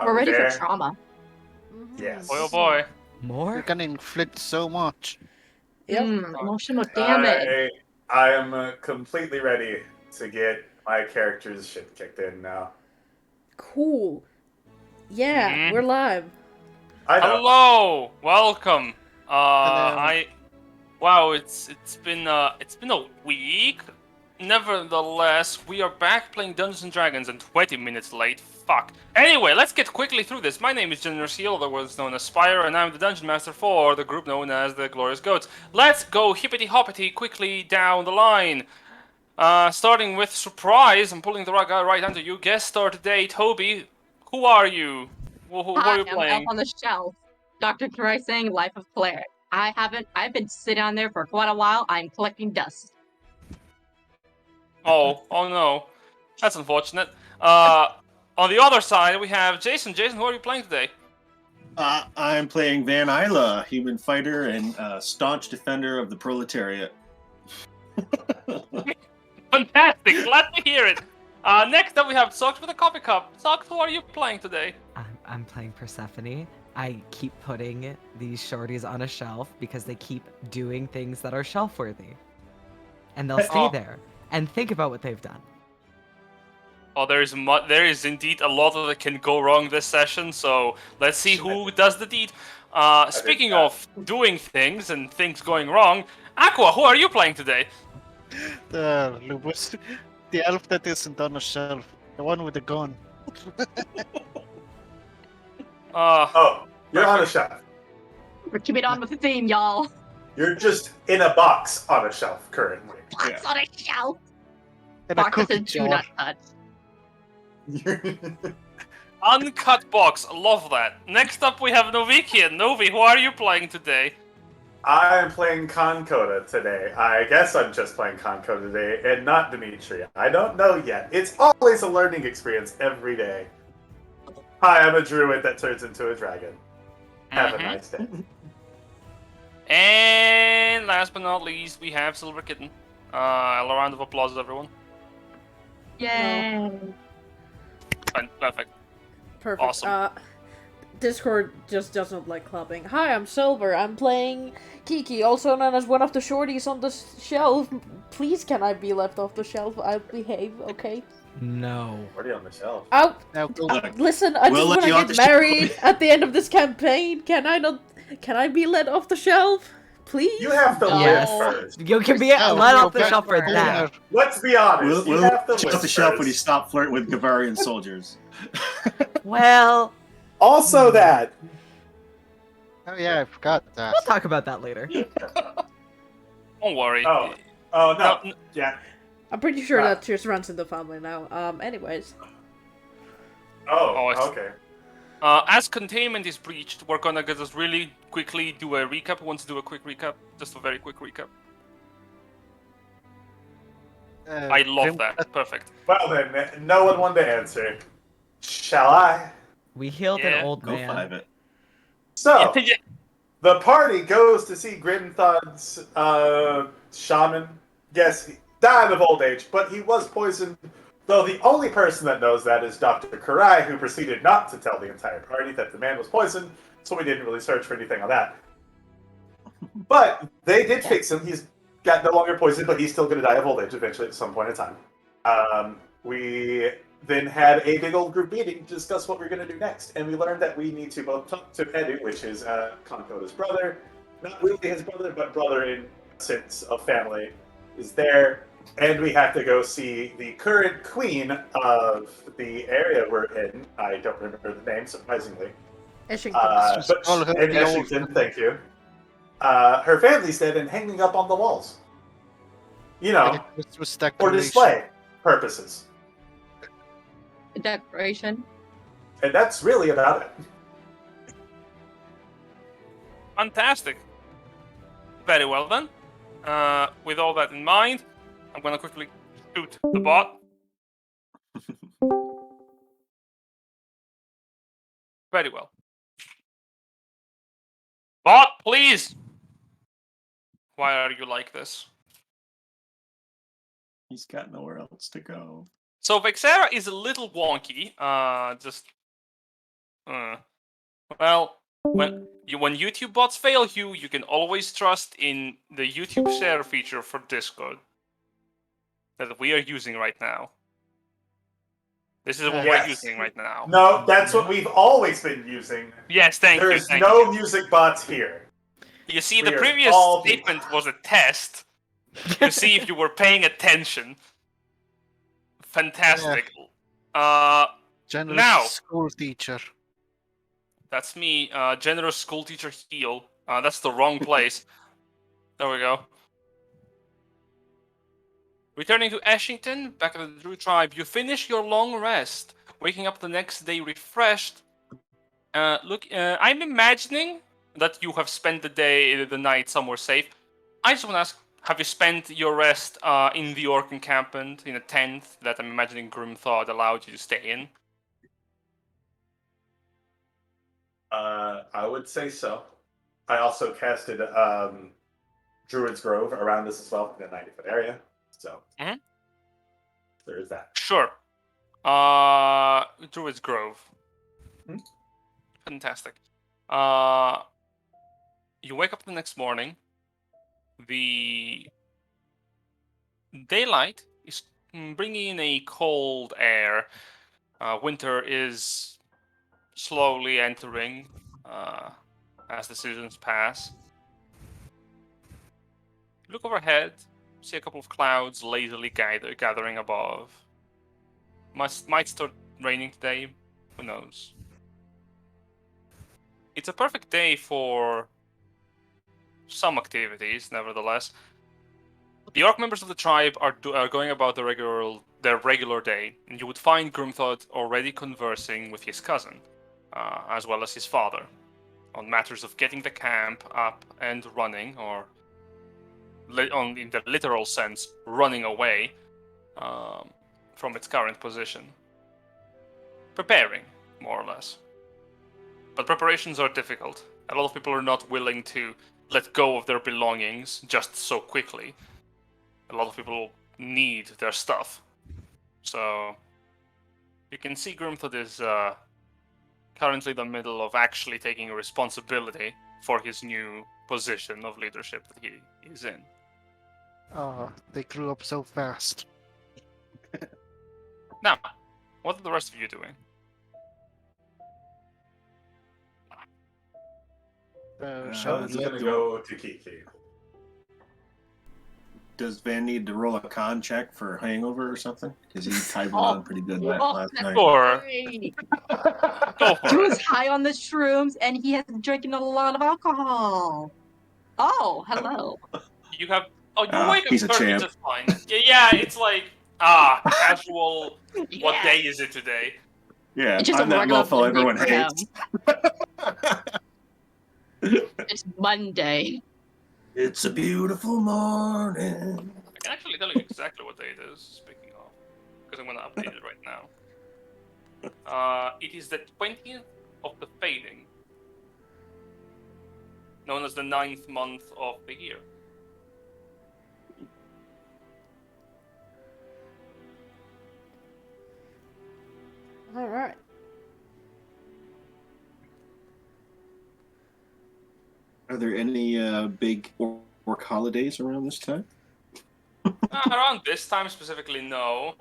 We're ready for there? trauma. Yes. Boy, oh boy. More? You're gonna inflict so much. Yep. Emotional damage. I am completely ready to get my character's shit kicked in now. Cool. Yeah, we're live. I know. Hello, welcome. Hello. Wow, it's been a week. Nevertheless, we are back playing Dungeons and Dragons and 20 minutes late. Fuck. Anyway, let's get quickly through this. My name is General Seal, otherwise known as Spire, and I'm the Dungeon Master for the group known as the Glorious Goats. Let's go hippity hoppity quickly down the line. Starting with surprise, I'm pulling the rug out right under you. Guest star today, Toby. Who are you? Who are you I'm playing? up on the shelf. Dr. Karai saying Life of Cleric. I've been sitting on there for quite a while. I'm collecting dust. Oh no. That's unfortunate. On the other side, we have Jason. Jason, who are you playing today? I'm playing Van Isla, human fighter and staunch defender of the proletariat. Fantastic, glad to hear it. Next up, we have Socks with a coffee cup. Socks, who are you playing today? I'm playing Persephone. I keep putting these shorties on a shelf because they keep doing things that are shelf-worthy. And they'll stay there and think about what they've done. Oh, there is indeed a lot that can go wrong this session, so let's see who does the deed. Speaking of doing things and things going wrong, Aqua, who are you playing today? Lupus. The elf that isn't on a shelf. The one with the gun. Oh, you're on a shelf. We're keeping on with the theme, y'all. You're just in a box on a shelf currently. Box on a shelf. And a Box that cookie says do jar. not touch. Uncut box, love that. Next up, we have Novikian. Novi, who are you playing today? I'm playing Concoda today. I guess I'm just playing Concoda today and not Dimitri. I don't know yet. It's always a learning experience every day. Hi, I'm a druid that turns into a dragon. Have a nice day. And last but not least, we have Silver Kitten. A round of applause, everyone. Yay. Fine, perfect. Perfect. Awesome. Discord just doesn't like clapping. Hi, I'm Silver. I'm playing Kiki, also known as one of the shorties on the shelf. Please, can I be left off the shelf? I'll behave, okay? No. Already on the shelf. Oh, Now go. listen, I We'll just let you want off to the get shelf. married at the end of this campaign. Can I be let off the shelf? Please? You have to Yes. live first. You can be let off the shelf for that. Let's be honest. We'll you have to let you live off the shelf when you first. stop flirting with Gavarian soldiers. Well, Also that. Oh yeah, I forgot that. we'll talk about that later. Don't worry. Oh no. No, Yeah. I'm pretty sure Ah. that just runs in the family now. Anyways. Oh, it's- okay. As containment is breached, we're gonna just really quickly do a recap. Who wants to do a quick recap? Just a very quick recap. I love that. Perfect. Well then, no one wanted to answer. Shall I? We healed Yeah, an old Go man. five it. So, Yeah. the party goes to see Grimthon's shaman. Yes, he died of old age, but he was poisoned. Though the only person that knows that is Dr. Karai, who proceeded not to tell the entire party that the man was poisoned, so we didn't really search for anything on that. But they did fix him. He's got no longer poisoned, but he's still going to die of old age eventually at some point in time. We then had a big old group meeting to discuss what we're going to do next, and we learned that we need to both talk to Edu, which is Konkoda's brother, not really his brother, but brother in sense of family, is there, and we have to go see the current queen of the area we're in. I don't remember the name, surprisingly. Eshington. But call her Eddie the old- Eshington, thank you. Her family's dead and hanging up on the walls. You know, This was for decoration. display purposes. Decoration. And that's really about it. Fantastic. Very well then. With all that in mind, I'm gonna quickly shoot the bot. Very well. Bot, please! Why are you like this? He's got nowhere else to go. So Vexera is a little wonky. Just Well, when YouTube bots fail you, you can always trust in the YouTube share feature for Discord that we are using right now. This is what we're Yes. using right now. No, that's what we've always been using. Yes, thank There you. is Thank no you. music bots here. You see, We the are previous all statement was a test to see if you were paying attention. Fantastic. Generous Now. school teacher. That's me, generous school teacher heal. That's the wrong place. There we go. Returning to Ashington, back at the Druid tribe, you finish your long rest, waking up the next day refreshed. I'm imagining that you have spent the night somewhere safe. I just want to ask, have you spent your rest in the orc encampment, in a tent that I'm imagining Grimthought allowed you to stay in? I would say so. I also casted Druid's Grove around this as well in a 90-foot area. So there is that. Sure. Druid's Grove. Fantastic. You wake up the next morning. The daylight is bringing in a cold air. Winter is slowly entering as the seasons pass. Look overhead, see a couple of clouds lazily gathering above. Might start raining today, who knows. It's a perfect day for some activities, nevertheless. The orc members of the tribe are going about their regular day, and you would find Grimthought already conversing with his cousin, as well as his father, on matters of getting the camp up and running, or in the literal sense, running away from its current position. Preparing, more or less. But preparations are difficult. A lot of people are not willing to let go of their belongings just so quickly. A lot of people need their stuff. So you can see Grimthought is currently in the middle of actually taking responsibility for his new position of leadership that he is in. Oh, they grew up so fast. Now, what are the rest of you doing? Shall we Sean's let gonna go to Kiki. Does Van need to roll a con check for hangover or something? Because he tied one on pretty good last night. Sure. Great. Go for He it. was high on the shrooms and he has drinking a lot of alcohol. Oh, hello. You have. Oh, you wake up He's a perfectly champ. just fine. Yeah, it's like casual. What Yeah. day is it today? Yeah, It's just I'm a that regular mofo Monday everyone for hates. It's Monday. It's a beautiful morning. I can actually tell you exactly what day it is. Speaking of, because I'm gonna update it right now. It is the 20th of the fading, known as the 9th month of the year. Alright. Are there any big work holidays around this time? Around this time specifically, no.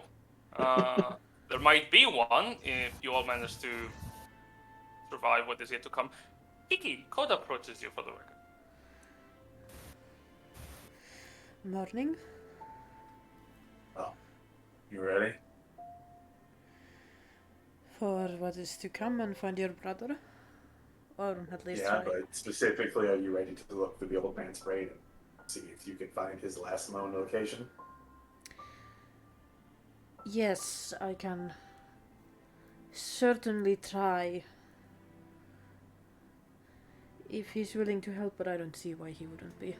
There might be one if you all manage to survive what is yet to come. Kiki, Code approaches you for the record. Morning. Oh, you ready? For what is to come and find your brother? Or at least Yeah, try. but specifically, are you ready to look through the old man's brain and see if you can find his last known location? Yes, I can certainly try. If he's willing to help, but I don't see why he wouldn't be.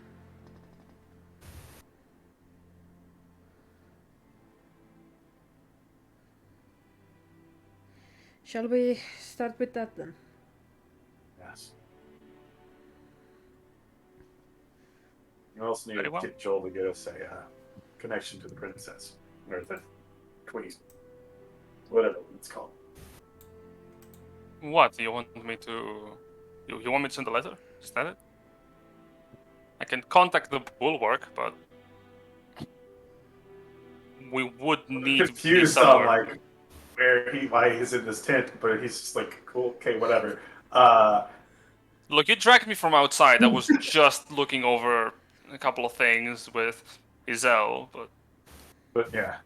Shall we start with that then? Yes. You also need Very to well. get Joel to get us a connection to the princess. Or the queen. Whatever it's called. What? You want me to... You want me to send a letter? Is that it? I can contact the bulwark, but... We would need to be Confused on somewhere. like why he's in this tent, but he's just like, cool, okay, whatever. Look, you dragged me from outside. I was just looking over a couple of things with Izel, but... But yeah,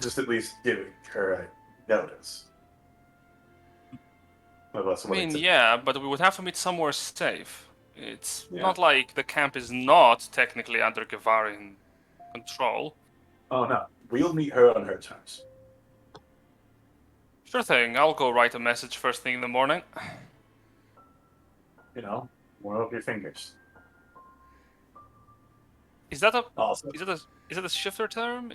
just at least giving her a notice. I mean, yeah, but we would have to meet somewhere safe. It's Yeah. not like the camp is not technically under Gavarian control. Oh no, we'll meet her on her terms. Sure thing, I'll go write a message first thing in the morning. You know, more of your fingers. Is that a Also, is that a shifter term?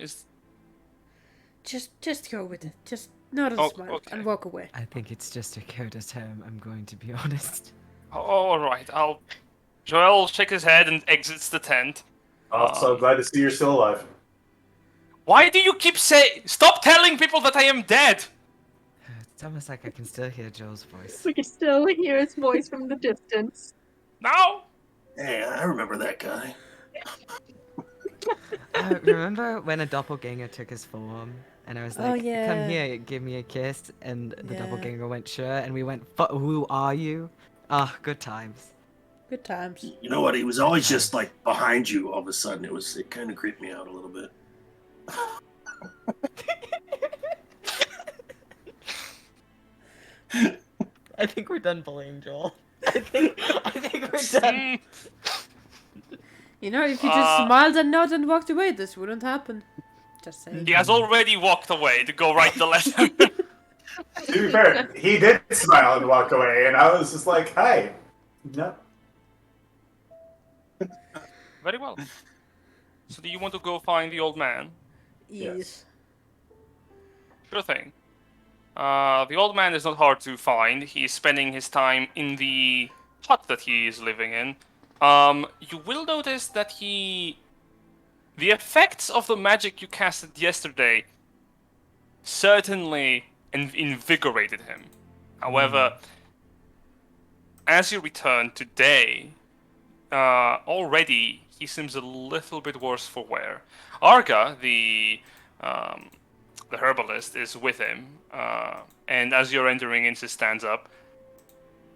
Just go with it. Just nod and Oh, smile okay. and walk away. I think it's just a Coda term, I'm going to be honest. Alright, Joel shakes his head and exits the tent. also glad to see you're still alive. Why do you keep stop telling people that I am dead? It's almost like I can still hear Joel's voice. We can still hear his voice from the distance. No! Hey, I remember that guy. Remember when a doppelganger took his form? And I was Oh, like, yeah. come here, give me a kiss. And the Yeah. doppelganger went, sure. And we went, who are you? Ah, good times. Good times. You know what? He was always just like behind you. All of a sudden, it kind of creeped me out a little bit. I think we're done bullying Joel. I think we're done. You know, if you just smiled and nodded and walked away, this wouldn't happen. Just saying. He has already walked away to go write the letter. To be fair, he did smile and walk away, and I was just like, "Hi." No. Very well. So do you want to go find the old man? Yes. Sure thing. The old man is not hard to find. He's spending his time in the hut that he is living in. You will notice that the effects of the magic you casted yesterday certainly invigorated him. However, as you return today, already he seems a little bit worse for wear. Arga, the herbalist, is with him, and as you're entering in, she stands up.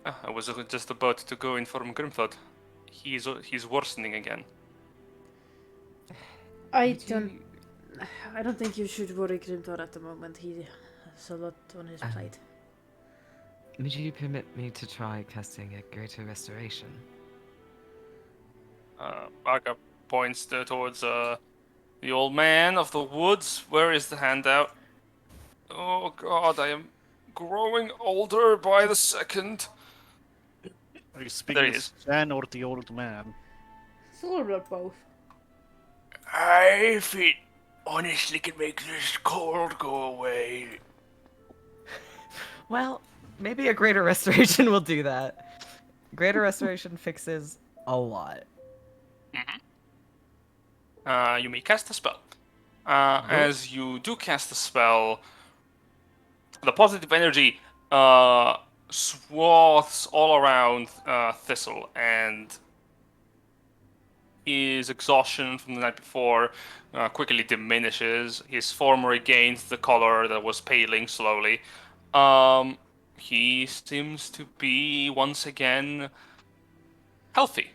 I was just about to go inform Grimthod. He's worsening again. I don't think you should worry Grimthor at the moment. He has a lot on his plate. Would you permit me to try casting a greater restoration? Arga points towards the old man of the woods. Where is the handout? Oh god, I am growing older by the second. Are you speaking There he as is. Jan or the old man? It's a little bit of both. If it honestly can make this cold go away. Well, maybe a greater restoration will do that. Greater restoration fixes a lot. You may cast a spell. As you do cast the spell, the positive energy swaths all around Thistle, and his exhaustion from the night before quickly diminishes. His form regains the color that was paling slowly. He seems to be once again healthy.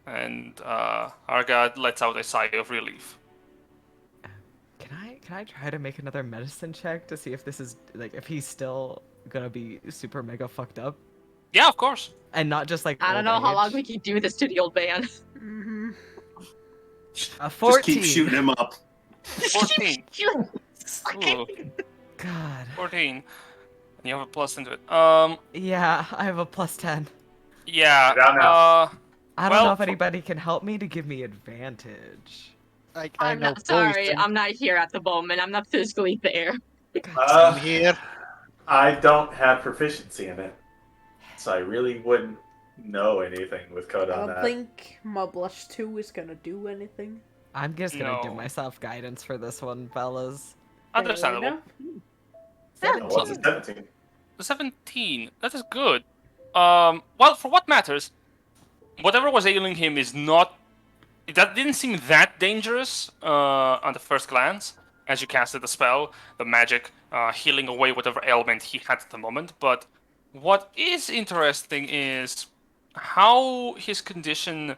And Argad lets out a sigh of relief. Can I try to make another medicine check to see if this is like if he's still gonna be super mega fucked up Yeah, of course. and not just like I don't old know how long age? we can do this to the old man. Mm-hmm. A Just 14. keep shooting him up. 14. Ooh, God. 14. And you have a plus into it. Yeah, I have a +10. Yeah. Down now. I don't Well, know if anybody can help me to give me advantage. I I'm know not sorry. poison. I'm not here at the moment. I'm not physically there. Same here. I don't have proficiency in it, so I really wouldn't know anything with code I on don't that. think my blush 2 is gonna do anything. I'm just gonna give No. myself guidance for this one, fellas. Understandable. Fair enough. Oh, what's a 17? 17. That is good. Well, for what matters, whatever was ailing him is not. That didn't seem that dangerous on the first glance, as you casted the spell, the magic healing away whatever ailment he had at the moment. But what is interesting is how his condition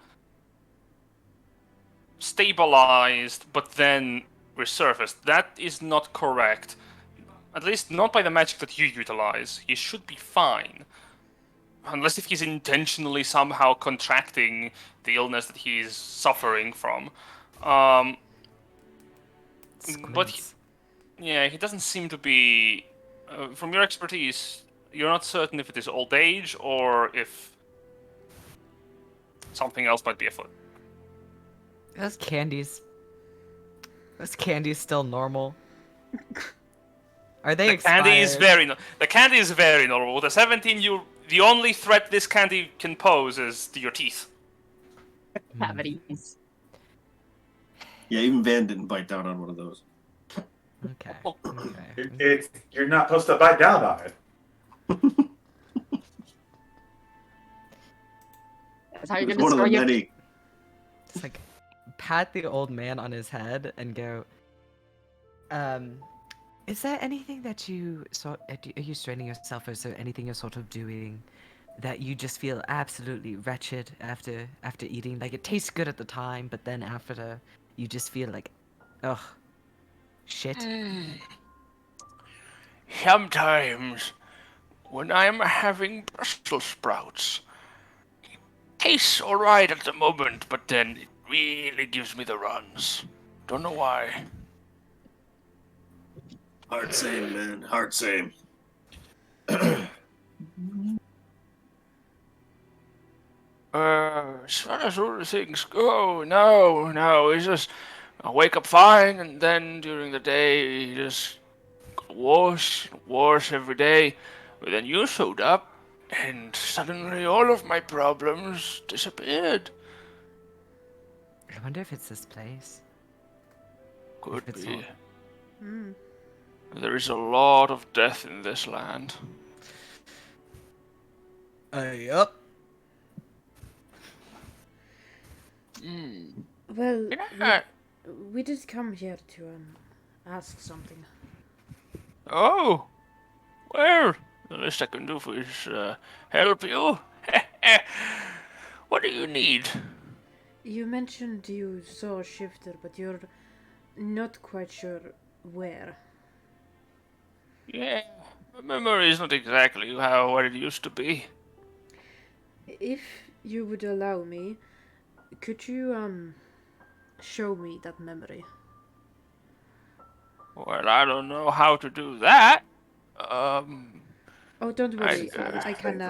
stabilized but then resurfaced. That is not correct. At least not by the magic that you utilize. He should be fine. Unless if he's intentionally somehow contracting the illness that he's suffering from. But Squints. yeah, he doesn't seem to be. From your expertise, you're not certain if it is old age or if something else might be afoot. Those candies. Those candies still normal. Are they expired? The candy is very normal. With a 17, the only threat this candy can pose is to your teeth. Cavities. Yeah, even Van didn't bite down on one of those. Okay. Okay. You're not supposed to bite down on it. That's how you're It's gonna one of the destroy your. many. Just like pat the old man on his head and go, is there anything that you are you straining yourself, or is there anything you're sort of doing that you just feel absolutely wretched after eating? Like it tastes good at the time, but then after you just feel like, ugh, shit. Sometimes, when I'm having Brussels sprouts, it tastes alright at the moment, but then it really gives me the runs. Don't know why. Hard same, man. Hard same. As far as all the things go, no, it's just I wake up fine, and then during the day, it just got worse and worse every day. But then you showed up, and suddenly all of my problems disappeared. I wonder if it's this place. Could If it's be. Hmm. There is a lot of death in this land. Yup. Well, Yeah. we did come here to ask something. Oh, well, the least I can do for is help you. What do you need? You mentioned you saw a shifter, but you're not quite sure where. Yeah, my memory is not exactly what it used to be. If you would allow me, could you show me that memory? Well, I don't know how to do that. Oh, don't worry. I I can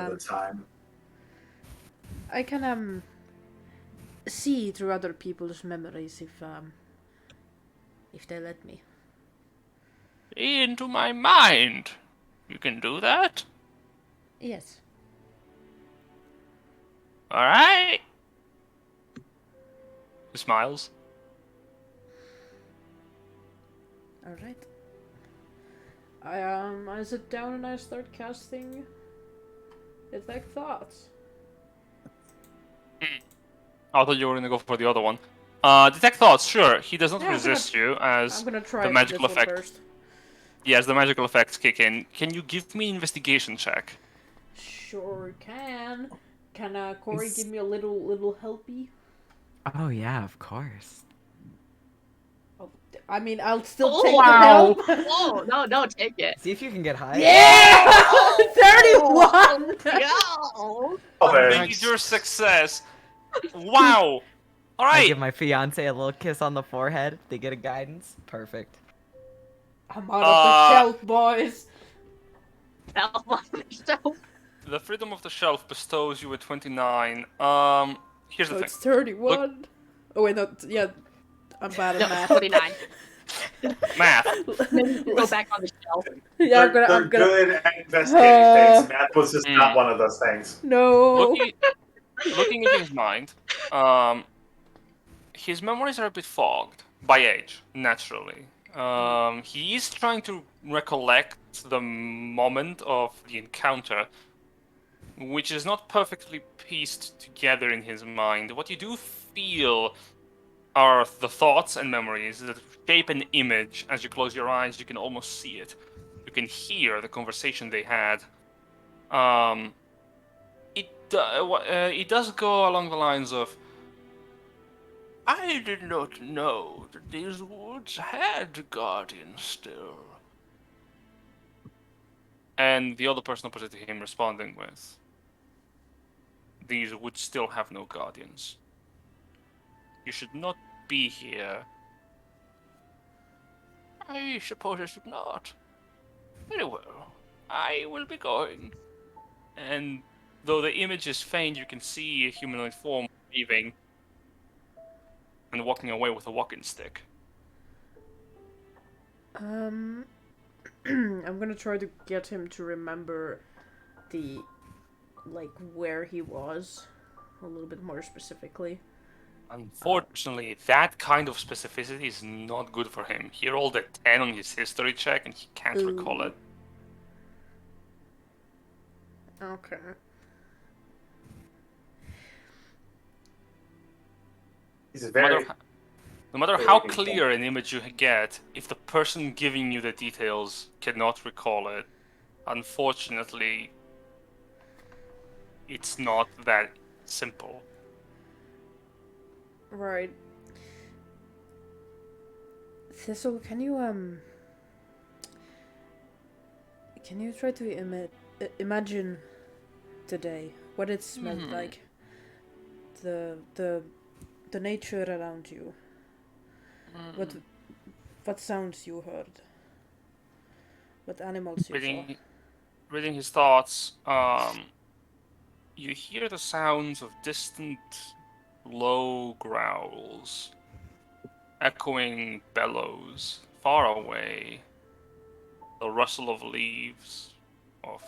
I can see through other people's memories if they let me. into my mind. You can do that? Yes. Alright. He smiles. All right. I sit down and I start casting detect thoughts. I thought you were gonna go for the other one. Detect thoughts, sure. He does not Yeah, resist you as I'm gonna try the with magical this one effect. first. Yes, the magical effects kick in. Can you give me an investigation check? Sure can. Can Corey give me a little helpy? Oh yeah, of course. Oh, I mean, I'll still Oh, take wow. the help. Oh, no, take it. See if you can get high. Yeah! 31! Go. Oh, thanks. Major success. Wow. All I right. give my fiance a little kiss on the forehead. They get a guidance. Perfect. I'm out of the shelf, boys. The freedom of the shelf bestows you a 29. Here's the Oh, thing. it's 31. Oh wait, no, yeah, I'm bad at No, math. 29. Math. Go back on the shelf. Yeah, I'm They're gonna. good at investigating things. Math was just not Mm. one of those things. No. Looking into his mind, his memories are a bit fogged by age, naturally. He is trying to recollect the moment of the encounter, which is not perfectly pieced together in his mind. What you do feel are the thoughts and memories that shape an image. As you close your eyes, you can almost see it. You can hear the conversation they had. It does go along the lines of, I did not know that these woods had guardians still. And the other person opposite to him responding with, these woods still have no guardians. You should not be here. I suppose I should not. Very well. I will be going. And though the image is faint, you can see a humanoid form leaving and walking away with a walking stick. I'm gonna try to get him to remember the, like, where he was a little bit more specifically. Unfortunately, that kind of specificity is not good for him. He rolled a 10 on his history check and he can't recall it. Okay. He's a very. No matter how clear an image you get, if the person giving you the details cannot recall it, unfortunately, it's not that simple. Right. Thistle, can you try to imagine today what it smelled like? The nature around you. What sounds you heard? What animals you saw? Reading his thoughts, you hear the sounds of distant, low growls, echoing bellows far away, the rustle of leaves, of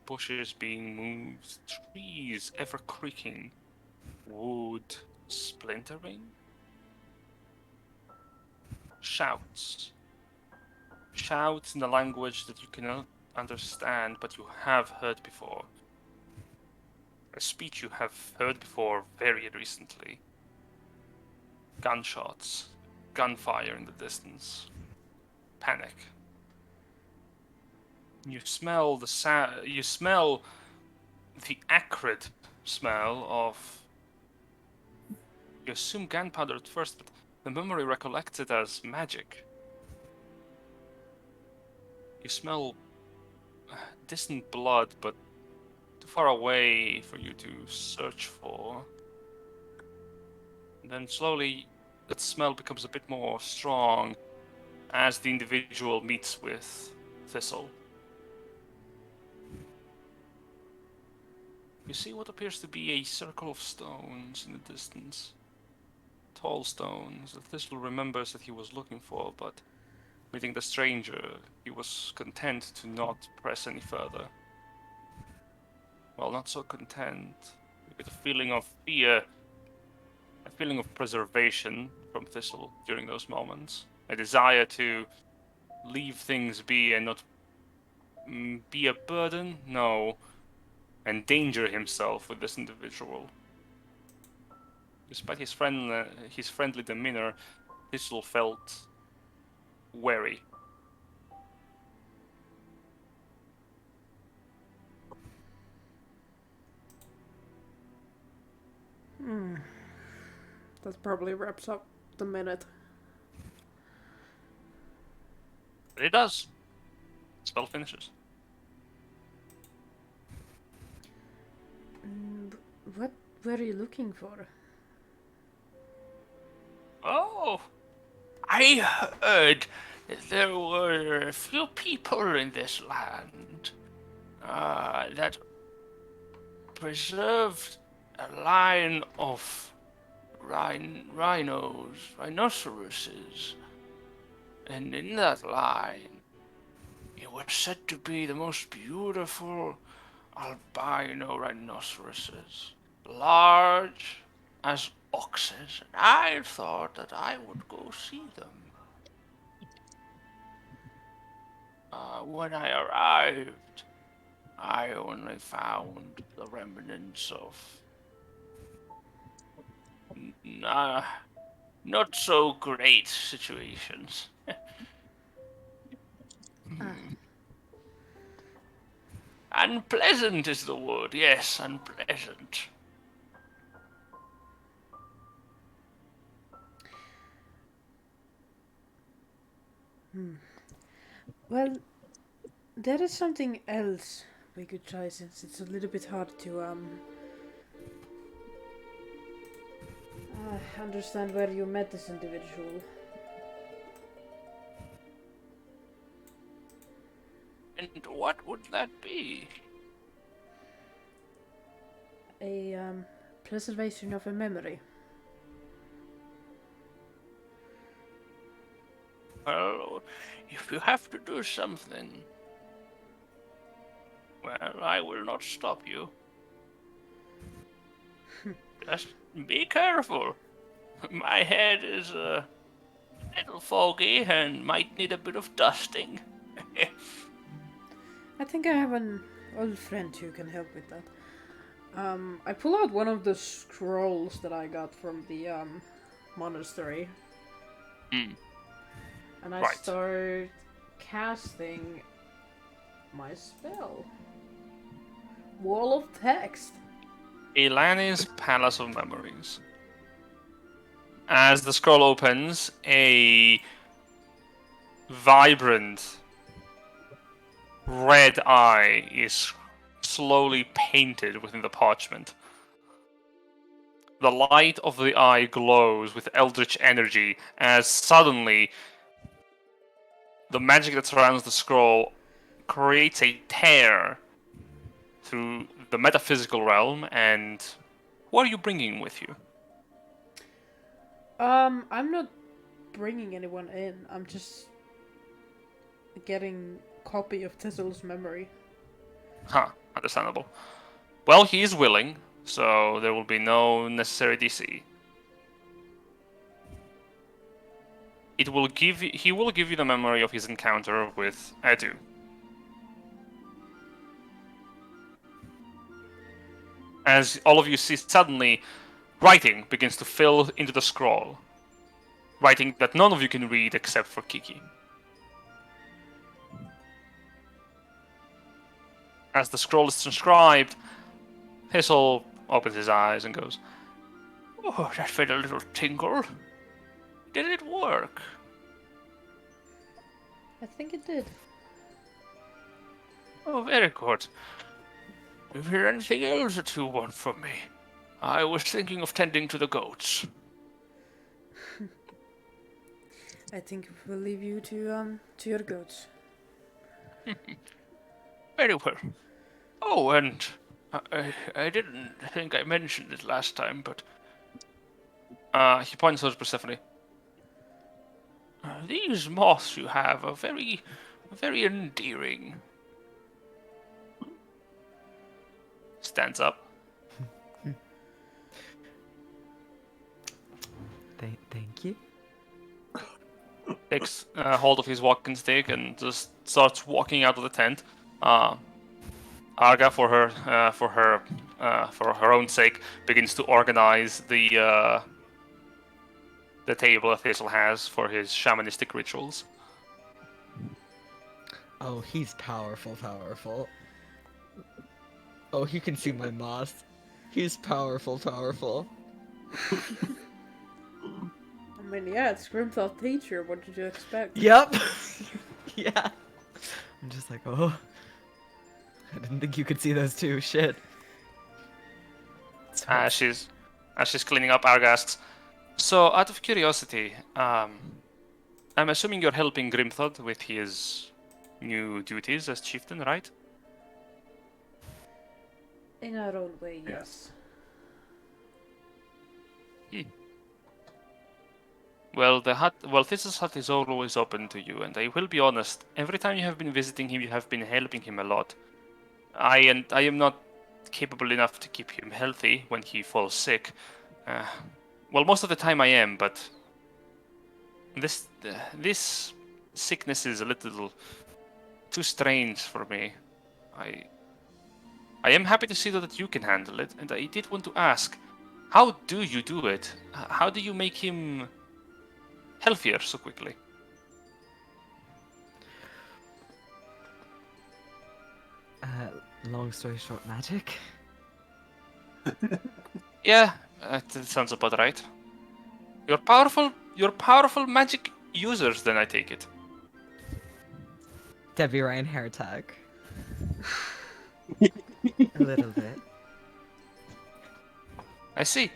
bushes being moved, trees ever creaking, wood splintering, shouts in the language that you cannot understand but you have heard before, a speech you have heard before very recently, gunshots, gunfire in the distance, panic. You smell the acrid smell of, you assume gunpowder at first, but the memory recollects it as magic. You smell distant blood, but too far away for you to search for. And then slowly, that smell becomes a bit more strong as the individual meets with Thistle. You see what appears to be a circle of stones in the distance. Tall stones that Thistle remembers that he was looking for, but meeting the stranger, he was content to not press any further. Well, not so content. You get a feeling of fear, a feeling of preservation from Thistle during those moments. A desire to leave things be and not be a burden? No. Endanger himself with this individual. Despite his friendly demeanor, Thistle felt wary. That probably wraps up the minute. But it does. Spell finishes. What were you looking for? Oh, I heard that there were a few people in this land that preserved a line of rhinoceroses, and in that line, it was said to be the most beautiful albino rhinoceroses, large as oxes, and I thought that I would go see them. When I arrived, I only found the remnants of uh, not so great situations. Unpleasant is the word, yes, unpleasant. Well, there is something else we could try since it's a little bit hard to understand where you met this individual. And what would that be? A preservation of a memory. Well, if you have to do something, well, I will not stop you. Just be careful. My head is a little foggy and might need a bit of dusting. I think I have an old friend who can help with that. I pull out one of the scrolls that I got from the monastery. Hmm. And I Right. start casting my spell. Wall of Text. Elani's Palace of Memories. As the scroll opens, a vibrant red eye is slowly painted within the parchment. The light of the eye glows with eldritch energy as suddenly the magic that surrounds the scroll creates a tear through the metaphysical realm. And what are you bringing with you? I'm not bringing anyone in. I'm just getting copy of Tissel's memory. Huh, understandable. Well, he is willing, so there will be no necessary DC. He will give you the memory of his encounter with Edu. As all of you see, suddenly writing begins to fill into the scroll. Writing that none of you can read except for Kiki. As the scroll is transcribed, Thistle opens his eyes and goes, "Oh, that felt a little tingle. Did it work?" I think it did. "Oh, very good. Is there anything else that you want from me? I was thinking of tending to the goats." I think we'll leave you to your goats. Very well. Oh, and I didn't think I mentioned it last time, but he points towards Persephone. These moths you have are very, very endearing. Stands up. Thank you. Takes hold of his walking stick and just starts walking out of the tent. Arga, for her own sake, begins to organize the table that Thistle has for his shamanistic rituals. Oh, he's powerful. Oh, he can see my moth. He's powerful. I mean, yeah, it's Grimthought teacher. What did you expect? Yep. Yeah. I'm just like, oh. I didn't think you could see those two. Shit. As she's cleaning up, Arga asks, "So, out of curiosity, I'm assuming you're helping Grimthod with his new duties as chieftain, right?" In our own way, yes. Well, This's hut is always open to you, and I will be honest. Every time you have been visiting him, you have been helping him a lot. I am not capable enough to keep him healthy when he falls sick. Well, most of the time I am, but this sickness is a little too strange for me. I am happy to see that you can handle it, and I did want to ask, how do you do it? How do you make him healthier so quickly? Long story short, magic. Yeah, that sounds about right. You're powerful magic users, then I take it. Debbie Ryan hair tag. A little bit. I see.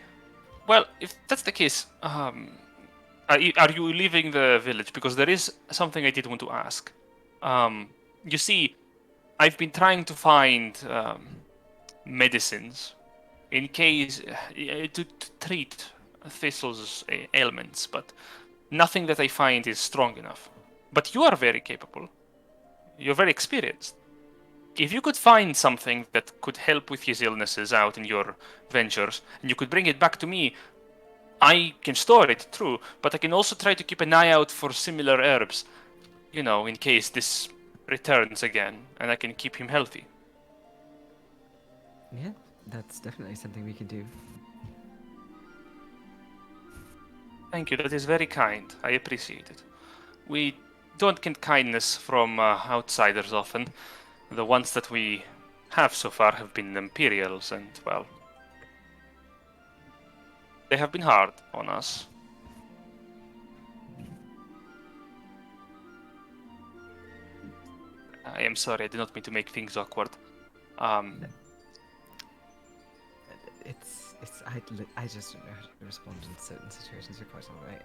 Well, if that's the case, are you leaving the village? Because there is something I did want to ask. You see, I've been trying to find medicines in case to treat Thistle's ailments, but nothing that I find is strong enough. But you are very capable. You're very experienced. If you could find something that could help with his illnesses out in your ventures, and you could bring it back to me, I can store it, true, but I can also try to keep an eye out for similar herbs, you know, in case this returns again, and I can keep him healthy. Yeah, that's definitely something we can do. Thank you, that is very kind. I appreciate it. We don't get kindness from outsiders often. The ones that we have so far have been Imperials, and, well, they have been hard on us. I am sorry, I did not mean to make things awkward. I just don't know how to respond in certain situations. You're quite alright.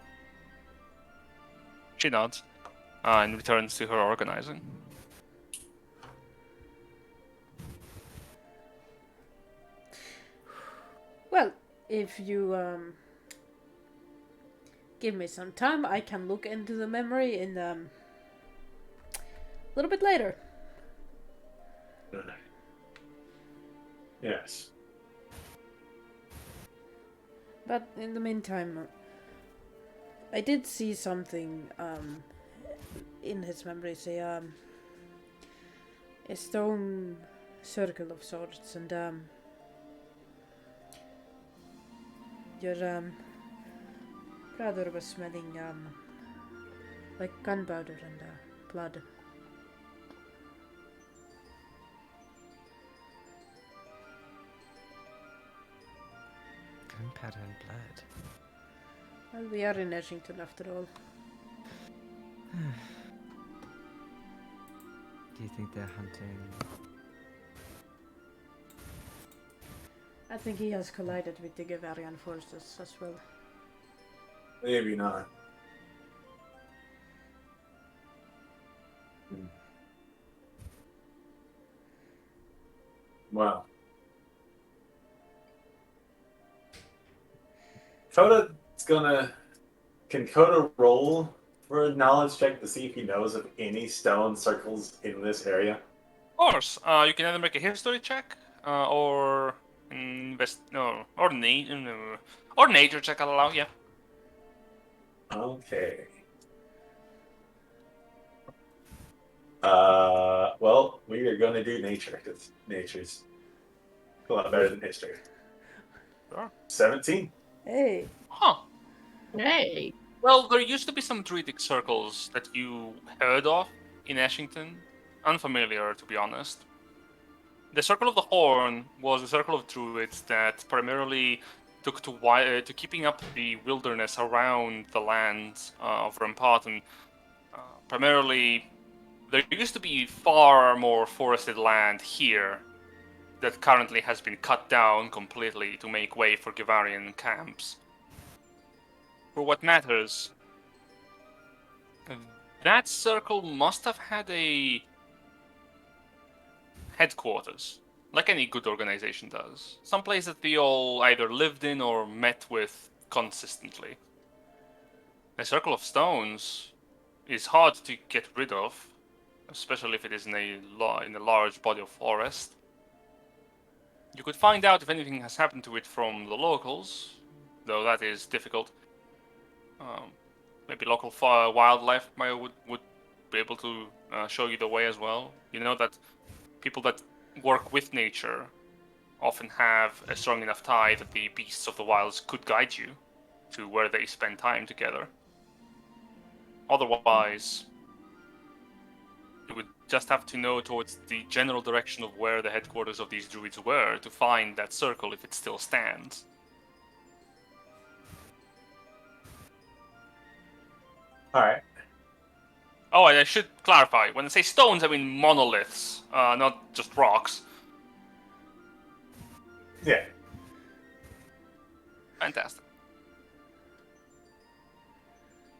She nods and returns to her organizing. Well, if you give me some time, I can look into the memory in a little bit later. Yes. But in the meantime, I did see something in his memories, a stone circle of sorts, and your brother was smelling like gunpowder and blood. Gunpowder and blood. Well, we are in Edgington after all. Do you think they're hunting? I think he has collided with the Gavarian forces as well. Maybe not. Well. Coda's gonna... Can Coda roll for a knowledge check to see if he knows of any stone circles in this area? Of course, you can either make a history check or or nature check. I'll allow. Yeah. Okay. Well, we are gonna do nature because nature's a lot better than history. Sure. 17. Hey, Huh. Hey. Well, there used to be some druidic circles that you heard of in Ashington. Unfamiliar, to be honest. The Circle of the Horn was a circle of druids that primarily took to keeping up the wilderness around the lands of Ramparton. Primarily, there used to be far more forested land here that currently has been cut down completely to make way for Gavarian camps. For what matters, that circle must have had a headquarters, like any good organization does. Some place that they all either lived in or met with consistently. A circle of stones is hard to get rid of, especially if it is in a large body of forest. You could find out if anything has happened to it from the locals, though that is difficult. Maybe local wildlife would be able to show you the way as well. You know that people that work with nature often have a strong enough tie that the beasts of the wilds could guide you to where they spend time together. Otherwise, you would just have to know towards the general direction of where the headquarters of these druids were to find that circle if it still stands. Alright. Oh, and I should clarify. When I say stones, I mean monoliths, not just rocks. Yeah. Fantastic.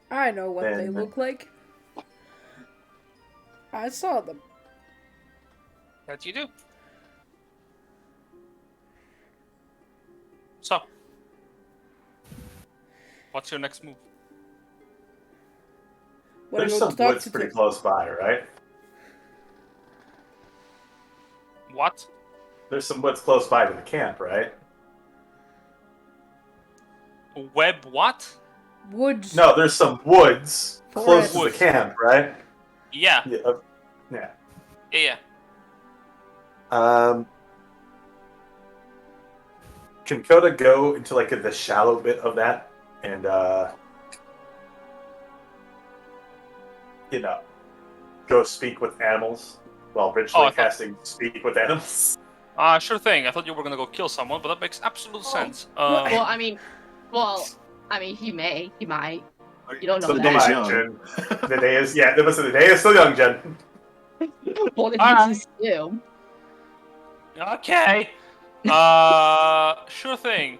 I know what they Then- look like. I saw them. That you do. So, what's your next move? Wanna There's go some talk woods to pretty the- close by, right? What? There's some woods close by to the camp, right? Web what? Woods. No, there's some woods close to the Woods. camp, right? Yeah. Yeah. Yeah. Yeah. Can Coda go into like the shallow bit of that and go speak with animals while ritually I thought- casting speak with animals? Sure thing. I thought you were gonna go kill someone, but that makes absolute sense. Well, I mean, he may, he might. You don't know So the that. day's Fine, young. Jen. The day is listen, the day is still young, Jen. What did Alright. you just do? Okay. Sure thing.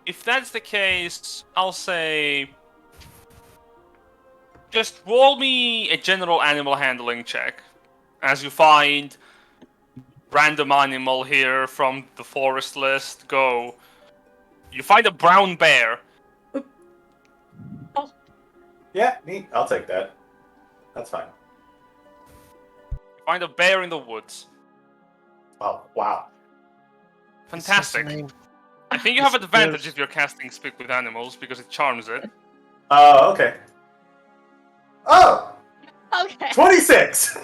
If that's the case, I'll say just roll me a general animal handling check as you find random animal here from the forest list. Go. You find a brown bear. Yeah, neat. I'll take that. That's fine. You find a bear in the woods. Oh, wow. Fantastic. Listening. I think you have advantage if you're casting Speak with Animals because it charms it. Oh, okay. Oh! Okay. 26!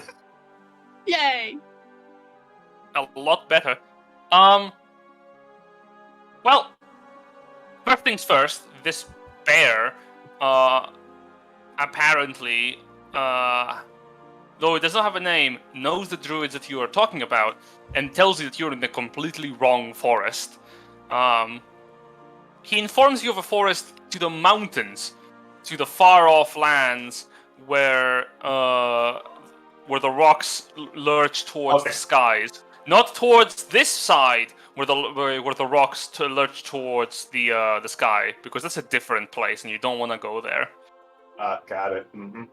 Yay. A lot better. Well, first things first, this bear, apparently, though it does not have a name, knows the druids that you are talking about, and tells you that you're in the completely wrong forest. He informs you of a forest to the mountains, to the far-off lands where the rocks lurch towards Okay. the skies. Not towards this side, where the rocks lurch towards the sky, because that's a different place, and you don't want to go there. Got it. Mm-hmm.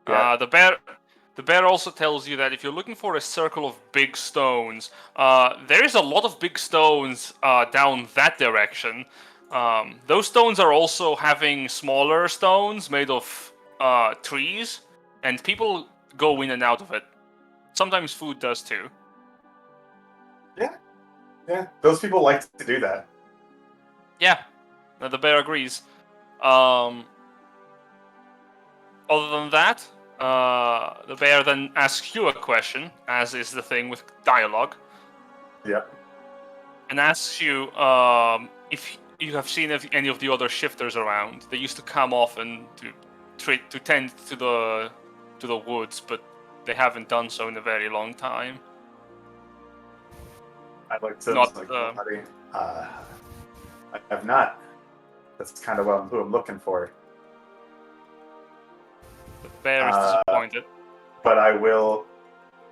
Yeah. The bear also tells you that if you're looking for a circle of big stones, there is a lot of big stones down that direction. Those stones are also having smaller stones made of trees, and people go in and out of it. Sometimes food does too. Yeah, those people like to do that. Yeah, the bear agrees. Other than that, the bear then asks you a question, as is the thing with dialogue, Yep. and asks you if you have seen any of the other shifters around. They used to come often to tend to the woods, but they haven't done so in a very long time. I'd like to Not, nobody. I have not. That's kind of who I'm looking for. The bear is disappointed. But I will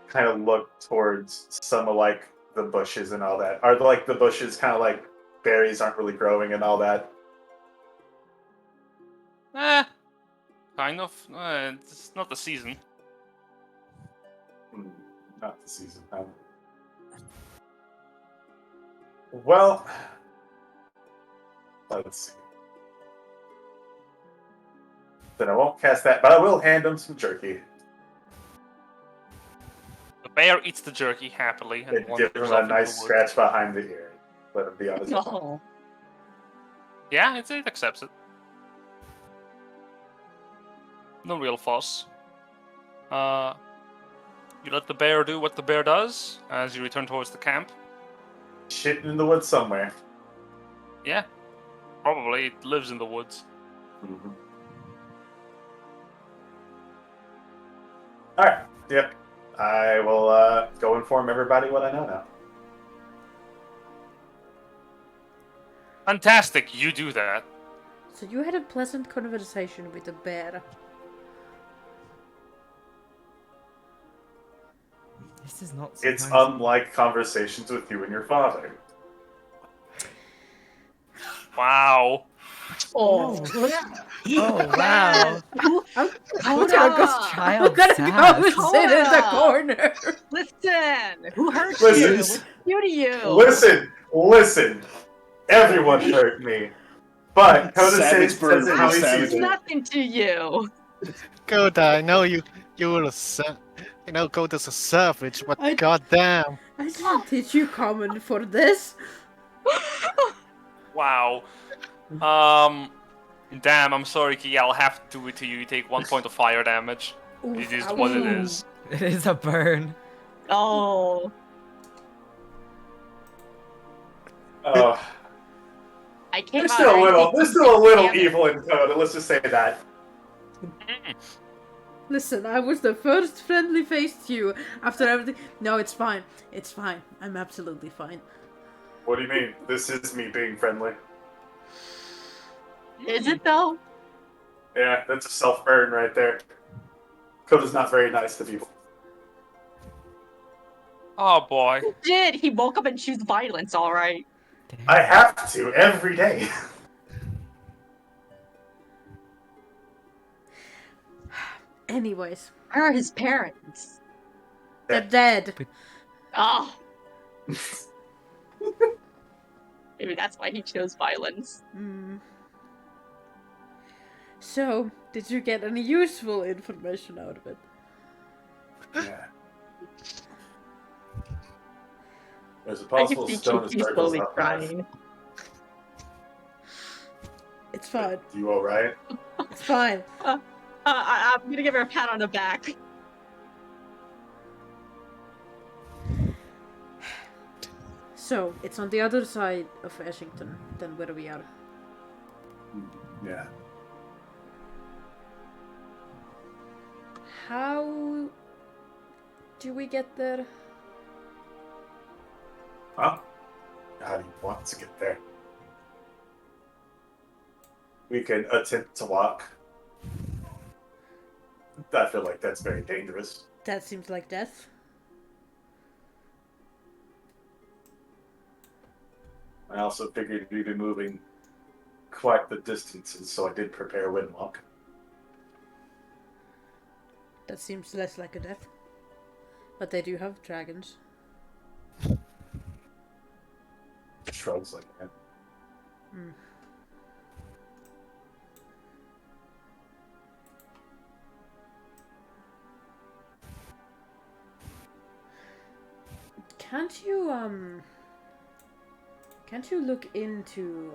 kind of look towards some of like the bushes and all that. Are like the bushes kind of like berries aren't really growing and all that? Kind of. It's not the season. Not the season. Well, let's see. Then I won't cast that, but I will hand him some jerky. The bear eats the jerky happily and And wanders give him off a into nice the woods. scratch behind the ear. Let him be on his own. No. Yeah, it accepts it. No real fuss. You let the bear do what the bear does as you return towards the camp. Shitting in the woods somewhere. Yeah, probably it lives in the woods. Mm-hmm. Alright, yep. I will go inform everybody what I know now. Fantastic, you do that. So you had a pleasant conversation with a bear. This is not It's surprising. unlike conversations with you and your father. Wow. Oh, Oh wow! I'm child gonna go sass. sit in the Coda! corner. Listen, who hurt Listen. you? What's you to you? Listen. Everyone hurt me. But Coda Savage says burn it for how I he savage sees did it. nothing to you. Goda, I know you were a Goda's a savage, but I- goddamn. I didn't teach you common for this. Wow. Damn, I'm sorry, Ki. I'll have to do it to you. You take 1 point of fire damage. Oof, It is ouch. what it is. It is a burn. Oh, Oh, I came there's out. still a I little, think there's you still a did little damage. evil in Coda. Let's just say that. Listen, I was the first friendly face to you after everything. No, it's fine. It's fine. I'm absolutely fine. What do you mean? This is me being friendly. Is it though? Yeah, that's a self-burn right there. Coda's not very nice to people. Oh boy. He did. He woke up and chose violence. All right. Damn. I have to every day. Anyways, Where are his parents? they're dead. Oh, maybe that's why he chose violence. So, did you get any useful information out of it? Yeah. There's a I can possible see stone is Kiki Virgil's slowly up. crying. It's fine. You alright? It's fine. I'm gonna give her a pat on the back. So, it's on the other side of Washington than where we are. Yeah. How do we get there? Huh? How do you want to get there? We can attempt to walk. I feel like that's very dangerous. That seems like death. I also figured we'd be moving quite the distances, so I did prepare Windwalk. That seems less like a death. But they do have dragons. Shrugs like that. Can't you look into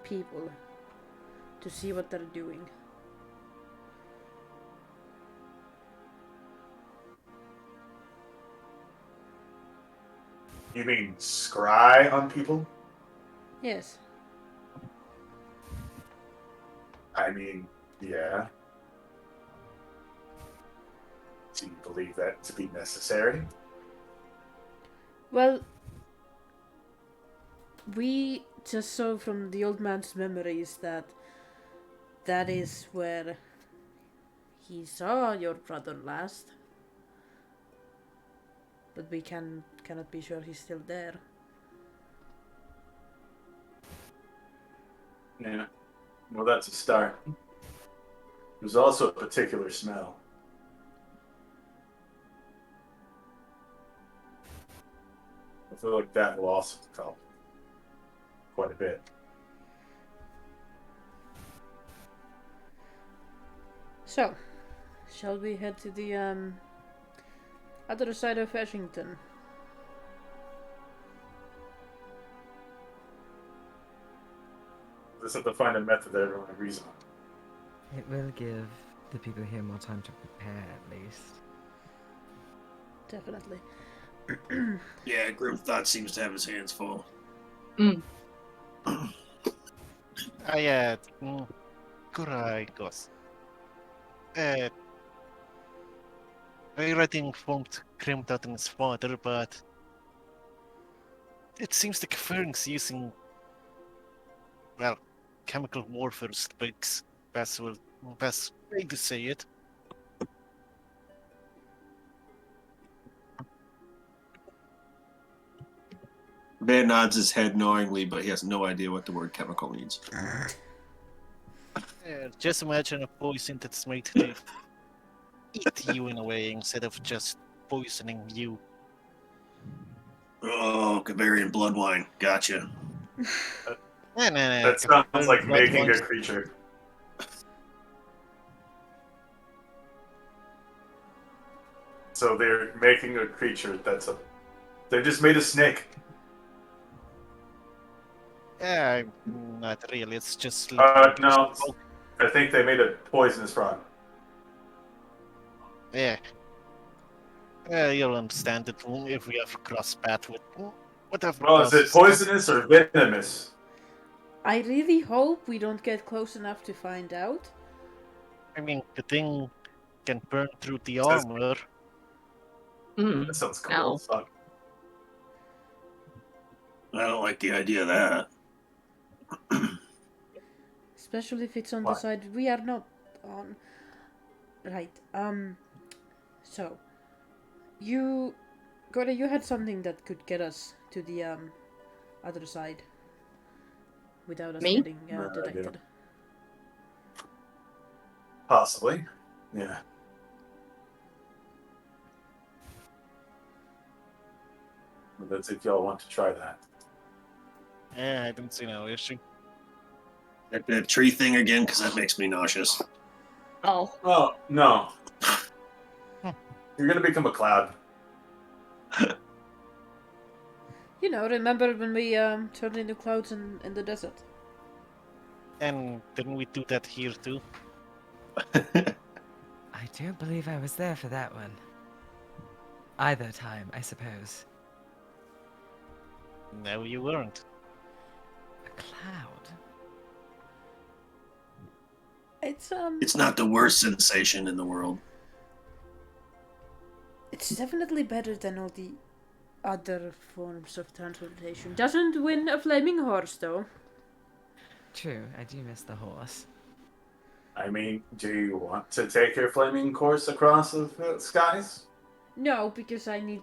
people to see what they're doing? You mean scry on people? Yes. I mean, yeah. Do you believe that to be necessary? Well, we just saw from the old man's memories that that is where he saw your brother last. But we cannot be sure he's still there. Yeah. Well, that's a start. There's also a particular smell. I feel like that will also help quite a bit. So, shall we head to the other side of Washington? Just have to find a method that everyone agrees on. It will give the people here more time to prepare, at least. Definitely. Yeah, Grim Thought seems to have his hands full. Kuraikos. I already informed Grim Thought and his father, but it seems the Kefirings using, well, chemical warfare is the best way to say it. Van nods his head knowingly, but he has no idea what the word chemical means. Just imagine a poison that's made to eat you in a way instead of just poisoning you. Oh, Kavarian blood wine. Gotcha. That sounds like making a creature. So they're making a creature that's a... They just made a snake. Yeah, not really. It's just No. I think they made a poisonous frog. Yeah. You'll understand it if we have cross path with whatever. Well, is it poisonous or venomous? I really hope we don't get close enough to find out. I mean, the thing can burn through the armor. That sounds cool. No. Fuck. I don't like the idea of that. Especially if it's on Why? the side we are not on. Right. So, Gorda, you had something that could get us to the other side without us Me? getting No, I do. detected. Possibly. Yeah. But that's if y'all want to try that. Yeah, I don't see no issue. That tree thing again, because that makes me nauseous. Oh. Oh, no. You're gonna become a cloud. You know, remember when we turned into clouds in the desert? And didn't we do that here too? I don't believe I was there for that one. Either time, I suppose. No, you weren't. A cloud? It's not the worst sensation in the world. It's definitely better than all the other forms of transportation. Doesn't win a flaming horse, though. True, I do miss the horse. I mean, do you want to take your flaming course across the skies? No, because I need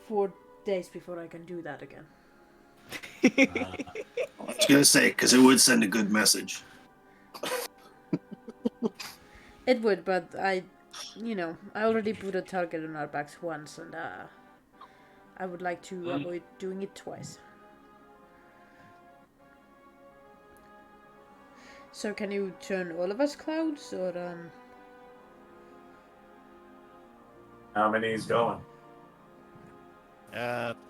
4 days before I can do that again. I was gonna say, because it would send a good message. It would, but I already put a target on our backs once, and I would like to avoid doing it twice. So can you turn all of us clouds, or How many is going?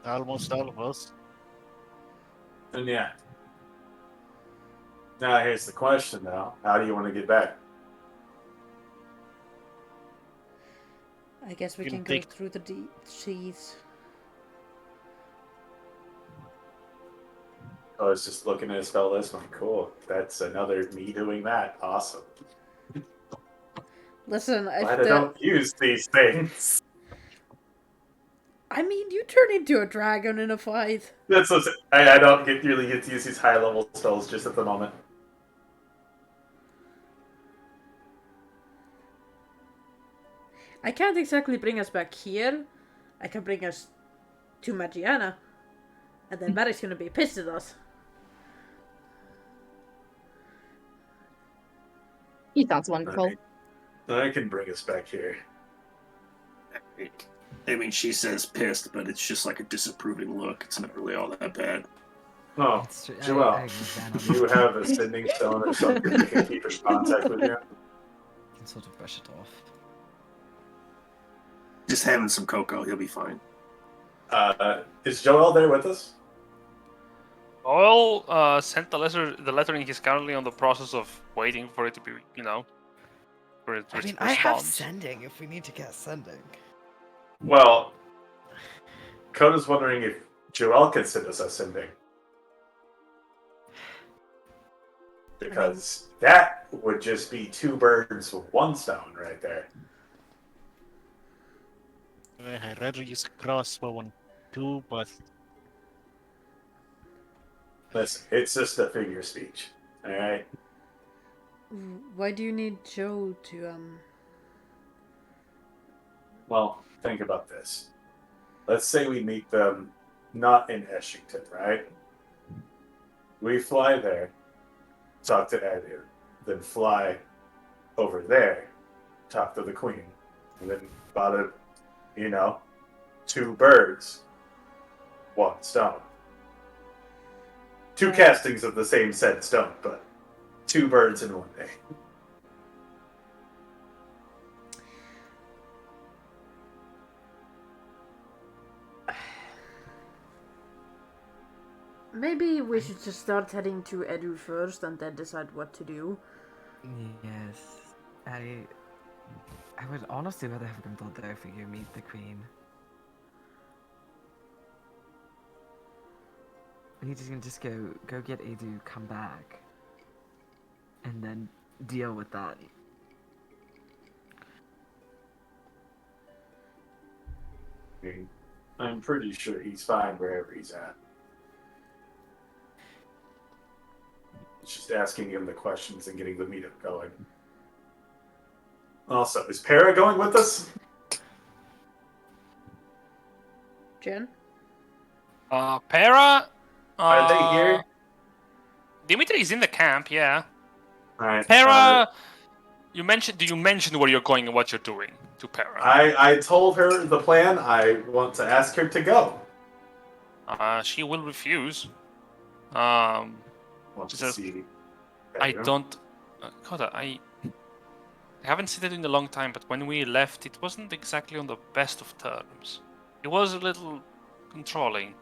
Almost all of us. And yeah. Now here's the question, though. How do you want to get back? I guess we You can can go take- through the trees. I was just looking at a spell list. I'm cool. That's another me doing that. Awesome. Listen, Glad I don't use these things. I mean, you turn into a dragon in a fight. That's what I don't really get to use these high level spells just at the moment. I can't exactly bring us back here. I can bring us to Magiana. And then Marik's gonna be pissed at us. He sounds wonderful. I can bring us back here. I mean, she says pissed, but it's just like a disapproving look. It's not really all that bad. Oh, It's true. Joel, I agree with that on you that. have a sending stone or something that can keep in contact with you? You can sort of brush it off. Just having some cocoa, he'll be fine. Is Joel there with us? Oil sent the letter. The lettering is currently on the process of waiting for it to be, for it to I mean, I have respond. sending if we need to get sending. Well, Coda's wondering if Joel can send us a sending. Because that would just be 2 birds with 1 stone right there. I'd rather use a crossbow on 2, but Listen, it's just a figure of speech. Alright? Why do you need Joe to Well, think about this. Let's say we meet them not in Eshington, right? We fly there, talk to Edu, then fly over there, talk to the Queen, and then about it, 2 birds, 1 stone. 2 castings of the same said stone, but 2 birds in 1 day. Maybe we should just start heading to Edu first and then decide what to do. Yes, I would honestly rather have them thought there for you meet the queen. We need to just go get Edu, come back, and then deal with that. I'm pretty sure he's fine wherever he's at. It's just asking him the questions and getting the meetup going. Also, is Para going with us? Jen? Para? Are they here? Dimitri is in the camp, yeah. Alright. Para, do you mention where you're going and what you're doing to Para? I told her the plan. I want to ask her to go. She will refuse. Want She to says, see. I don't... Koda, I haven't seen it in a long time, but when we left, it wasn't exactly on the best of terms. He was a little controlling.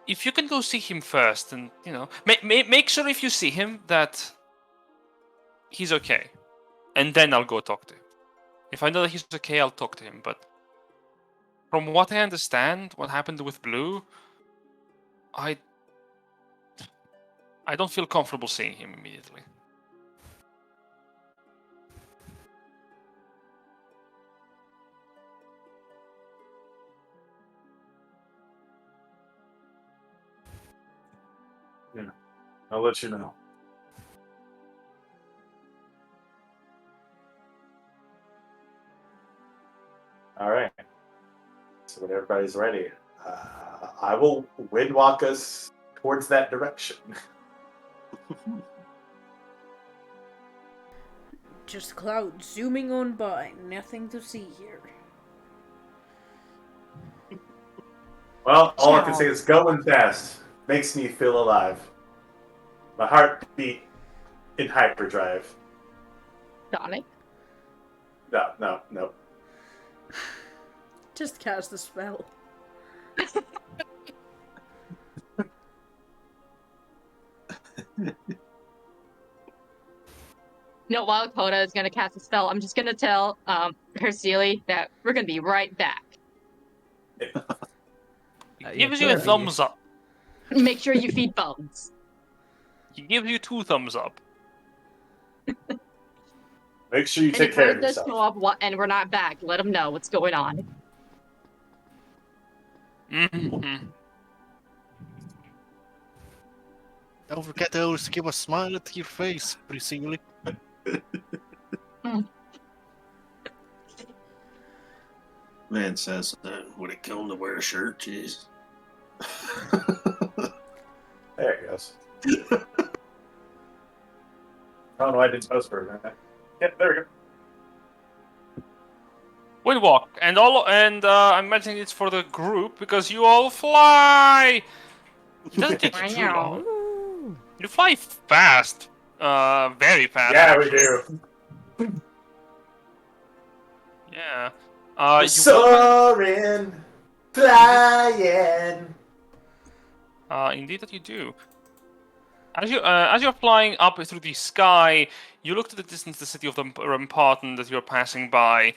If you can go see him first, and, make sure if you see him that he's okay. And then I'll go talk to him. If I know that he's okay, I'll talk to him, but from what I understand, what happened with Blue, I don't feel comfortable seeing him immediately. Yeah, I'll let you know. All right. So when everybody's ready, I will windwalk us towards that direction. Just clouds zooming on by, nothing to see here. Well, all I can say is going fast makes me feel alive. My heart beat in hyperdrive. Sonic. No. Just cast a spell. No, while Coda is gonna cast a spell, I'm just gonna tell Hercele that we're gonna be right back. He gives you a thumbs up. Make sure you feed Bones. He gives you 2 thumbs up. Make sure you And take if care Rose of does yourself. show up and we're not back, let him know what's going on. Mm-hmm. don't forget to always give a smile to your face, Priscilla. Man says, would it kill him to wear a shirt? Jeez. There it goes. Oh no, I didn't post for that. Yeah, there we go. Windwalk, and I'm mentioning it's for the group because you all fly. It doesn't take you too long. You fly fast, very fast. Yeah, actually. we do. Yeah. Soaring, flying. Indeed that you do. As you're flying up through the sky, you look to the distance, the city of the Ramparton that you're passing by,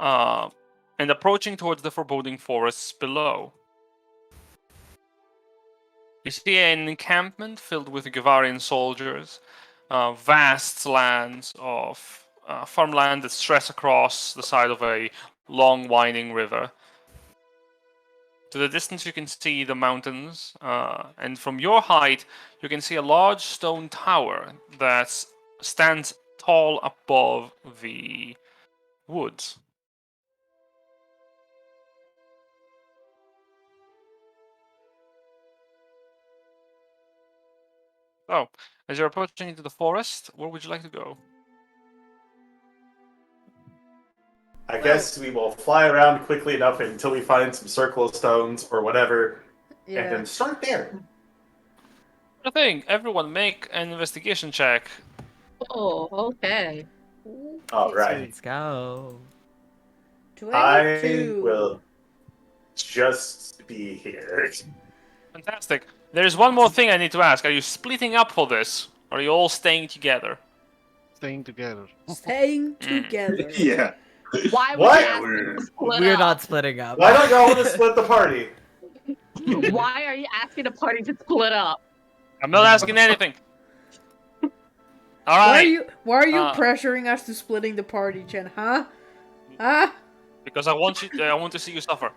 and approaching towards the foreboding forests below. You see an encampment filled with Gavarian soldiers, vast lands of farmland that stretch across the side of a long, winding river. To the distance, you can see the mountains, and from your height, you can see a large stone tower that stands tall above the woods. So, as you're approaching into the forest, where would you like to go? I guess we will fly around quickly enough until we find some circle of stones or whatever, and Yeah. then start there. I think everyone make an investigation check. Oh, okay. All right. Let's go. I 22. will just be here. Fantastic. There's one more thing I need to ask. Are you splitting up for this? Or are you all staying together? Staying together. Staying together. Yeah. Why would What? you ask them to split We're up? not splitting up. Why don't y'all want to split the party? Why are you asking the party to split up? I'm not asking anything. Why are Alright. you Uh, pressuring us to splitting the party, Chen? Huh? Huh? Because I want to see you suffer.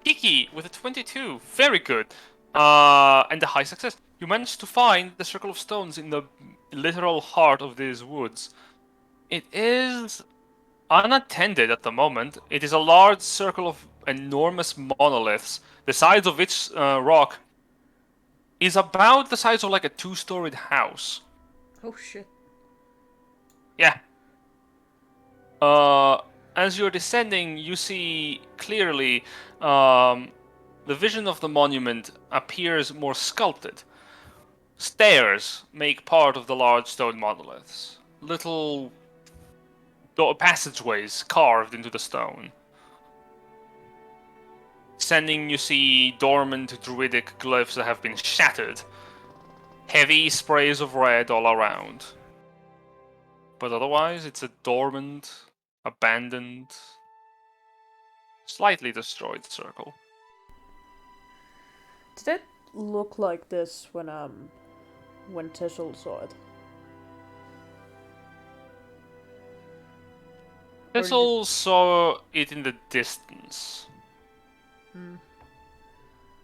Kiki with a 22. Very good. And a high success. You managed to find the circle of stones in the literal heart of these woods. It is unattended at the moment. It is a large circle of enormous monoliths, the size of which rock is about the size of like a two-storied house. Oh shit. Yeah. As you're descending, you see clearly the vision of the monument appears more sculpted. Stairs make part of the large stone monoliths. Little passageways carved into the stone. Descending, you see dormant druidic glyphs that have been shattered. Heavy sprays of red all around. But otherwise, it's a dormant, abandoned, slightly destroyed circle. Did it look like this when Tissel saw it? Thistle saw it in the distance.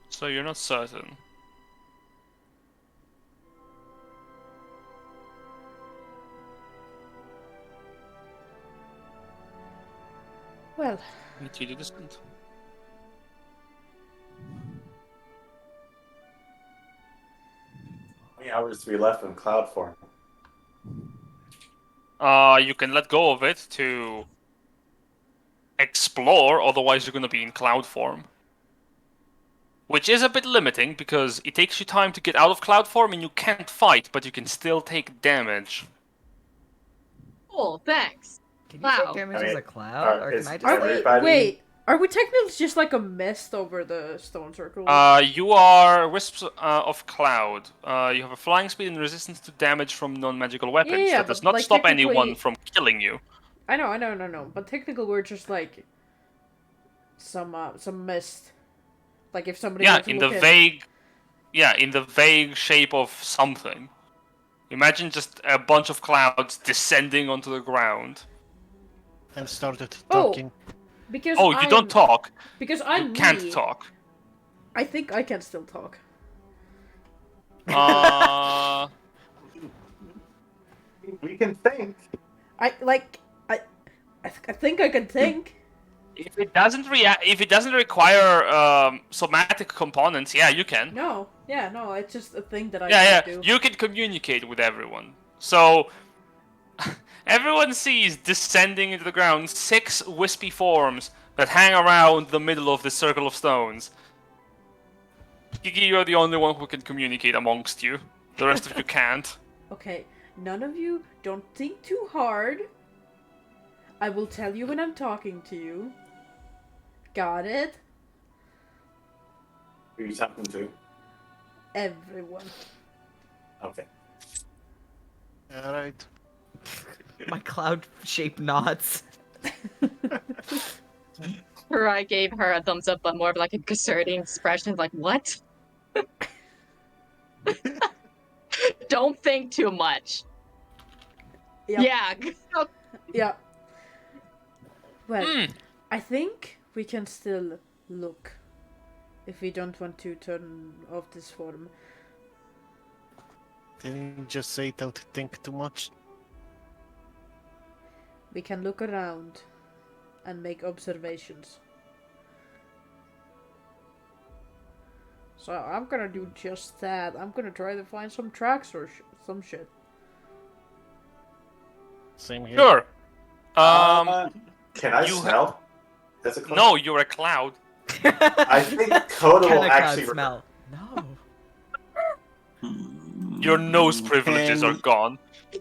So you're not certain. Well, Meet you to distant. How many hours do we left in cloud form? You can let go of it to explore, otherwise you're gonna be in cloud form. Which is a bit limiting, because it takes you time to get out of cloud form and you can't fight, but you can still take damage. Cool, thanks. Can you Wow. take damage I mean, as a cloud, or is can I just are like? we? everybody- Wait, are we technically just like a mist over the stone circle? You are wisps of cloud. You have a flying speed and resistance to damage from non-magical weapons. Yeah, that does but, not like, stop technically- anyone from killing you. I know. But technically, we're just like some mist. Like if somebody Yeah, were to in the look at- vague, in the vague shape of something. Imagine just a bunch of clouds descending onto the ground. And started Oh, talking. because Oh, you don't talk. Because You I'm can't me. talk. I think I can still talk. We can think. I think I can think. If it doesn't require somatic components, yeah, you can. No, it's just a thing that I Yeah, can do. you can communicate with everyone. So everyone sees descending into the ground 6 wispy forms that hang around the middle of this circle of stones. Kiki, you're the only one who can communicate amongst you. The rest of you can't. Okay, none of you don't think too hard. I will tell you when I'm talking to you. Got it? Who are you talking to? Everyone. Okay. Alright. My cloud-shaped knots. Karai gave her a thumbs up, but more of like a concerning expression, like, what? Don't think too much. Yep. Yeah. Yeah. Well, Hmm. I think we can still look if we don't want to turn off this form. Didn't you just say don't think too much? We can look around and make observations. So I'm gonna do just that. I'm gonna try to find some tracks or some shit. Same here. Sure. Can I you ha- smell? That's a question. No, you're a cloud. I think Coda Can will a cloud actually smell? No. Your nose privileges are Can- gone.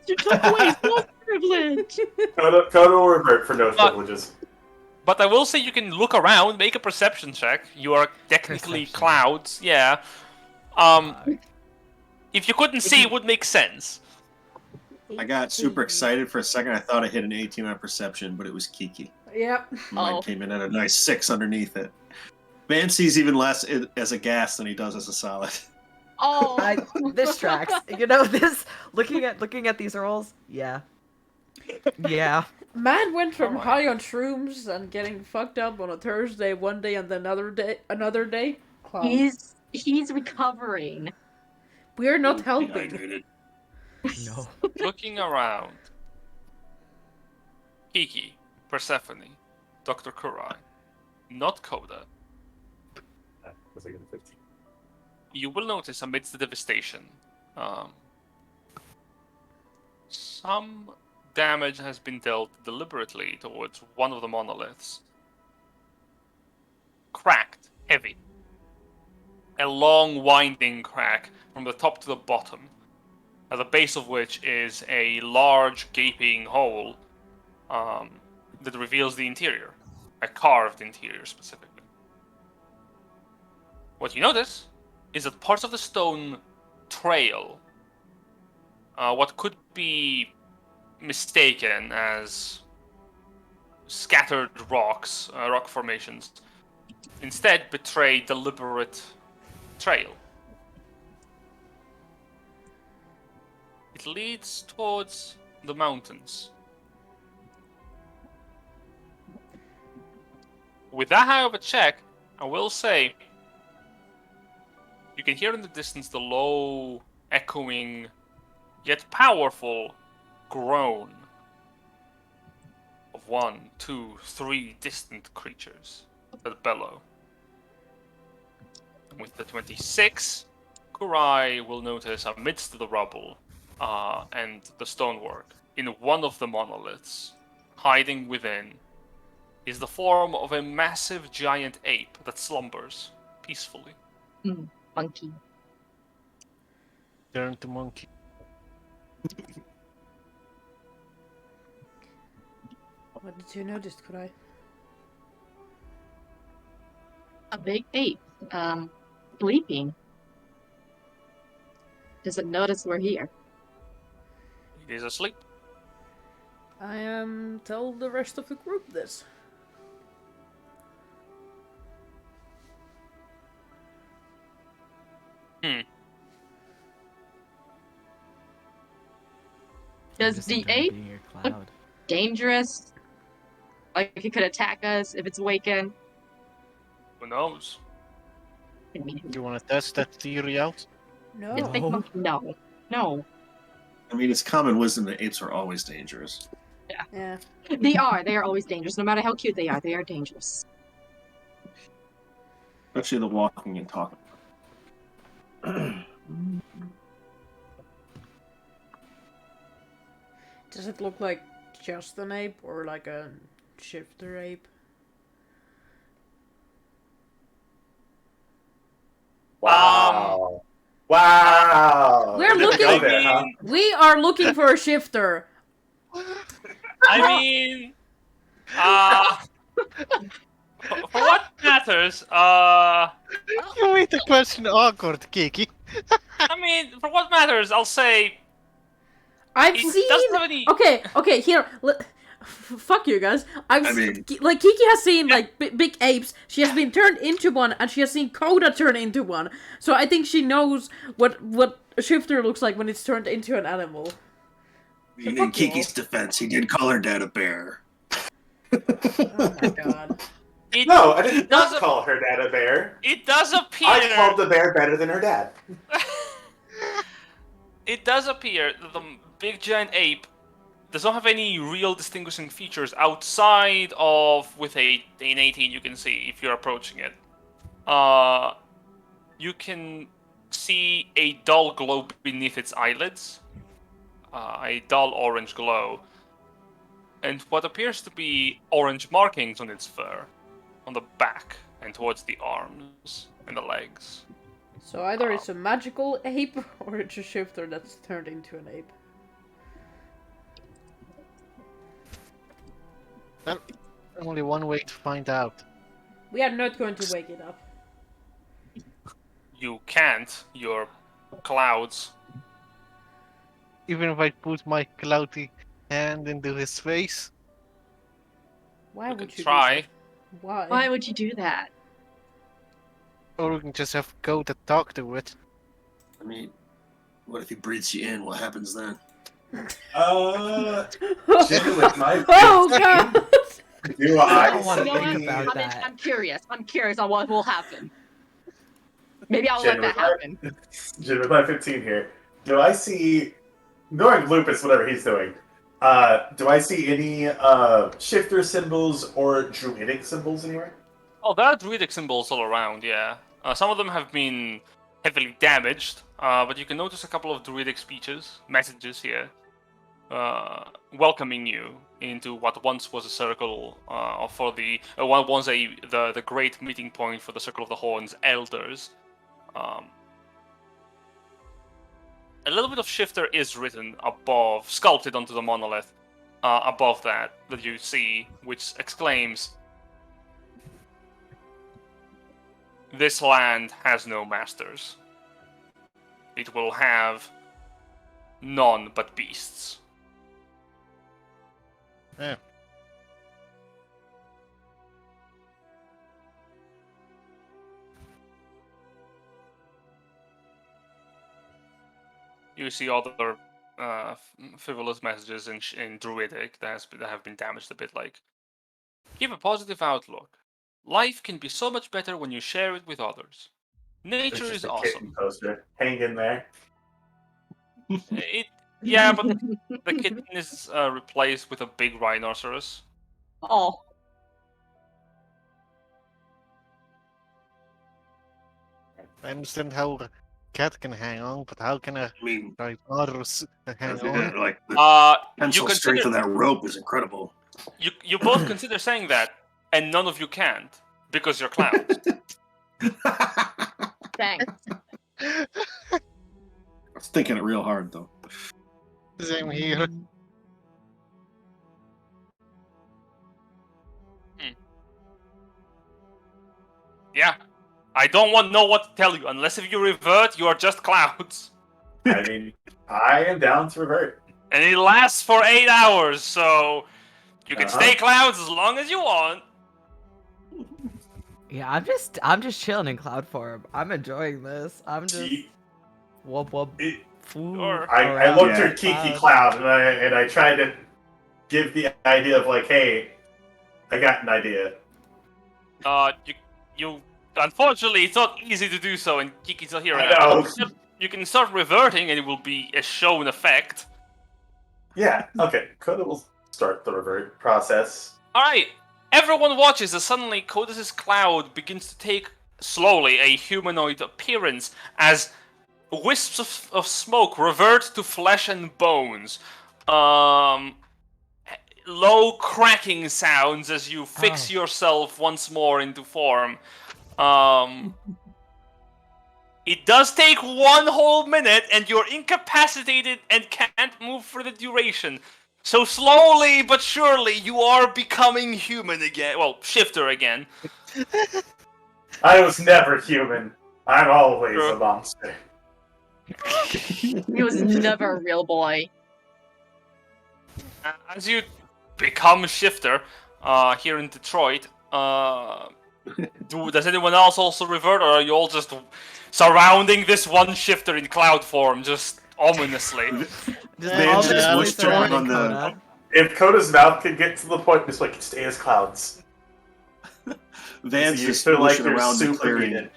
You took away no privilege. Coda will revert for no privileges. But I will say you can look around, make a perception check. You are technically Perception. clouds, yeah. If you couldn't see, it would make sense. I got super excited for a second. I thought I hit an 18 on perception, but it was Kiki. Yep. Mine Oh. came in at a nice 6 underneath it. Van sees even less as a gas than he does as a solid. Oh. This tracks. You know, this looking at these rolls. Yeah. Yeah. Man went from Alright. high on shrooms and getting fucked up on a Thursday one day and then another day. Clown. He's recovering. We're not helping. Dehydrated. No. Looking around. Kiki, Persephone, Dr. Kurai, not Coda. Was I getting 15? You will notice amidst the devastation, some damage has been dealt deliberately towards one of the monoliths. Cracked, heavy. A long, winding crack from the top to the bottom, at the base of which is a large, gaping hole that reveals the interior. A carved interior, specifically. What you notice is that parts of the stone trail what could be mistaken as scattered rocks, rock formations, instead betray deliberate trail. It leads towards the mountains. With that high of a check, I will say you can hear in the distance the low, echoing, yet powerful groan of 1, 2, 3 distant creatures that bellow. With the 26, Kurai will notice amidst the rubble and the stonework, in one of the monoliths, hiding within, is the form of a massive giant ape that slumbers peacefully. Monkey. Turn to monkey. What did you notice, Kurai? A big ape. Sleeping. Doesn't notice we're here. It is asleep. I tell the rest of the group this. Does Just the enjoy ape being a cloud. dangerous? Like it could attack us if it's awakened? Who knows? I mean, Do you want to test that theory out? No. it's big monkey. No. No. I mean, it's common wisdom that apes are always dangerous. Yeah. They are. They are always dangerous. No matter how cute they are dangerous. Especially the walking and talking. Does it look like just an ape or like a shifter ape? Wow. Wow. We're You didn't go looking- there, huh? We are looking for a shifter. I mean, For what matters, You made the question awkward, Kiki. I mean, for what matters, I'll say I've it seen. doesn't have any. Okay. Here, fuck you guys. I mean- Like Kiki has seen like big apes. She has been turned into one, and she has seen Coda turn into one. So I think she knows what a shifter looks like when it's turned into an animal. In fuck you Kiki's defense, he did call her dad a bear. Oh my god. It, No, I did not doesn't- call her dad a bear. It does appear. I called the bear better than her dad. It does appear that the big giant ape does not have any real distinguishing features outside of with an 18 you can see if you're approaching it. You can see a dull glow beneath its eyelids, a dull orange glow, and what appears to be orange markings on its fur, on the back and towards the arms and the legs. So either it's a magical ape or it's a shifter that's turned into an ape. Well, only one way to find out. We are not going to wake it up. You can't. You're clouds. Even if I put my cloudy hand into his face. Why You would could you try. do that? Why? Why would you do that? Or we can just have Coda talk to it. I mean, what if he breathes you in? What happens then? Jimmy, with my Oh 15, god! do I I don't wanna You know think what? about that. I'm curious. I'm curious on what will happen. Maybe I'll let Jimmy, that happen. Jimmy, with my 15 here, do I see, knowing Lupus, whatever he's doing, do I see any shifter symbols or druidic symbols anywhere? Oh, there are druidic symbols all around, yeah. Some of them have been heavily damaged, but you can notice a couple of druidic messages here, welcoming you into what once was a circle for the the great meeting point for the Circle of the Horns elders. A little bit of shifter is written above, sculpted onto the monolith, above that you see, which exclaims, "This land has no masters. It will have none but beasts." Yeah. You see other frivolous messages in Druidic that have been damaged a bit, like, "Keep a positive outlook. Life can be so much better when you share it with others. It's Nature just is a awesome." kitten poster. Hang in there. Yeah, but the kitten is replaced with a big rhinoceros. Oh, I understand how a cat can hang on, but how can a I mean, rhinoceros hang on? like the You tensile strength consider of that rope is incredible. you both consider saying that, and none of you can't because you're clowns. thanks. I was thinking it real hard though. Same here. Yeah, I don't know what to tell you. Unless if you revert, you are just clouds. I mean, I am down to revert. And it lasts for 8 hours, so you can Uh-huh. stay clouds as long as you want. Yeah, I'm just chilling in cloud form. I'm enjoying this. I'm just whoop whoop. It- Foo Sure. I around looked in at Kiki cloud. Cloud and I tried to give the idea of like, hey, I got an idea. You unfortunately it's not easy to do so, and Kiki's not here. I now. know. You can start reverting, and it will be a shown effect. Yeah, okay. Coda will start the revert process. All right, everyone watches as suddenly Codus's cloud begins to take slowly a humanoid appearance as wisps of smoke revert to flesh and bones. Low cracking sounds as you fix yourself once more into form. It does take 1 whole minute, and you're incapacitated and can't move for the duration. So slowly but surely, you are becoming human again. Well, shifter again. I was never human. I'm always True. a monster. He was never a real boy. As you become shifter here in Detroit, does anyone else also revert, or are you all just surrounding this one shifter in cloud form, just ominously? Just Van all just this whispered surrounding on the- Coda. If Coda's mouth can get to the point, just like stay as clouds. Van's So you just feel like pushing you're around the super clearing. needed.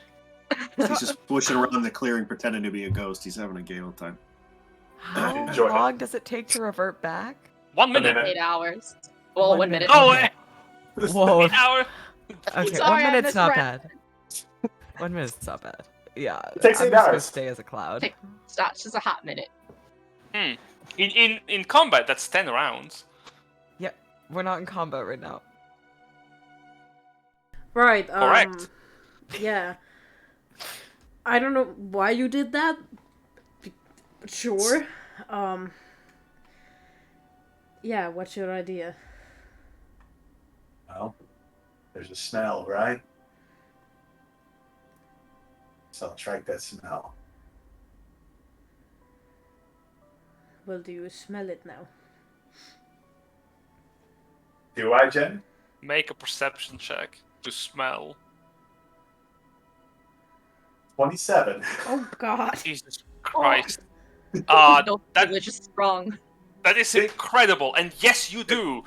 He's just pushing around the clearing, pretending to be a ghost. He's having a gay old time. How Enjoy it. long does it take to revert back? 1 minute. minute. 8 hours. Well, 1 minute. Go Okay. away! Whoa. 8 hours. Okay, Sorry, 1 I minute's not misread. bad. 1 minute's not bad. Yeah, It takes I'm 8 just gonna hours. stay as a cloud. Take- It's just a hot minute. In combat, that's 10 rounds. Yep, we're not in combat right now. Right. Correct. Yeah. I don't know why you did that. But sure. Yeah. What's your idea? Well, there's a smell, right? So I'll track that smell. Well, do you smell it now? Do I, Jen? Make a perception check to smell. 27. Oh God. Jesus Christ. No That privilege is strong. That is incredible, and yes, you do.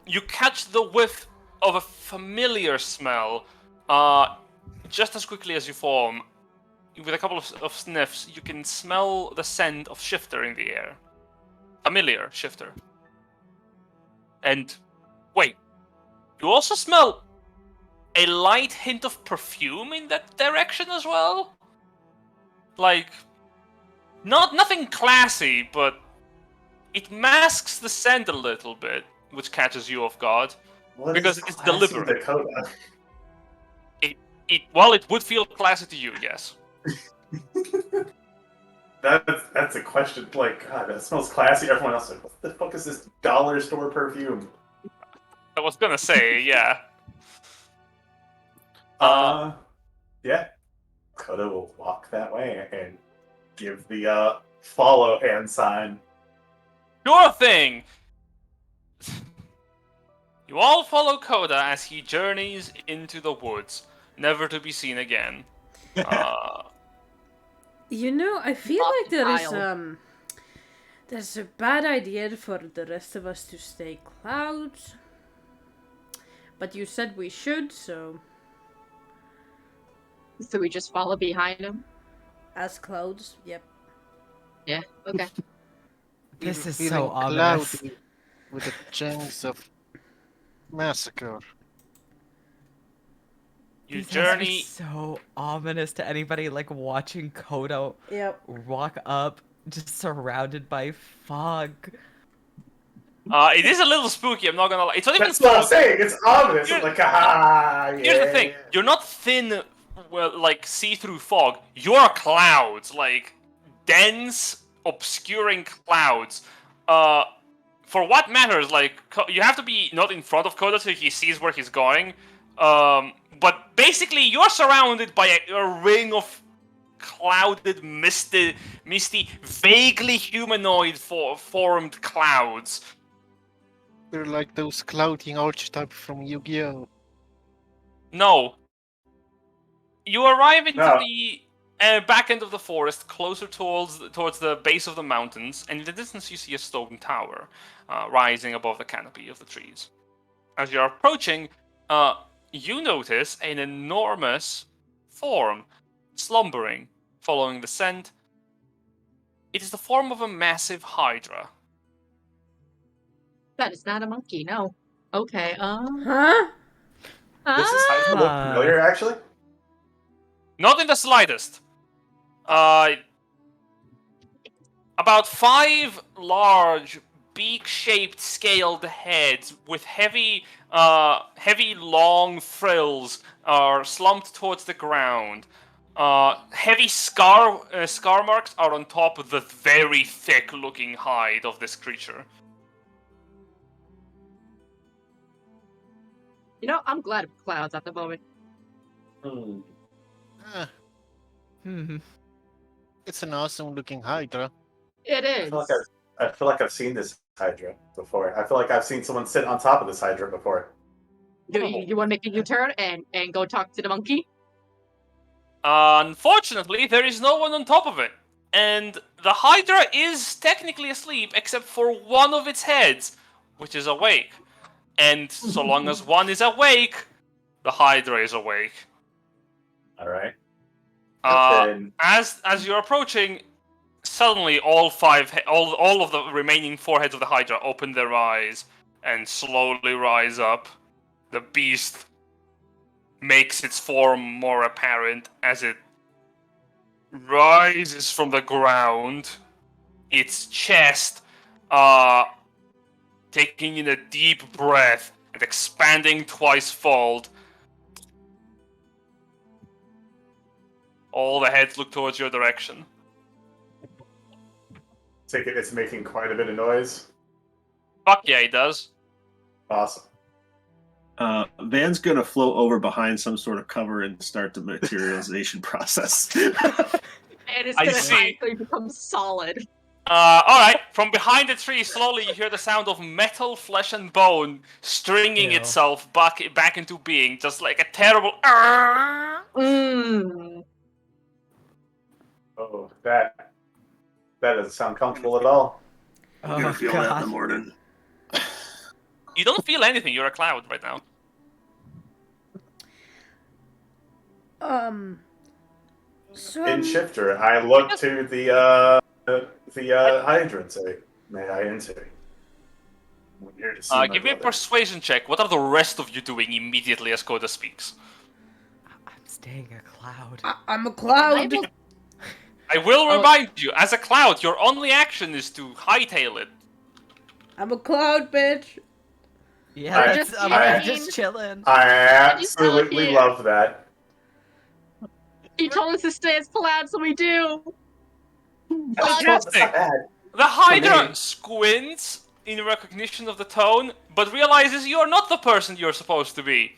You catch the whiff of a familiar smell, just as quickly as you form. With a couple of sniffs, you can smell the scent of shifter in the air. Familiar shifter. And wait, you also smell a light hint of perfume in that direction as well. Like, nothing classy, but it masks the scent a little bit, which catches you off guard. What Because is it's classy deliberate. Dakota? It would feel classy to you, yes. That's a question. Like, God, that smells classy. Everyone else is like, what the fuck is this dollar store perfume? I was gonna say, yeah. Yeah. Coda will walk that way and give the follow hand sign. Sure thing! You all follow Koda as he journeys into the woods, never to be seen again. You know, I feel Off like there is aisle. there's a bad idea for the rest of us to stay clouds. But you said we should, so So we just follow behind him? as clouds, yep. Yeah, okay. This We're is feeling so ominous. cloudy with a chance of massacre. You This has to be journey. so ominous to anybody like watching Kodo Yep. walk up, just surrounded by fog. It is a little spooky, I'm not gonna lie. It's not even That's what I'm spooky. saying. It's ominous. Here- I'm like, ah, yeah. Here's the thing: you're not thin, well, like see-through fog. You're clouds, like dense, obscuring clouds. For what matters, like you have to be not in front of Koda so he sees where he's going. But basically, you're surrounded by a ring of clouded, misty, vaguely humanoid formed clouds. They're like those cloudy archetypes from Yu-Gi-Oh! No. You arrive into No. the back end of the forest, closer towards the base of the mountains, and in the distance you see a stone tower rising above the canopy of the trees. As you're approaching, you notice an enormous form slumbering, following the scent. It is the form of a massive hydra. That is not a monkey, no. Okay, Huh? This is how you look familiar, actually. Not in the slightest. About 5 large, beak-shaped scaled heads with heavy, long frills are slumped towards the ground. Heavy scar marks are on top of the very thick-looking hide of this creature. You know, I'm glad of clouds at the moment. Hmm. Ah, Hmm. it's an awesome looking Hydra. It I is. feel like I feel like I've seen this Hydra before. I feel like I've seen someone sit on top of this Hydra before. You want to make a U-turn and go talk to the monkey? Unfortunately, there is no one on top of it. And the Hydra is technically asleep except for one of its heads, which is awake. And so long as one is awake, the Hydra is awake. All right. Then As you're approaching, suddenly all of the remaining 4 heads of the Hydra open their eyes and slowly rise up. The beast makes its form more apparent as it rises from the ground. Its chest, taking in a deep breath and expanding twice-fold. All the heads look towards your direction. take it. It's making quite a bit of noise. Fuck yeah, it does. Awesome. Van's gonna float over behind some sort of cover and start the materialization process. And it's I gonna see. actually become solid. Alright, from behind the tree, slowly you hear the sound of metal, flesh, and bone stringing Ew. itself back into being, just like a terrible. Mmm. Oh, that doesn't sound comfortable at all. I'm gonna Oh, feel that in the God. morning. You don't feel anything, you're a cloud right now. So In Shifter, I look to the Hydra and say, "May I enter?" I'm here to see my Give me a brother. persuasion check. What are the rest of you doing immediately as Coda speaks? I'm staying a cloud. I'm a cloud. I will Oh. remind you, as a cloud, your only action is to hightail it. I'm a cloud, bitch. Yeah, I- that's, I- I'm just chilling. I you still absolutely here? love that. He told us to stay as cloud, so we do. That's not Fantastic. bad. The Hydra me. squints in recognition of the tone, but realizes you are not the person you're supposed to be.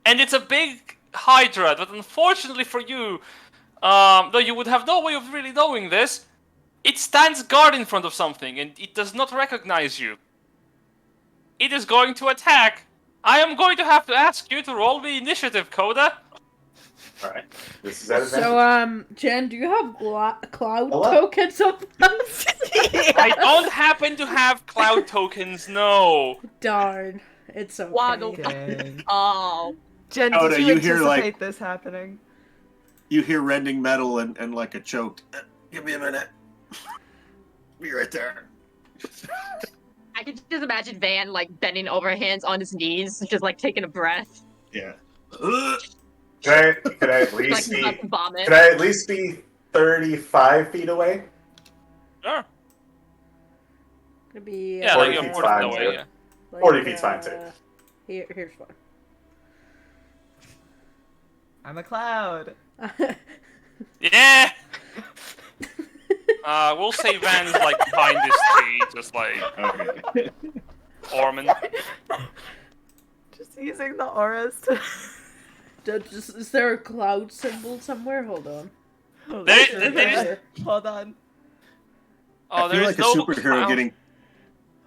And it's a big Hydra that, unfortunately for you, though you would have no way of really knowing this, it stands guard in front of something and it does not recognize you. It is going to attack. I am going to have to ask you to roll the initiative, Coda. All right, this is at advantage. So, Jen, do you have cloud Hello? tokens of us? I don't happen to have cloud tokens, no. Darn. It's okay. Waggle. Dang. Oh. Jen, Coda, did you you hear, anticipate like- this happening? You hear rending metal and like a choke. Give me a minute. Be right there. I can just imagine Van like bending over, hands on his knees, just like taking a breath, Yeah. Could I at like least he's be? about to vomit. Could I at least be 35 feet away? Sure. Gonna be, Yeah, 40 like you're feet's 40 fine, away, too. yeah. like, 40 feet's fine, too. Here's fine. I'm a cloud. Yeah! We'll say Van's like behind this tree, just like Okay. Orman. Just using the auras to... Is there a cloud symbol somewhere? Hold on. There is. Hold on. Oh, I there feel is like a no superhero cloud.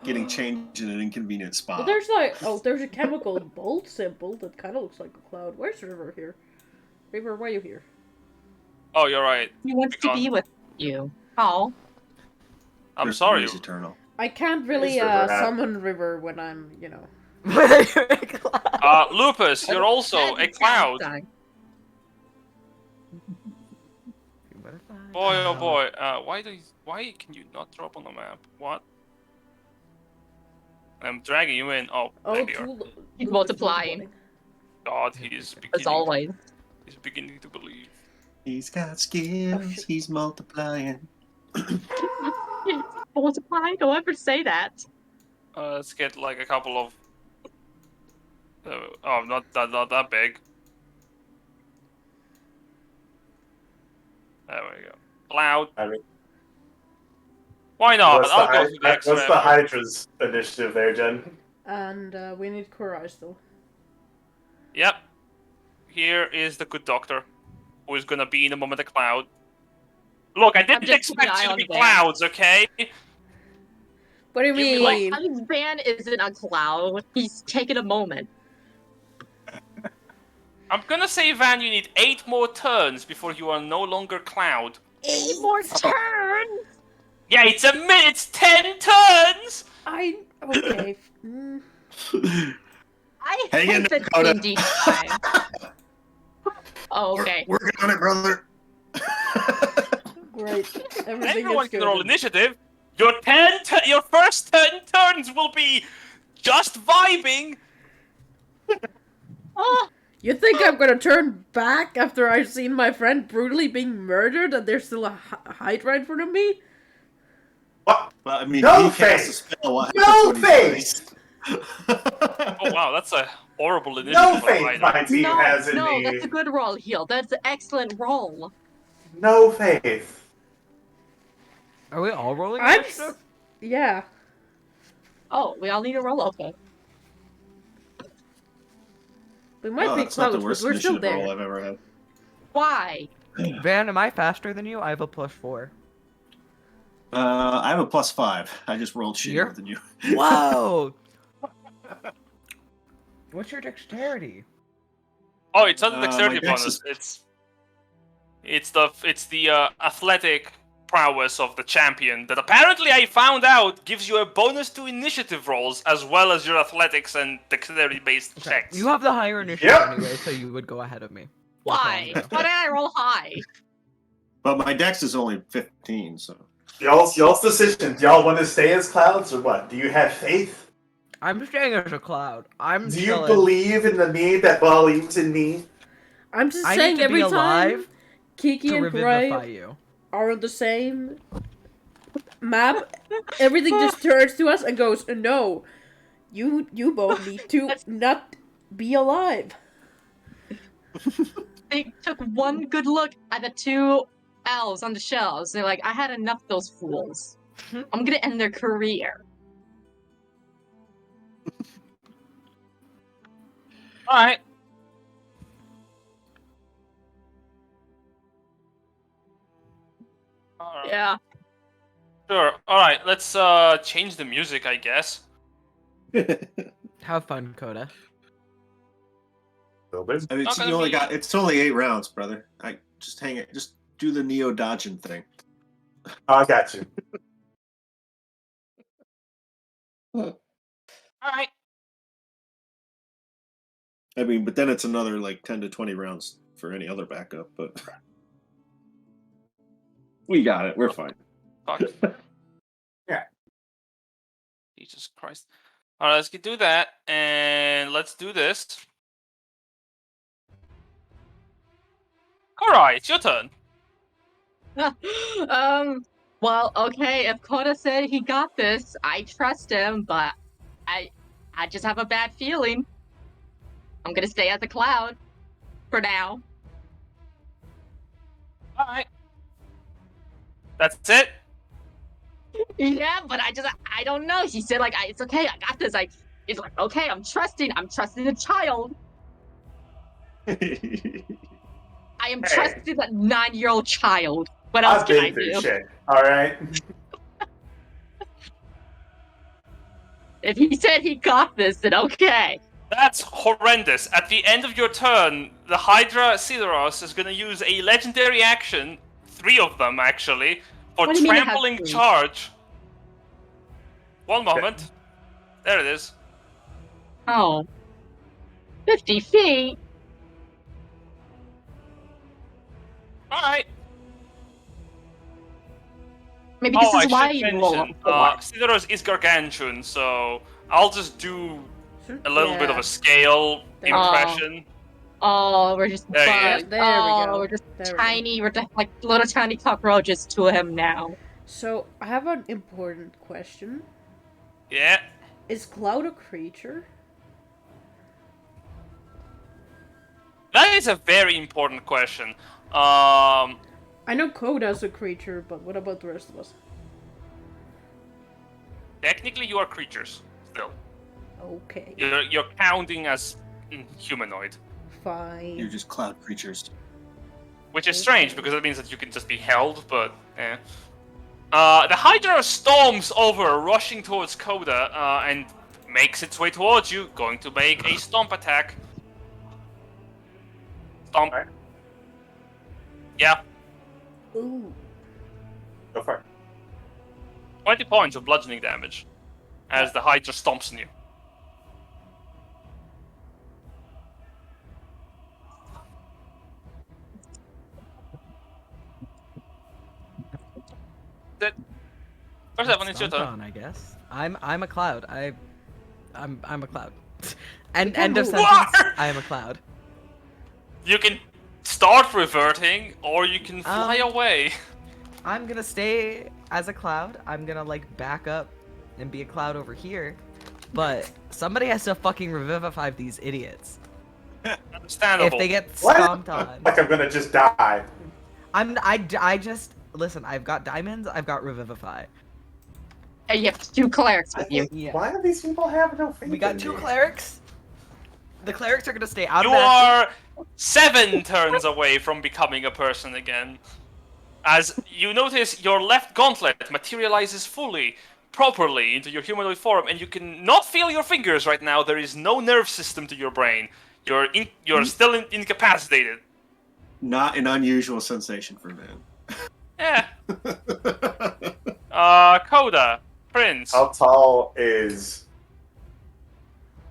getting changed in an inconvenient spot. Well, there's like, there's a chemical bolt symbol that kind of looks like a cloud. Where's River here? River, why are you here? Oh, you're right. He wants to be with you. Oh. I'm There's sorry. always eternal. I can't really River at? summon River when I'm, Whether you're a cloud. Lupus, you're also a cloud. What if I- Boy, oh boy. Why can you not drop on the map? What? I'm dragging you in. Oh, there you are. He's multiplying. God, he's As beginning. always. He's beginning to believe. He's got skills. shit. He's multiplying. Multiply? Don't ever say that. Let's get like a couple of. Oh, not that big. There we go. Cloud. I mean, Why not? what's, I'll go through the extra what's the effort. Hydra's initiative there, Jen? And we need Korai still. Yep. Here is the good doctor, who is gonna be in a moment a cloud. Look, I didn't just keeping an expect eye you to on be Van. clouds, okay? What do you Give me, mean? like, I mean, Van isn't a cloud. He's taking a moment. I'm gonna say, Van, you need 8 more turns before you are no longer cloud. 8 more turns. Yeah, it's 10 turns. Okay. I Hang in hate there, the Dakota. D&D time. Oh, okay. Working on it, brother. Great. Everything Everyone is can good. roll initiative. Your your first 10 turns will be just vibing. Oh, You think I'm gonna turn back after I've seen my friend brutally being murdered and there's still a hydra in front of me? What? Well, I mean, No he casts a face! spell. That's No what he's face! doing. Oh wow, that's a horrible initiative. No on faith Ryder. my team no, has in no, me. that's a good roll, Heal. That's an excellent roll. No faith. Are we all rolling I'm. initiative? Yeah. Oh, we all need a roll? Okay. We might Oh, be that's not the close, but worst we're still initiative roll there. I've ever had. Why? Van, am I faster than you? I have a +4. I have a +5. I just rolled Here? shittier than you. Whoa! What's your dexterity? Oh, it's not the My dexterity dex bonus. is- It's the athletic prowess of the champion that apparently I found out gives you a bonus to initiative rolls as well as your athletics and dexterity based Okay. checks. You have the higher initiative Yep. anyway, so you would go ahead of me. Why? That's all Why I'm did I roll high? But my dex is only 15, so. Y'all's decision. Do y'all want to stay as clouds or what? Do you have faith? I'm staying as a cloud. I'm Do you chilling. believe in the me that believes in me? I'm just I saying need to every be time alive Kiki to and revivify Gray you. are on the same map, everything just turns to us and goes, no, you both need to not be alive. They took one good look at the two elves on the shelves. They're like, I had enough of those fools. I'm gonna end their career. Alright. Yeah. Sure. Alright, let's change the music, I guess. Have fun, Coda. I mean, Not it's, gonna you only be- got. It's only 8 rounds, brother. I just hang it. Just do the Neo dodging thing. I got you. Alright. I mean, but then it's another like 10 to 20 rounds for any other backup. But we got it. We're fine. Fuck. Yeah. Jesus Christ. Alright, let's do that, and let's do this. Alright, it's your turn. Well, okay, if Koda said he got this, I trust him, but I just have a bad feeling. I'm gonna stay as a cloud for now. Alright. That's it? Yeah, but I don't know. He said like it's okay, I got this. He's like, okay, I'm trusting the child. I am Hey. trusting that 9-year-old child. What else I've can I been through do? shit. All right. If he said he got this, then okay. That's horrendous. At the end of your turn, the Hydra Sidoros is gonna use a legendary action, 3 of them actually, for What do you mean it has trampling 3? charge. One moment. There it is. Oh. 50 feet? Alright. Maybe this I is why should you roll mention, a 4. Sidoros is gargantuan, so I'll just do a little bit of Yeah. a scale There. impression. Oh, we're just There he bugs. is. There we oh, go. we're just There we go. tiny. We're just like little tiny cockroaches to him now. So, I have an important question. Yeah. Is Cloud a creature? That is a very important question. I know Coda's a creature, but what about the rest of us? Technically, you are creatures still. Okay. You're counting as humanoid. Fine. You're just cloud creatures. Which is strange, because it means that you can just be held, but eh. The Hydra storms over, rushing towards Coda, and makes its way towards you, going to make a stomp attack. Stomp. Alright. Yeah, Ooh. Go for it. 20 points of bludgeoning damage, as the Hydra stomps on you. First Evan, it's your Stomped turn. on, I guess. I'm a cloud. I'm a cloud. And can end of move. sentence. What? I am a cloud. You can start reverting, or you can fly away. I'm gonna stay as a cloud. I'm gonna like back up and be a cloud over here. But somebody has to fucking revivify these idiots. Understandable. If they get What? stomped on. Like I'm gonna just die. I just listen, I've got diamonds, I've got revivify. And you have 2 clerics with you. Yeah. Why do these people have no faith We got in 2 me? clerics. The clerics are gonna stay out You of action. are 7 turns away from becoming a person again. As you notice, your left gauntlet materializes fully, properly into your humanoid form, and you can not feel your fingers right now. There is no nerve system to your brain. You're still incapacitated. Not an unusual sensation for man. Yeah. Coda, Prince, How tall is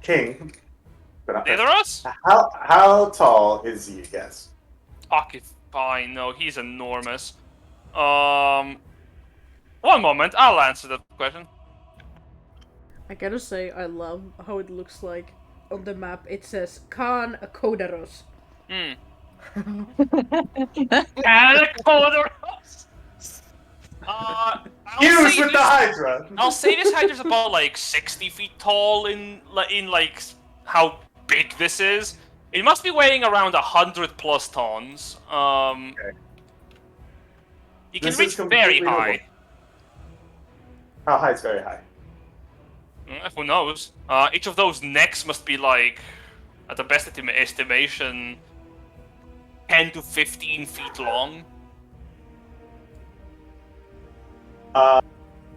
King? But not neither us? How tall is he? Guess. Okay, fine. No, he's enormous. One moment, I'll answer that question. I gotta say, I love how it looks like on the map. It says Khan Kodaros. Hmm. Huge with the Hydra. I'll say this Hydra's about like 60 feet tall in like how big this is. It must be weighing around 100 plus tons. Okay. You can This reach is very completely high. doable. How high is very high? Who knows? Each of those necks must be like, at the best estimation, 10 to 15 feet long.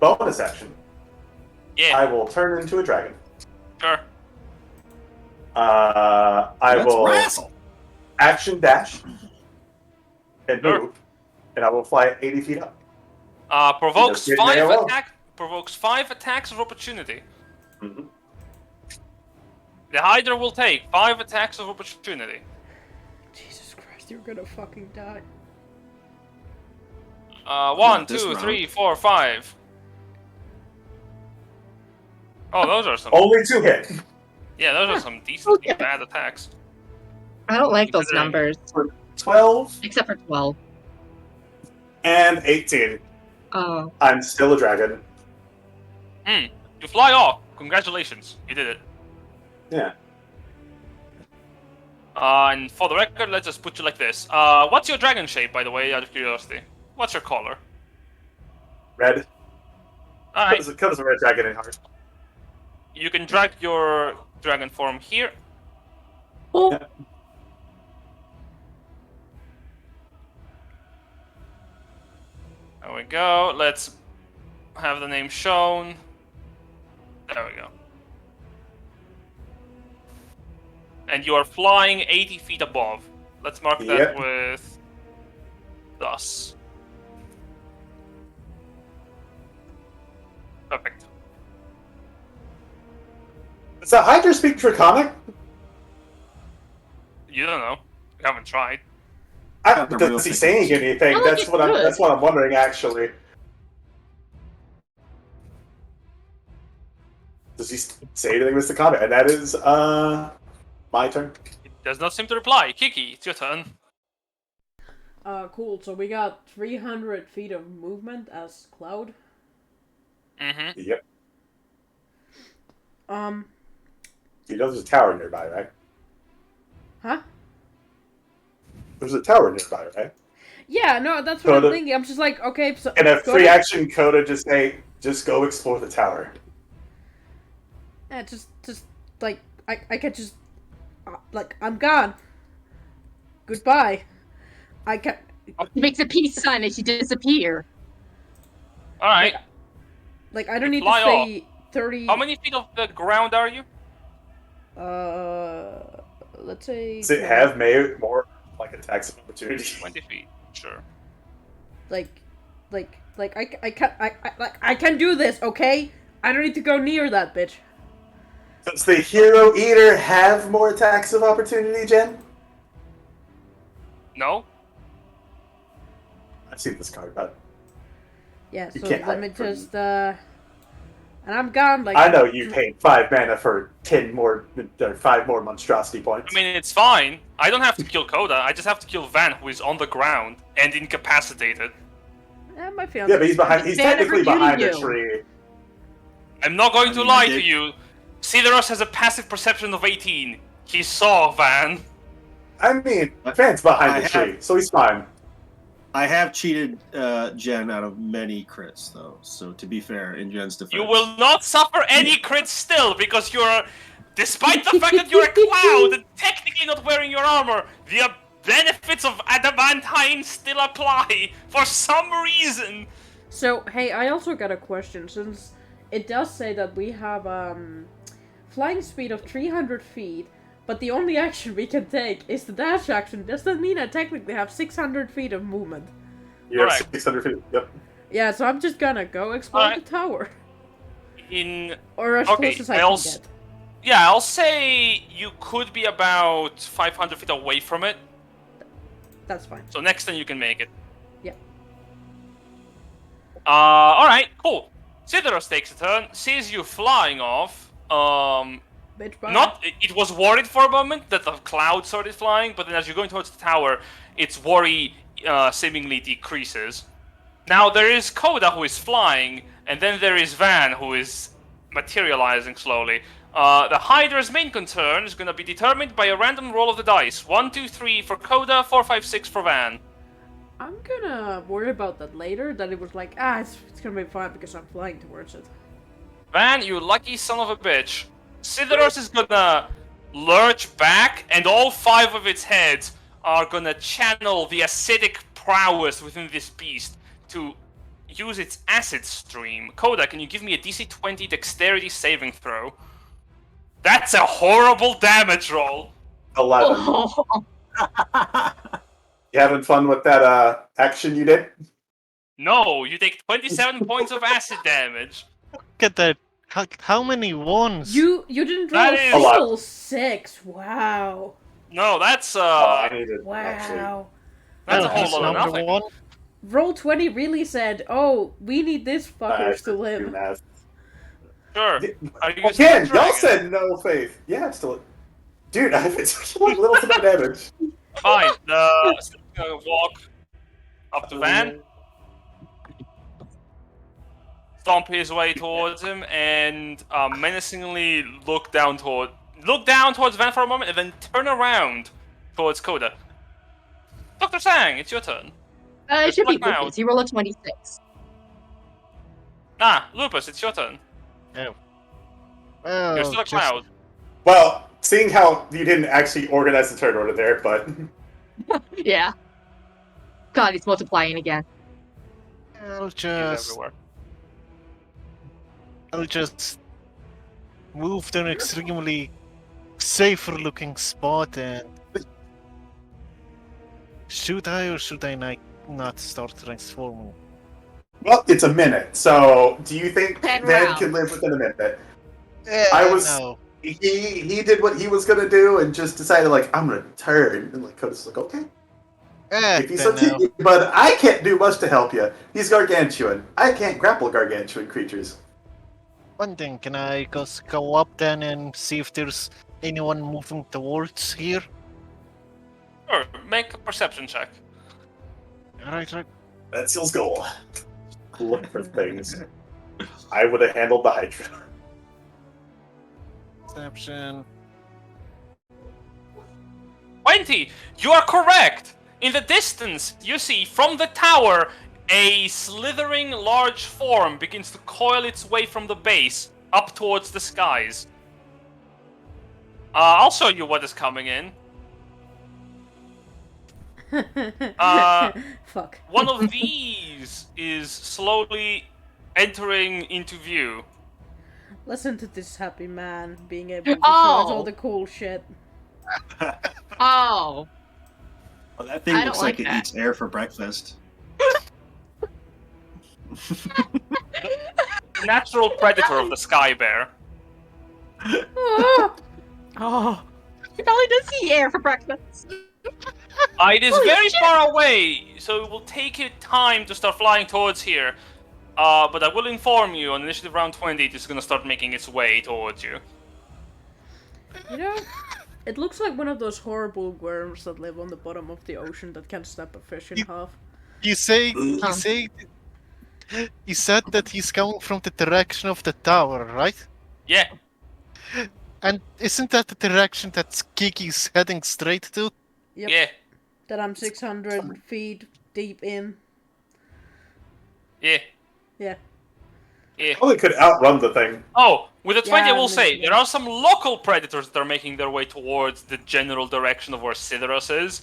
Bonus action. Yeah, I will turn into a dragon. sure. I Let's will wrestle. action dash and Sure. move, and I will fly 80 feet up. Provokes Just getting there well. Provokes 5 attacks of opportunity. Mhm. The Hydra will take 5 attacks of opportunity. Jesus Christ, you're gonna fucking die. 1, Not this 2, round. 3, 4, 5. Oh, those are some. Only 2 hit. Yeah, those are some decently Okay. bad attacks. I don't like those Considering- numbers. 12 Except for 12. and 18. Oh. I'm still a dragon. You fly off. Congratulations, you did it. Yeah. And for the record, let's just put you like this. What's your dragon shape, by the way, out of curiosity? What's your color? Red. Alright, Comes a red dragon in heart. you can drag your dragon form here. Oh. Yeah. There we go. Let's have the name shown. There we go. And you are flying 80 feet above. Let's mark that Yep. with thus. Perfect. Does the Hydra speak Draconic? You don't know. We haven't tried. Got the real Does he thing. saying anything? I like That's it what good. that's what I'm wondering actually. Does he say anything with the comment? And that is my turn. It does not seem to reply. Kiki, it's your turn. Cool, so we got 300 feet of movement as Cloud. Mm-hmm. Yep. You know there's a tower nearby, right? Huh? There's a tower nearby, right? Yeah, no, that's what Coda. I'm thinking. I'm just like, okay, so... And a Coda- free action Coda just say, just go explore the tower. Yeah, just, like, I could just I'm gone. Goodbye. I can. She makes a peace sign and she disappear. All right. Like I don't You need to fly stay 30. How many feet off the ground are you? Let's say. Does it 20. have more like attacks of opportunity? 20 feet. Sure. I can do this, okay? I don't need to go near that bitch. Does the Hero Eater have more attacks of opportunity, Jen? No. I've seen this card, but Yeah, You so can't let hide me from- just and I'm gone. Like I know you paid 5 mana for 10 more, or 5 more monstrosity points. I mean, it's fine. I don't have to kill Coda. I just have to kill Van, who is on the ground and incapacitated. my fiance. yeah, but he's behind. He's Fan technically ever behind muted a you. tree. I'm not going I to mean, lie I to did- you. Sideros has a passive perception of 18. He saw Van. I mean, Van's behind I the tree, have- so he's fine. I have cheated Jen out of many crits, though. So to be fair, in Jen's defense, You will not suffer any crits still, because you're... Despite the fact that you're a cloud and technically not wearing your armor, the benefits of adamantine still apply for some reason. So hey, I also got a question. Since it does say that we have flying speed of 300 feet, but the only action we can take is the dash action. Does that mean I technically have 600 feet of movement? You have Correct. 600 feet. Yep. Yeah, so I'm just gonna go explore Alright. the tower. In... Or as Okay, close as I I can also- get. Yeah, I'll say you could be about 500 feet away from it. That's fine. So next time you can make it. Yeah. Alright, cool. Sideros takes a turn, sees you flying off. Bitch, bye. It was worried for a moment that the cloud started flying, but then as you're going towards the tower, its worry seemingly decreases. Now there is Coda who is flying, and then there is Van who is materializing slowly. The Hydra's main concern is going to be determined by a random roll of the dice. 1, 2, 3 for Coda, 4, 5, 6 for Van. I'm gonna worry about that later. That it was like, it's gonna be fine because I'm flying towards it. Van, you lucky son of a bitch. Sideros is gonna lurch back, and all 5 of its heads are gonna channel the acidic prowess within this beast to use its acid stream. Coda, can you give me a DC 20 dexterity saving throw? That's a horrible damage roll. 11. Oh, You having fun with that action you did? No, you take 27 points of acid damage. Look at that. How many ones? You didn't roll That a is- A lot. single 6. Wow. No, that's I needed actually. Wow. that's a Well, he's whole lot of number nothing. one. Roll 20 really said, "Oh, we need this fuckers to do live." math. Sure. Are you Again, still y'all dragon? said no faith. Yeah, I'm still. Dude, it's like little to no damage. Fine. Still gonna walk up to Van, stomp his way towards him, and menacingly look down towards Van for a moment, and then turn around towards Coda. Dr. Sang, it's your turn. it should be Black Cloud. Lucas. He rolled a 26. Lupus, it's your turn. Well, You're still a just- cloud. Well, seeing how you didn't actually organize the turn order there, but Yeah. God, he's multiplying again. I'll He's just everywhere. move to an extremely safer looking spot and should I or should I not start transforming? well, it's a minute. So, do you think 10 Van rounds. can live within a minute? Eh, I was- no. He did what he was gonna do and just decided like I'm gonna turn and like Coda's like okay. If you so Then no. take, but I can't do much to help you. He's gargantuan. I can't grapple gargantuan creatures. One thing, can I just go up then and see if there's anyone moving towards here? Sure, make a perception check. Right. That's his goal. Look for things. I would have handled the Hydra. Perception. 20! You are correct! In the distance, you see from the tower a slithering large form begins to coil its way from the base up towards the skies. I'll show you what is coming in. Fuck. One of these is slowly entering into view. Listen to this happy man being able to show us all Oh. the cool shit. Oh. Well, that thing I looks don't like like it that. eats air for breakfast. Natural predator of the sky bear. Ah! Oh, You probably does see air for breakfast. It is Holy very shit. far away, so it will take it time to start flying towards here. But I will inform you, on initiative round 20, it is going to start making its way towards you. You know, it looks like one of those horrible worms that live on the bottom of the ocean that can snap a fish in half. You say, Oh. you said that he's coming from the direction of the tower, right? Yeah, And isn't that the direction that Kiki's heading straight to? Yep. yeah, That I'm 600 feet deep in. yeah, Yeah. yeah. Probably could outrun the thing. Oh, with a 20, I Yeah, will say, maybe. there are some local predators that are making their way towards the general direction of where Sidoros is.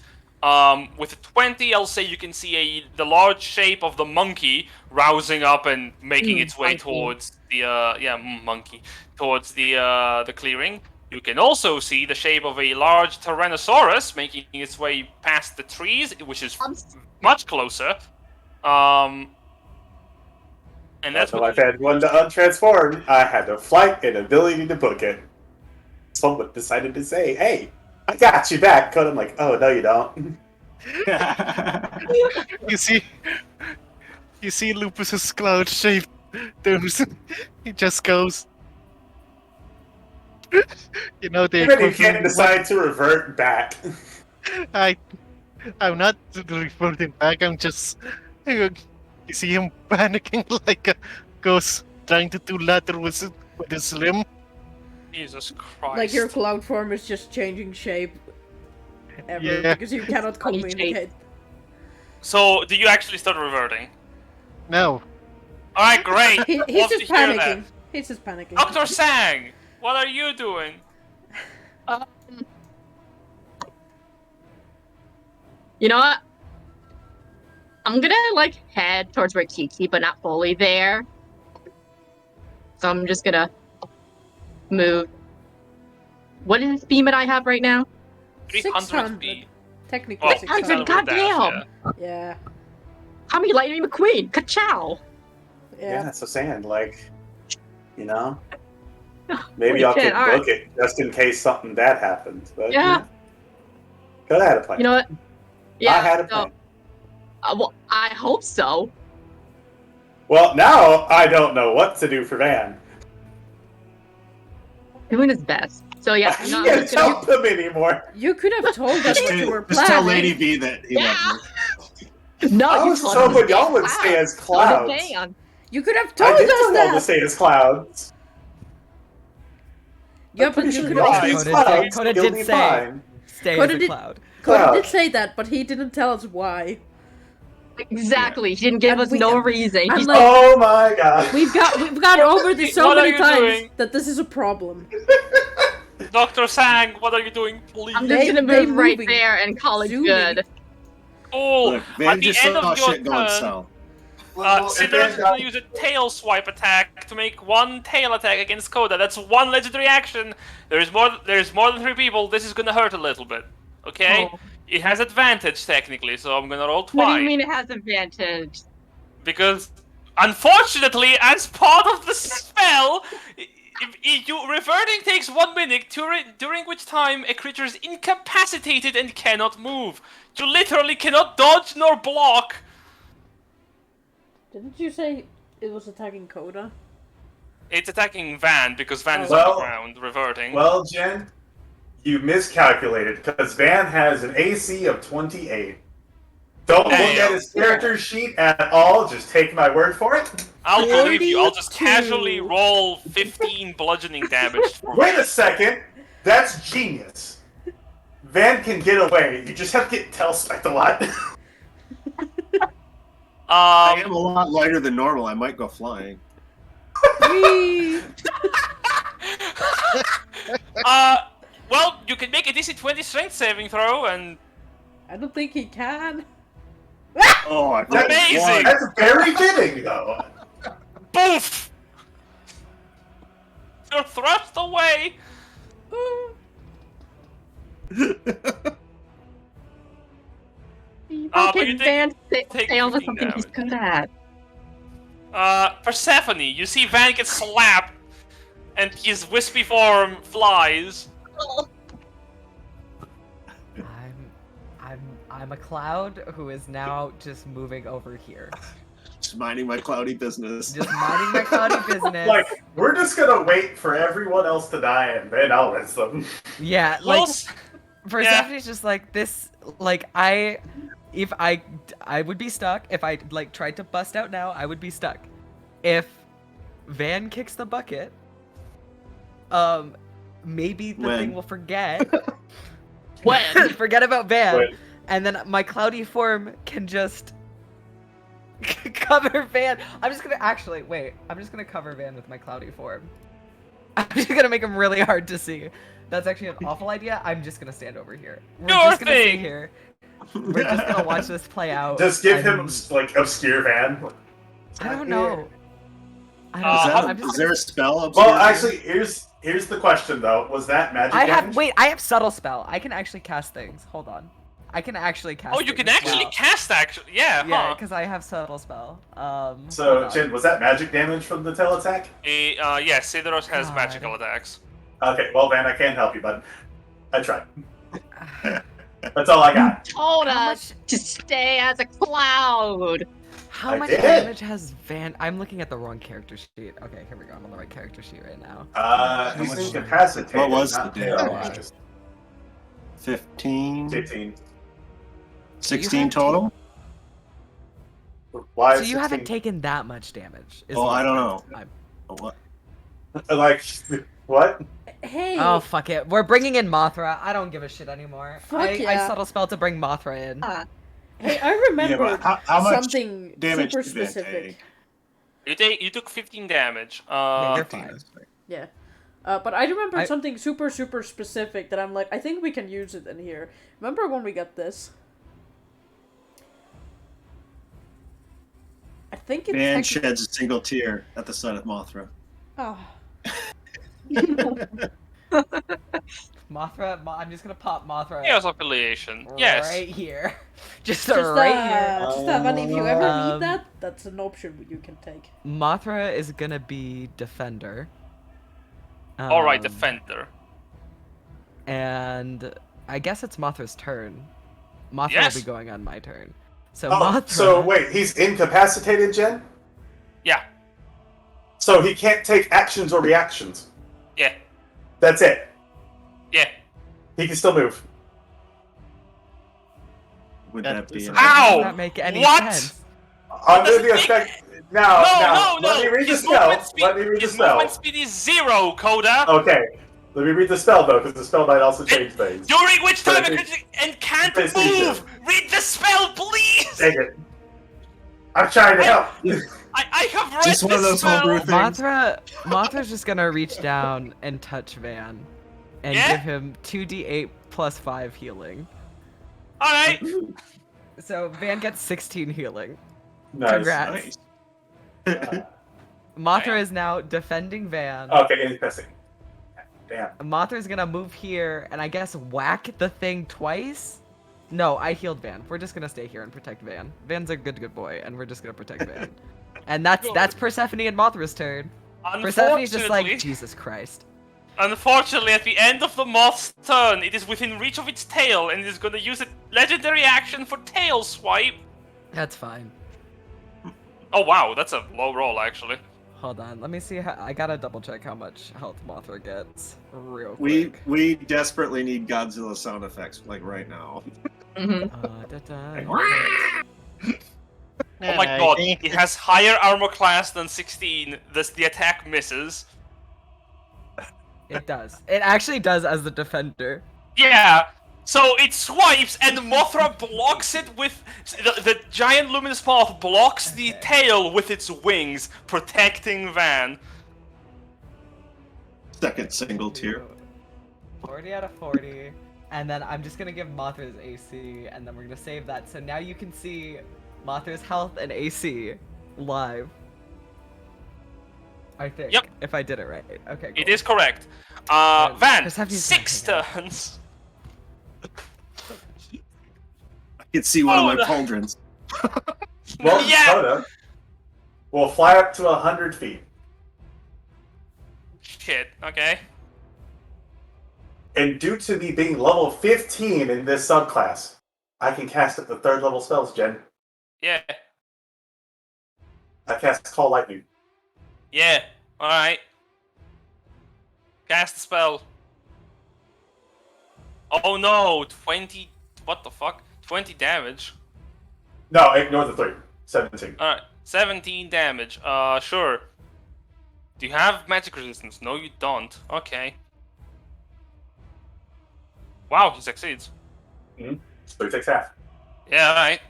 With a 20, I'll say you can see the large shape of the monkey rousing up and making its way Monkey. towards the monkey towards the clearing. You can also see the shape of a large Tyrannosaurus making its way past the trees, which is much closer. And that's So what I've had one to untransform. I had the flight and ability to book it. Someone decided to say, "Hey, I got you back." Code. I'm like, "Oh no, you don't." You see Lupus's cloud shape. He just goes. You know the And then you equivalent. can't decide to revert back. I'm not reporting back. I'm just. You see him panicking like a ghost trying to do ladder with his limb. Jesus Christ. Like your cloud form is just changing shape ever Yeah. because you cannot Funny shape. communicate. So, do you actually start reverting? No. Alright, great. He's Love just to hear that. panicking. He's just panicking. Dr. Sang, what are you doing? You know what? I'm gonna like head towards where Kiki, but not fully there. So I'm just gonna move. What is the speed that I have right now? 300 600. feet. Technically Oh, 600. 600, accelerate dash, goddamn. Yeah. How many Lightning McQueen? Ka-chow! Yeah. Yeah, so saying like, you know, maybe Holy y'all shit, could alright. book it just in case something bad happens. But Yeah. could have had a plan. You know what? Yeah. I had a so, plan. well, I hope so. Well, now I don't know what to do for Van. Doing his best. So yeah, I no, I'm can't just gonna. help him anymore. You could have told us just, what you were just tell planning. Lady V that he Yeah. loves her. No, I you was told him to hoping stay y'all as would stay as So did clouds. Dan. You could have I told did us tell y'all to that. stay as clouds. Yeah, I'm but pretty you sure could y'all have. stay Coda as did- clouds. Coda You'll did be say- fine. Stay Coda as a did- cloud. Coda Cloud. did say that, but he didn't tell us why. Exactly. She didn't give And us we- no reason. I'm She's like- Oh my god. We've gone over this so What are many you times doing? that this is a problem. Dr. Sang, what are you doing, please? I'm just gonna they move right moving, there and call it zooming. good. Cool. Look, At Van the just end saw of your shit going turn, south. Cinder is going to use a tail swipe attack to make one tail attack against Coda. That's one legendary action. There's more than 3 people. This is going to hurt a little bit. Okay? Oh. It has advantage technically, so I'm going to roll twice. What do you mean it has advantage? Because, unfortunately, as part of the spell, reverting takes 1 minute, during which time a creature is incapacitated and cannot move. You literally cannot dodge nor block. Didn't you say it was attacking Coda? It's attacking Van because Van is Well- on the ground, reverting. Well, Jen, you miscalculated because Van has an AC of 28. Don't look Damn. at his character sheet at all. Just take my word for it. I'll believe you. I'll just 42. casually roll 15 bludgeoning damage. For Wait a second. That's genius. Van can get away. You just have to get tail spiked a lot. I am a lot lighter than normal. I might go flying. Whee! Well, you can make a DC 20 strength saving throw, and I don't think he can. Oh, I got Amazing! That's very fitting, though. poof! You're thrust away. But you Fucking Van take failed at 15 something he's damage. good at. Persephone, you see Van get slapped, and his wispy form flies. I'm a cloud who is now just moving over here. Just minding my cloudy business. Just minding my cloudy business. Like, we're just gonna wait for everyone else to die, and then I'll rinse them. Yeah, Well, like Persephone's just like this. Like I would be stuck if I like tried to bust out now. I would be stuck. If Van kicks the bucket, maybe the thing When? will forget. When? Forget about Van, When? and then my cloudy form can just cover Van. I'm just gonna cover Van with my cloudy form. I'm just gonna make him really hard to see. That's actually an awful idea. I'm just gonna stand over here. We're Sure just gonna stay thing. here. We're just gonna watch this play out. Just give him, and- like, obscure Van. I don't know. I Is don't know. that- I'm just Is there gonna... a spell? Well, obscure? actually, here's the question, though. Was that magic damage? I have subtle spell. I can actually cast things. Hold on. I can actually cast. Oh, you can things. actually Wow. cast, actually. Yeah, Yeah, huh? because I have subtle spell. hold So, on. Jin, was that magic damage from the tail attack? Yeah, Sidoros has God. magical attacks. Okay, well, Van, I can't help you, but I tried. That's all I got. Told How us to stay as a cloud. How I much did. damage has Van? I'm looking at the wrong character sheet. Okay, here we go. I'm on the right character sheet right now. He's much- incapacitated. what was not the damage? paralyzed. 15, 15. 16 have total? Why So is you haven't 16? taken that much damage. is Oh, what I don't know. I'm- What? Like, what? Hey. Oh fuck it. We're bringing in Mothra. I don't give a shit anymore. Fuck I yeah. subtle spell to bring Mothra in. Hey, I Yeah, remember but how much something damage super did that specific. take? You took 15 damage. Yeah, you're 15, fine. that's right. Yeah. But I remember I- something super specific that I'm like, I think we can use it in here. Remember when we got this? I think it's Van techni- sheds a single tear at the sight of Mothra. Oh. Mothra. I'm just gonna pop Mothra. Chaos affiliation. Yes. Right here. Just, Just right here. Van, if you ever need Um, that, that's an option you can take. Mothra is gonna be defender. Alright, Um, defender. And I guess it's Mothra's turn. Mothra Yes. will be going on my turn. So Oh, Mothra. so wait, he's incapacitated, Jen? Yeah. So he can't take actions or reactions. Yeah. That's it. Yeah. He can still move. Would That that be is- an How? Does that make any What? sense? Under doesn't the make- effect. Now, let me read the His spell. movement speed, Let me read the his spell. movement speed is 0, Coda. Okay. Let me read the spell, though, because the spell might also change things. During which time But I it- could and can't it's move. Read the spell, please. Dang it. I'm trying to help. I have read Just one of the those spell. homebrew things. Mothra's just gonna reach down and touch Van, and Yeah? give him 2d8 plus 5 healing. All right. So Van gets 16 healing. Nice. Congrats. Nice. Mothra is now defending Van. Okay, interesting. Damn. Mothra's gonna move here and I guess whack the thing twice. No, I healed Van. We're just gonna stay here and protect Van. Van's a good boy, and we're just gonna protect Van. And that's Persephone and Mothra's turn. Persephone's just like, Jesus Christ. Unfortunately, at the end of the moth's turn, it is within reach of its tail and it is going to use a legendary action for tail swipe. That's fine. Oh wow, that's a low roll actually. Hold on, let me see how I gotta double check how much health Mothra gets real We quick. we desperately need Godzilla sound effects like right now. Oh my god, it has higher armor class than 16, thus the attack misses. It does. It actually does as the defender. Yeah, so it swipes and Mothra blocks it with... The giant luminous path blocks the tail with its wings, protecting Van. Second single tear. 40 out of 40. And then I'm just gonna give Mothra's AC, and then we're gonna save that. So now you can see Mothra's health and AC live. I think. Yep. If I did it right. Okay, cool. It is correct. Van, Just have you 6 hang on. turns. I can see one of my Oh, pauldrons. Well, Yeah. Coda will fly up to 100 feet. Shit, okay. And due to me being level 15 in this subclass, I can cast up to 3rd level spells, Jen. Yeah. I cast Call Lightning. Yeah. Alright. Cast the spell. Oh no, 20... What the fuck? 20 damage. No, ignore the 3. 17. Alright, 17 damage. Sure. Do you have magic resistance? No, you don't. Okay. Wow, he succeeds. So he takes half. Yeah, alright.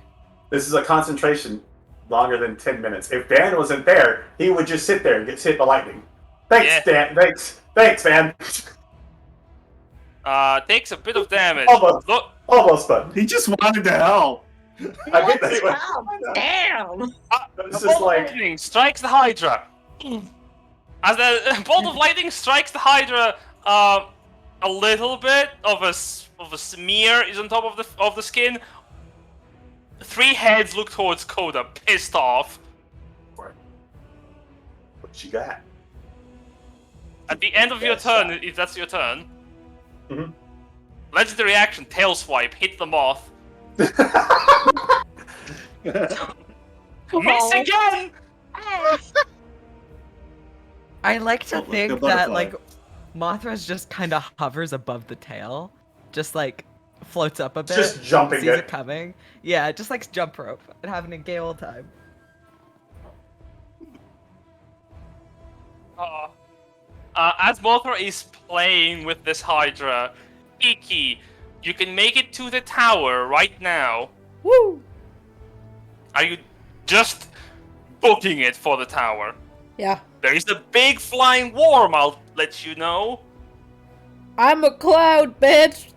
This is a concentration longer than 10 minutes. If Dan wasn't there, he would just sit there and get hit by lightning. Thanks, Yeah. Dan. Thanks, Van. Takes a bit of damage. Almost. Look, Almost, but He just wanted to help. I get that. Oh, damn! It's a just bolt of like lightning strikes the Hydra. As the bolt of lightning strikes the Hydra, a little bit of a smear is on top of the skin. 3 heads look towards Coda, pissed off. what you got? At the end of your turn, if that's your turn, Mhm. legendary action, tail swipe, hit the moth. Miss again! I like to Oh, look, think the that butterfly. like Mothra's just kind of hovers above the tail, just like floats up a bit. Just jumping sees it. it coming. Yeah, just like jump rope and having a gay old time. As Mothra is playing with this Hydra, Iki, you can make it to the tower right now. Woo! Are you just booking it for the tower? Yeah. There is a big flying worm, I'll let you know. I'm a cloud, bitch!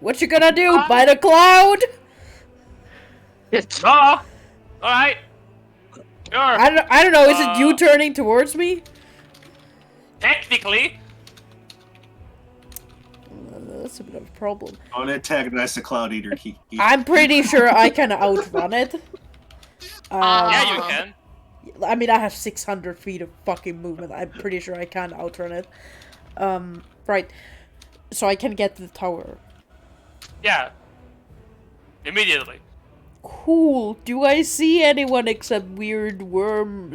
What you gonna do? Bite a cloud? Alright. Sure. I don't know, is it you turning towards me? Technically. That's a bit of a problem. I want to antagonize the Cloud Eater. I'm pretty sure I can outrun it. Yeah, you can. I mean, I have 600 feet of fucking movement. I'm pretty sure I can outrun it. Right. So I can get to the tower. Yeah. Immediately. Cool. Do I see anyone except weird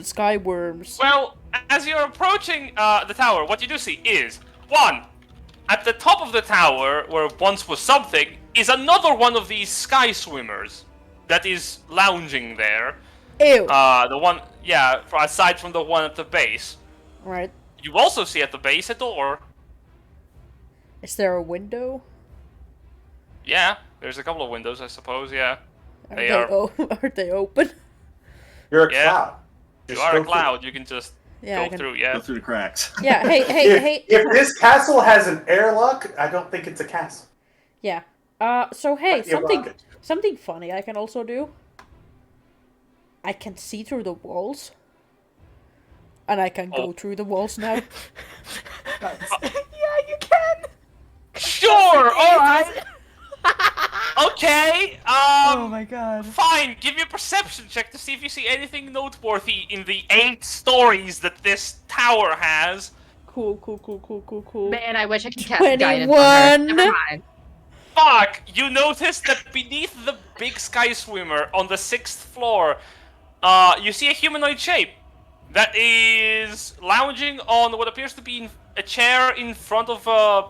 sky worms? Well, as you're approaching the tower, what you do see is, 1, at the top of the tower, where once was something, is another one of these sky swimmers that is lounging there. Ew. The one, yeah, aside from the one at the base. Right. You also see at the base a door. Is there a window? Yeah, there's a couple of windows, I suppose, yeah. Are They they, are- are they open? You're a Yeah. cloud. You Just are go a through. cloud, you can just Yeah, I go can. through, yeah. Go through the cracks. Yeah. Hey, hey. If this castle has an airlock, I don't think it's a castle. Yeah. So hey, Might be a rocket. something funny I can also do. I can see through the walls. And I can go Oh. through the walls now. Yeah, you can. Sure, alright! Okay, Oh my god. fine, give me a perception check to see if you see anything noteworthy in the 8 stories that this tower has. Cool. Man, I wish I could cast guidance on her. 21. Never mind. Fuck! You notice that beneath the big sky swimmer on the 6th floor, you see a humanoid shape that is lounging on what appears to be a chair in front of a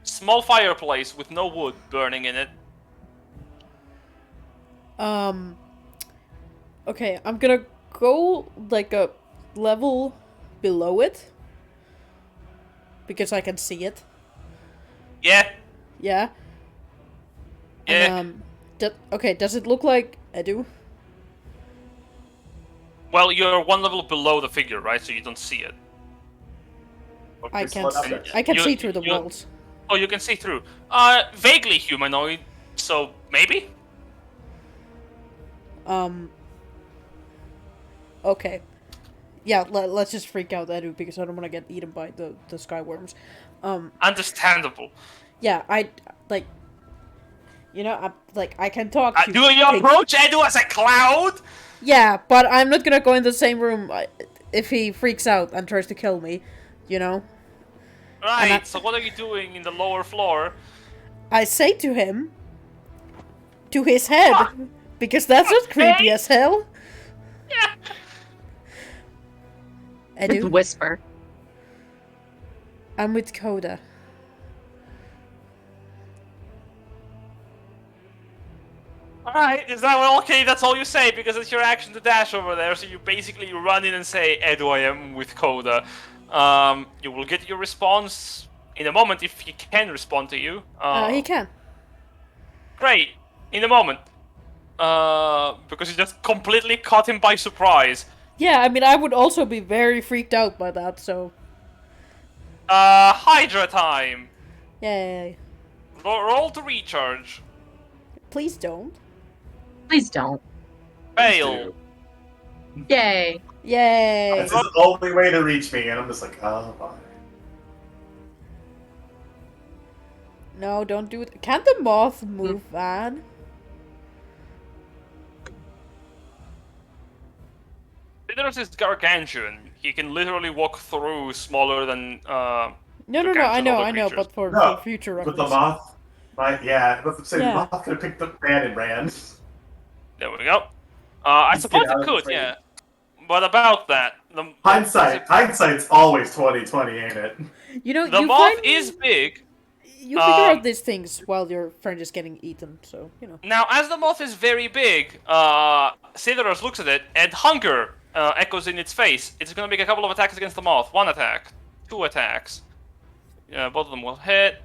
small fireplace with no wood burning in it. Okay, I'm gonna go like a level below it. Because I can see it. Yeah, Yeah. yeah. And, okay, does it look like I do? Well, you're 1 level below the figure, right? So you don't see it. I Just can look up see, there. I can You- see through the you- walls. Oh, you can see through. Vaguely humanoid, so maybe? Okay. Yeah, let's just freak out Edu because I don't want to get eaten by the skyworms. Understandable. Yeah, like, I can talk to Do you things. approach Edu as a cloud? Yeah, but I'm not gonna go in the same room if he freaks out and tries to kill me, you know? Right, so what are you doing in the lower floor? I say to him, to his head, because that's not creepy as hell. With Edu, whisper. I'm with Coda. Alright, is that well, okay? That's all you say because it's your action to dash over there. So you basically run in and say, Edu, I am with Coda. You will get your response in a moment if he can respond to you. He can. Great, in a moment. Because you just completely caught him by surprise. Yeah, I mean, I would also be very freaked out by that, so... Hydra time. Yay. Roll to recharge. Please don't. Please don't. Fail. Yay. Yay. That's his only way to reach me, and I'm just like, oh, fine. No, don't do it. Can't the moth move, Van? Sidorus is gargantuan. He can literally walk through smaller than No, I gargantuan know, other creatures. but for No, future with the reference. moth. Let's say Yeah. the moth could have picked up man and ran. There we go. I Let's suppose get out it of could, the yeah. But about that, Hindsight's always 20/20, ain't it? You know, the you moth find... is big. You figure out these things while your friend is getting eaten, so, you know. Now, as the moth is very big, Sidorus looks at it, and hunger echoes in its face. It's gonna make a couple of attacks against the moth. 1 attack, 2 attacks. Both of them will hit.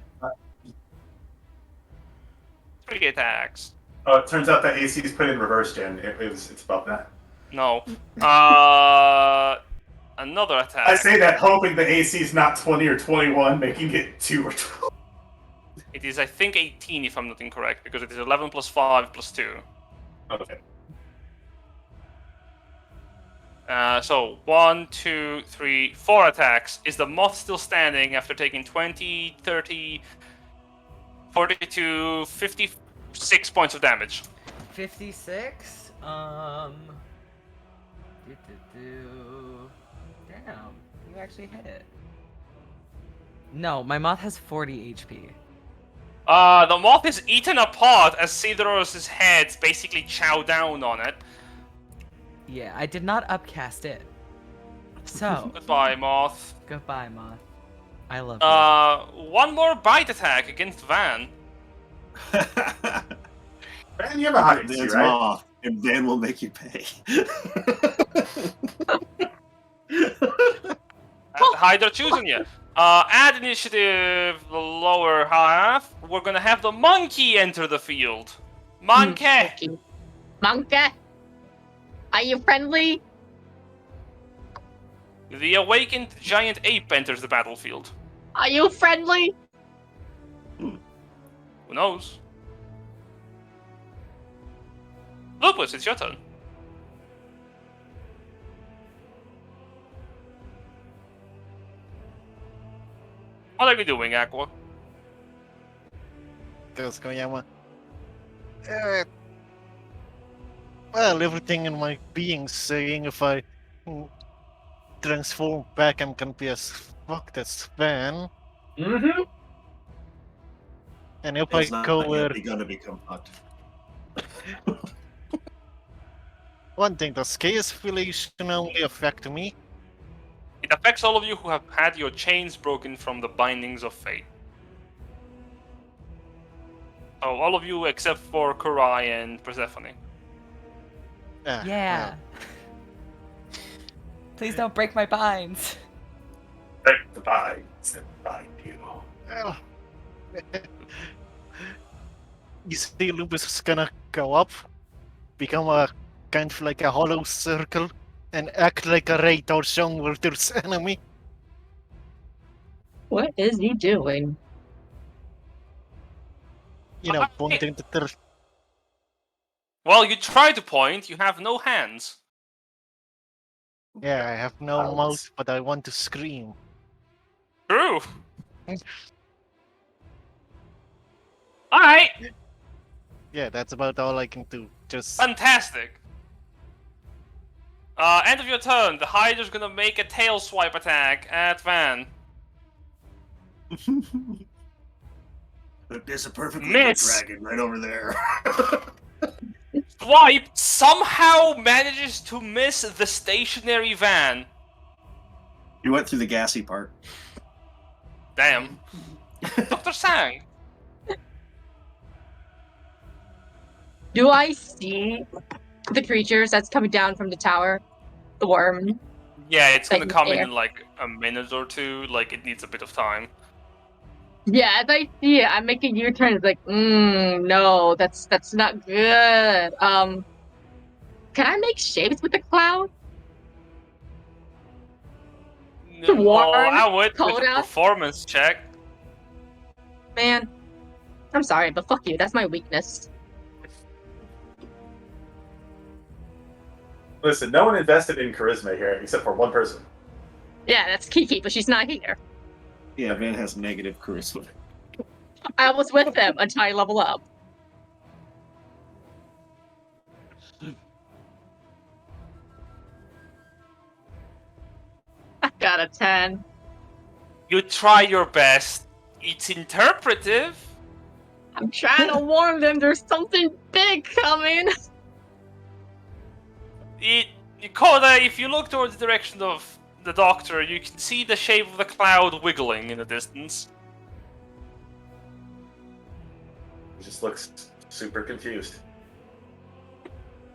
3 attacks. Oh, it turns out that AC is put in reverse, Jen. It's above that. No. Another attack. I say that hoping the AC is not 20 or 21, making it 2 or 12. It is, I think, 18 if I'm not incorrect, because it is 11 plus 5 plus 2. Okay. So 1, 2, 3, 4 attacks. Is the moth still standing after taking 20, 30, 42, 56 points of damage? 56? Damn, you actually hit it. No, my moth has 40 HP. The moth is eaten apart as Sidorus' heads basically chow down on it. Yeah, I did not upcast it. So, Goodbye, moth. goodbye, moth. I love you. One more bite attack against Van. Man, you have a hot AC, Dan's right? off, and Dan will make you pay. Hydra choosing you. Add initiative the lower half. We're gonna have the monkey enter the field. Monkey! Monkey. Are you friendly? The awakened giant ape enters the battlefield. Are you friendly? Who knows? Lupus, it's your turn. What are you doing, Aqua? There's Koyama. Well, everything in my being saying if I transform back, I'm gonna be as fucked as Van. Mm-hmm. And if It's I not go yet where gonna become hot. one thing, does chaos affiliation only affect me? It affects all of you who have had your chains broken from the bindings of fate. So all of you except for Kurai and Persephone. Ah, Yeah. Please don't break my binds. Break the binds and bind you. well. You see, Lupus is gonna go up, become a kind of like a hollow circle, and act like a radar songwriter's enemy. What is he doing? pointing to the... Well, you try to point, you have no hands. Yeah, I have no Ouch. mouth, but I want to scream. True. Alright, Yeah, that's about all I can do. Just... fantastic. End of your turn. The Hydra's gonna make a tail swipe attack at Van. Look, there's a perfectly Miss. good dragon right over there. Swipe somehow manages to miss the stationary Van. You went through the gassy part. Damn. Dr. Sang. Do I see the creatures that's coming down from the tower? The worm. Yeah, it's gonna Like, come in air. in like a minute or two. Like, it needs a bit of time. Yeah, as I see it, I'm making U-turns. It's like, no, that's not good. Can I make shapes with the cloud? No, Warren, I would with a Coda. performance check. Man, I'm sorry, but fuck you. That's my weakness. Listen, no one invested in charisma here except for one person. Yeah, that's Kiki, but she's not here. Yeah, Van has negative charisma. I was with them until I level up. I got a 10. You try your best. It's interpretive. I'm trying to warn them there's something big coming. Coda, if you look towards the direction of the doctor, you can see the shape of the cloud wiggling in the distance. He just looks super confused.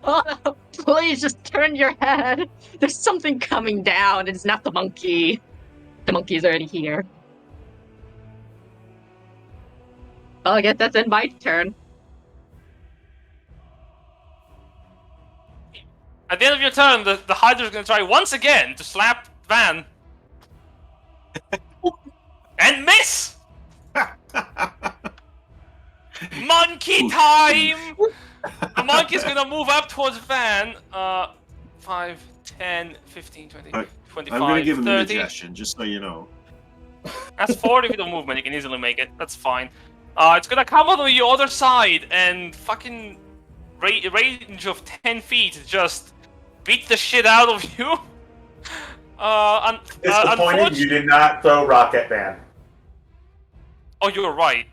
Oh, please just turn your head. There's something coming down. It's not the monkey. The monkey's already here. Well, I guess that's in my turn. At the end of your turn, the Hydra's gonna try once again to slap Van. And miss! Monkey time! The monkey's gonna move up towards Van. 5, 10, 15, 20, Alright, 25, I'm gonna give him 30. indigestion, just so you know. That's 40 feet of movement, you can easily make it. That's fine. It's gonna come on the other side and fucking range of 10 feet just beat the shit out of you. Disappointed you did not throw Rocket Man. Oh, you're right.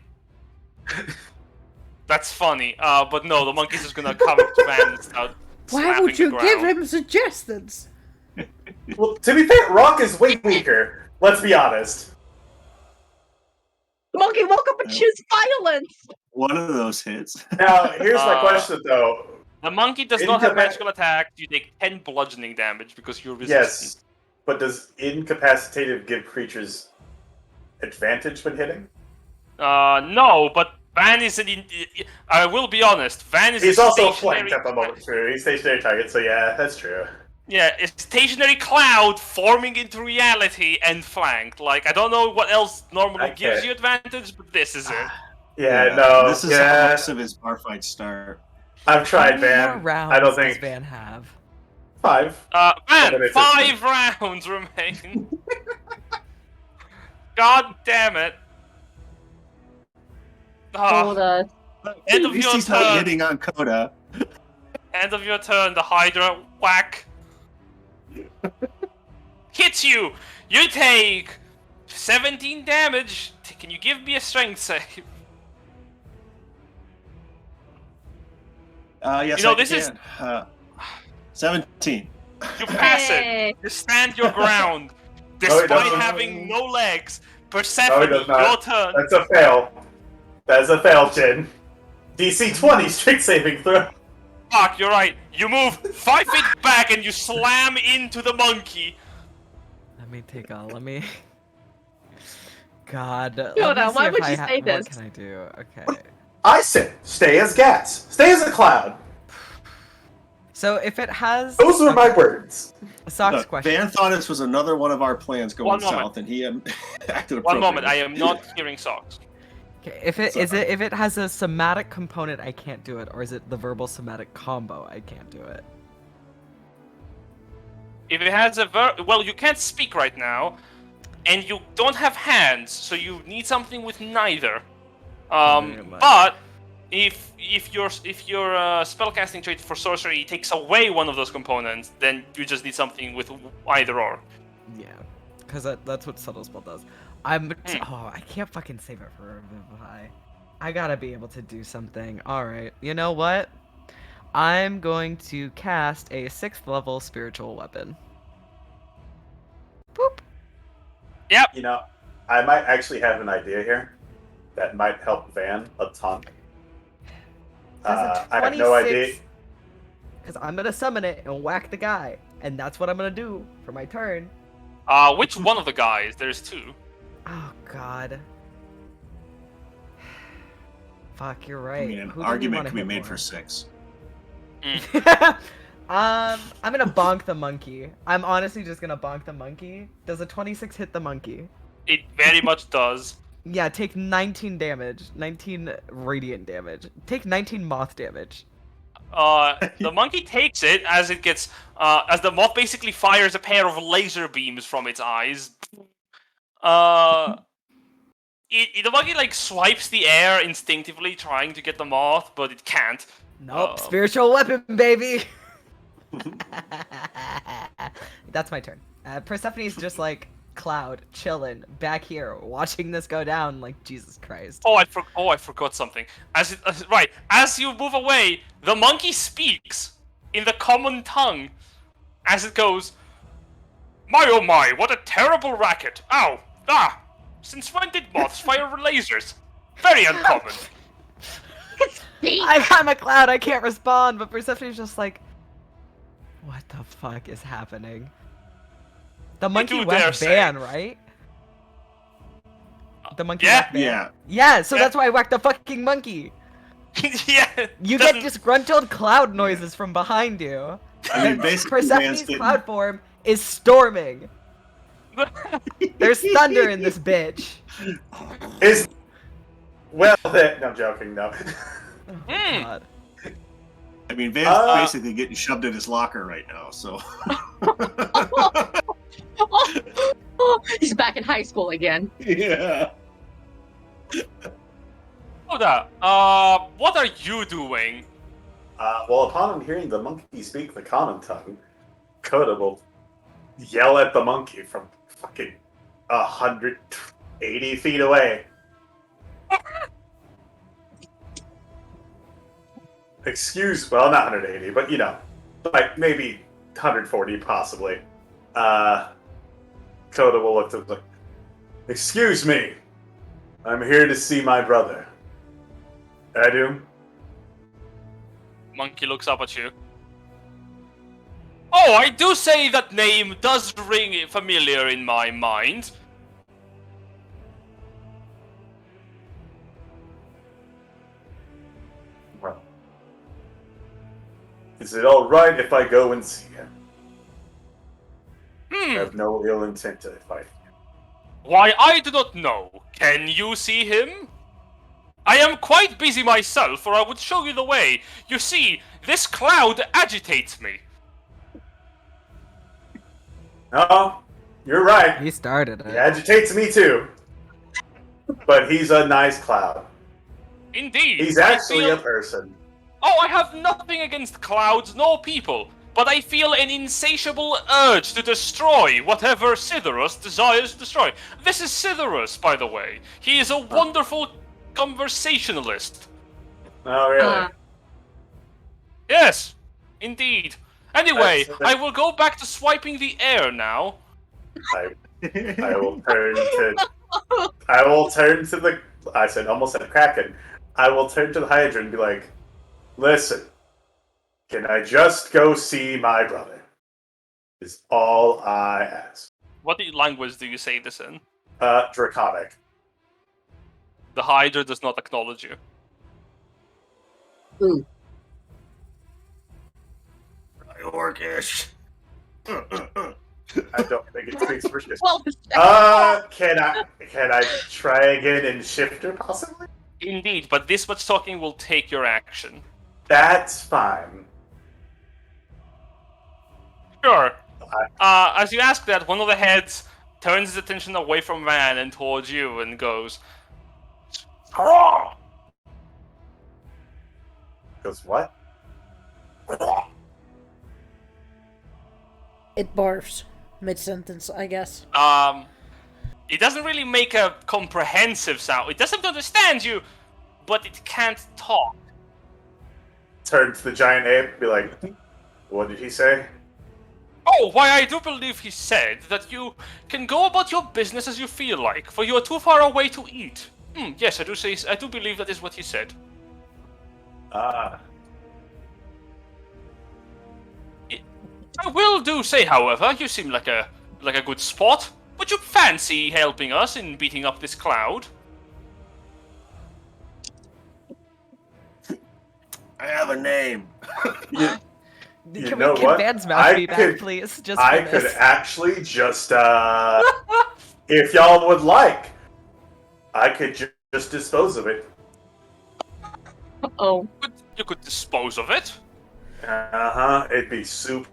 That's funny. But no, the monkey's just gonna come to Van and start Why would slapping you the give ground. him suggestions? Well, to be fair, Rock is way weaker. Let's be honest. The monkey woke up and choose violence. One of those hits. Now, here's my question, though. The monkey does not have magical attack. You take 10 bludgeoning damage because you're resistant. Yes, but does incapacitated give creatures advantage when hitting? No, but Van is I will be honest. Van is He's a also stationary... flanked at the moment, true. He's stationary target, so yeah, that's true. Yeah, a stationary cloud forming into reality and flanked. Like, I don't know what else normally gives you advantage, but this is it. Yeah, no, This is how most of his bar fights start. I've tried, How many more Van. rounds I don't does think Van have? 5. Van, minutes, 5 rounds remain. God damn it. Hold us. End At of least your he's not turn. hitting on Coda. End of your turn. The Hydra whack hits you. You take 17 damage. Can you give me a strength save? Yes, You know, I this is- can. 17. You pass it. Hey. You stand your ground. No, he Despite doesn't. having no legs. No, he Persephone, does not. your turn. That's a fail. That's a fail, Jin. DC 20 strength saving throw. Fuck, you're right. You move 5 feet back and you slam into the monkey. Let me... God. Hold let me on, see why if would I you say What this? can I do? Okay. I said, stay as gas. Stay as a cloud. So if it has... Those were my words. Socks Look, question. Van thought this was another one of our plans going One moment. south, and he acted One appropriately. moment, I am not hearing socks. Okay, if it has a somatic component, I can't do it, or is it the verbal somatic combo? I can't do it. If it has well, you can't speak right now, and you don't have hands, so you need something with neither. But if your spellcasting trait for sorcery takes away one of those components, then you just need something with either or. Yeah, because that's what subtle spell does. I can't fucking save it for Revivify. I gotta be able to do something. All right, you know what? I'm going to cast a 6th level spiritual weapon. Boop. Yep. You know, I might actually have an idea here that might help Van a ton. I have no idea. Because I'm gonna summon it and whack the guy, and that's what I'm gonna do for my turn. Which one of the guys? There's 2. Oh God. Fuck, you're right. I mean, an Who do we argument wanna can be hit made more? for 6. I'm gonna bonk the monkey. I'm honestly just gonna bonk the monkey. Does a 26 hit the monkey? It very much does. Yeah, take 19 damage. 19 radiant damage. Take 19 moth damage. The monkey takes it as it gets, as the moth basically fires a pair of laser beams from its eyes. The monkey like swipes the air instinctively, trying to get the moth, but it can't. Nope, spiritual weapon, baby! That's my turn. Persephone's just like Cloud, chilling back here, watching this go down. Like Jesus Christ. I forgot something. As you move away, the monkey speaks in the common tongue, as it goes, "My oh my, what a terrible racket! Ow! Ah! Since when did moths fire lasers? Very uncommon." I'm a Cloud, I can't respond, but Persephone's just like, what the fuck is happening? The monkey whacked Van, right? The monkey whacked Van? Yeah, so that's why I whacked the fucking monkey! Yeah! You get disgruntled cloud noises from behind you. I mean, basically, Persephone's cloud form is storming. There's thunder in this bitch. Well, no, I'm joking, no. Oh, God. I mean, Van's basically getting shoved in his locker right now, so. He's back in high school again. Yeah. Oda, what are you doing? Well, upon hearing the monkey speak the common tongue, Coda will yell at the monkey from fucking 180 feet away. Well, not 180, but you know, like maybe 140 possibly. Coda will look to the. Excuse me, I'm here to see my brother. Adu? Monkey looks up at you. Oh, I do say that name does ring familiar in my mind. Well, is it alright if I go and see him? I have no ill intent to fight him. Why, I do not know. Can you see him? I am quite busy myself, or I would show you the way. You see, this cloud agitates me. No, you're right. He started it. He agitates me too. But he's a nice cloud. Indeed. He's actually a person. Oh, I have nothing against clouds nor people, but I feel an insatiable urge to destroy whatever Cytherus desires to destroy. This is Cytherus, by the way. He is a wonderful conversationalist. Oh, really? Yes, indeed. Anyway, I will go back to swiping the air now. I will turn to the. I said almost said Kraken. I will turn to the Hydra and be like, "Listen, can I just go see my brother? Is all I ask." What language do you say this in? Draconic. The Hydra does not acknowledge you. Orcish. I don't think it speaks for shit. Well, Can I try again in shifter possibly? Indeed, but this much talking will take your action. That's fine. Sure. As you ask that, one of the heads turns his attention away from Van and towards you and goes, "Hurrah!" Goes what? It barfs mid-sentence, I guess. It doesn't really make a comprehensive sound. It doesn't understand you, but it can't talk. Turn to the giant ape, be like, what did he say? Oh, why I do believe he said that you can go about your business as you feel like, for you are too far away to eat. Yes, I do believe that is what he said. Ah. I will do say, however, you seem like a good sport. Would you fancy helping us in beating up this cloud? I have a name. You Can know we what? Van's mouth be back, please? Just for I could this. actually just, if y'all would like, I could just dispose of it. oh, You could dispose of it. It'd be super.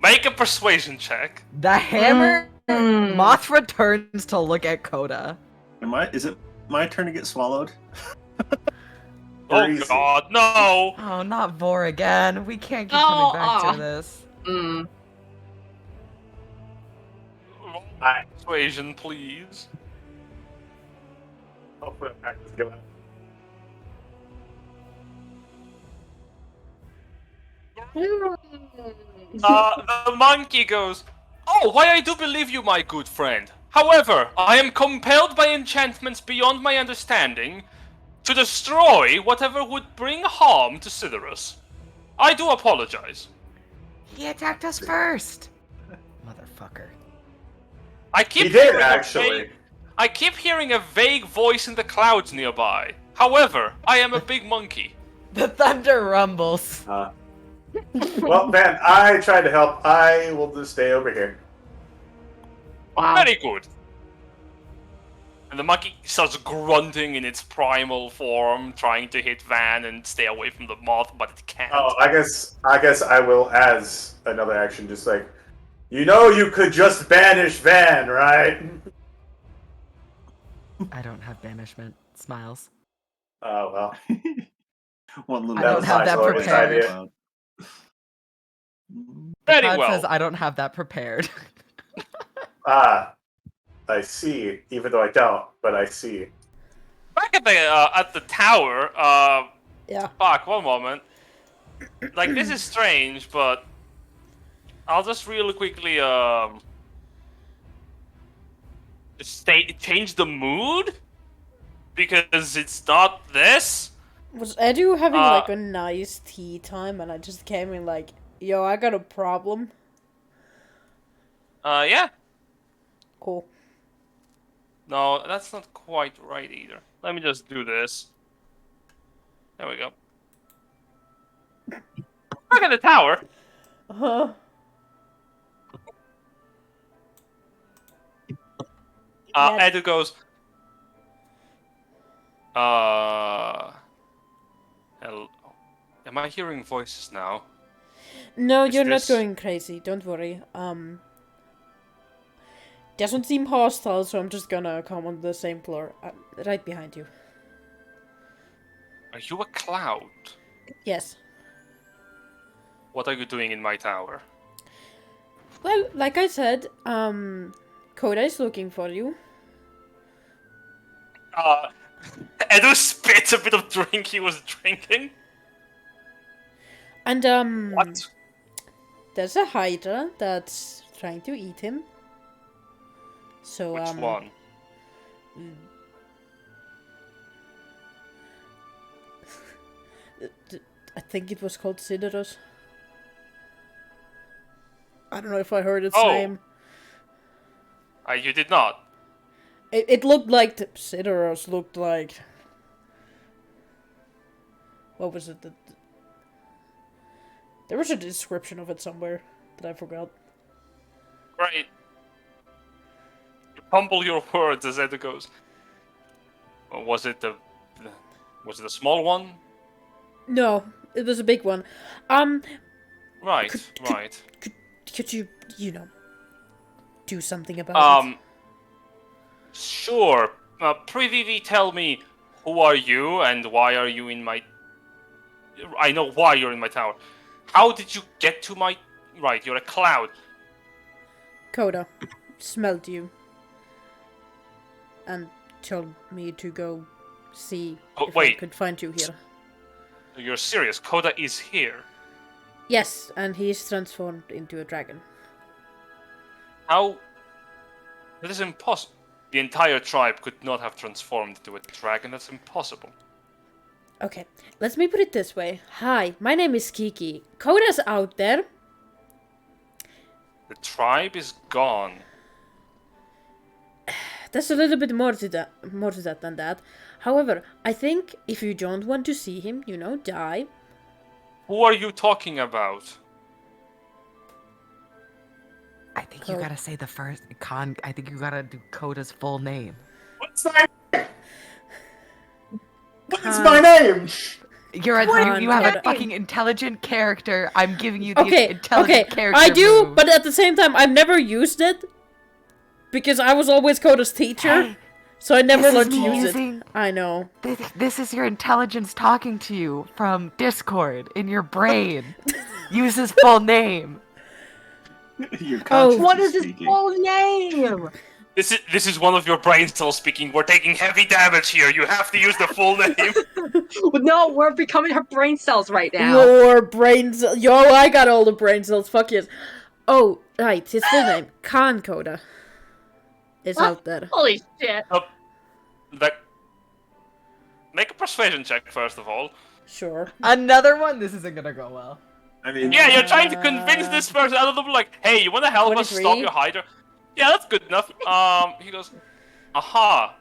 Make a persuasion check. The hammer. Mm. Mothra turns to look at Coda. Is it my turn to get swallowed? Oh Easy. God, no! Oh, not Vor again. We can't keep Oh, coming back aw. to this. mm. Persuasion, please. Hopefully I'm back to go. The monkey goes, "Oh, why I do believe you, my good friend. However, I am compelled by enchantments beyond my understanding to destroy whatever would bring harm to Sidorus. I do apologize. He attacked us first. Motherfucker. I keep He did, hearing actually. I keep hearing a vague voice in the clouds nearby. However, I am a big monkey." The thunder rumbles. Well, Van, I tried to help. I will just stay over here. Wow. Very good. And the monkey starts grunting in its primal form, trying to hit Van and stay away from the moth, but it can't. Oh, I guess I will, as another action, just like, you could just banish Van, right? I don't have banishment. Smiles. Oh, well. One little I don't was have my that glorious prepared. idea. Very Cloud well. says I don't have that prepared. Ah, I see. Even though I don't, but I see. Back at the tower, Yeah. fuck, one moment. Like, this is strange, but I'll just really quickly, change the mood? Because it's not this? Was Edu having like a nice tea time and I just came in like, yo, I got a problem? Yeah. Cool. No, that's not quite right either. Let me just do this. There we go. Look at the tower. Uh-huh. Yeah. Edu goes, hello. Am I hearing voices now? No, Is you're not this- going crazy. Don't worry. Doesn't seem hostile, so I'm just gonna come on the same floor, right behind you. Are you a cloud? Yes. What are you doing in my tower? Well, like I said, Koda is looking for you. Edu spits a bit of drink he was drinking. And, What? there's a Hydra that's trying to eat him. So, Which one? I think it was called Sidorus. I don't know if I heard its Oh. name. You did not. It looked like Sidorus looked like. What was it? There was a description of it somewhere that I forgot. Right. You fumble your words as Edo goes. Or was it the... Was it a small one? No, it was a big one. Right, right. Could you, do something about it? Sure. Prithee, tell me, who are you and why are you in my... I know why you're in my tower. How did you get to my... Right, you're a cloud. Coda smelled you and told me to go see if I could find you here. You're serious? Koda is here. Yes, and he's transformed into a dragon. How? That is impossible. The entire tribe could not have transformed into a dragon. That's impossible. Okay, let me put it this way. Hi, my name is Kiki. Koda's out there. The tribe is gone. There's a little bit more to that than that. However, I think if you don't want to see him, die. Who are you talking about? I think you gotta say the first I think you gotta do Koda's full name. What's my name? What is my name? You have a fucking intelligent character. I'm giving you the intelligent character. I do, move. but at the same time, I've never used it because I was always Koda's teacher, Hey, so I never this learned is to use it. amazing. I know. This is your intelligence talking to you from Discord in your brain. Use his full name. Your conscience What is his speaking. full name? This is one of your brain cells speaking. We're taking heavy damage here. You have to use the full name. No, we're becoming her brain cells right now. Your brain cells. Yo, I got all the brain cells. Fuck yes. Oh, right. His full name, Khan Koda, is out there. Holy shit. Make a persuasion check first of all. Sure. Another one? This isn't gonna go well. I mean, Yeah, you're trying to convince this person out of the like, hey, you want to help us 23? stop your Hydra? Yeah, that's good enough. He goes, aha,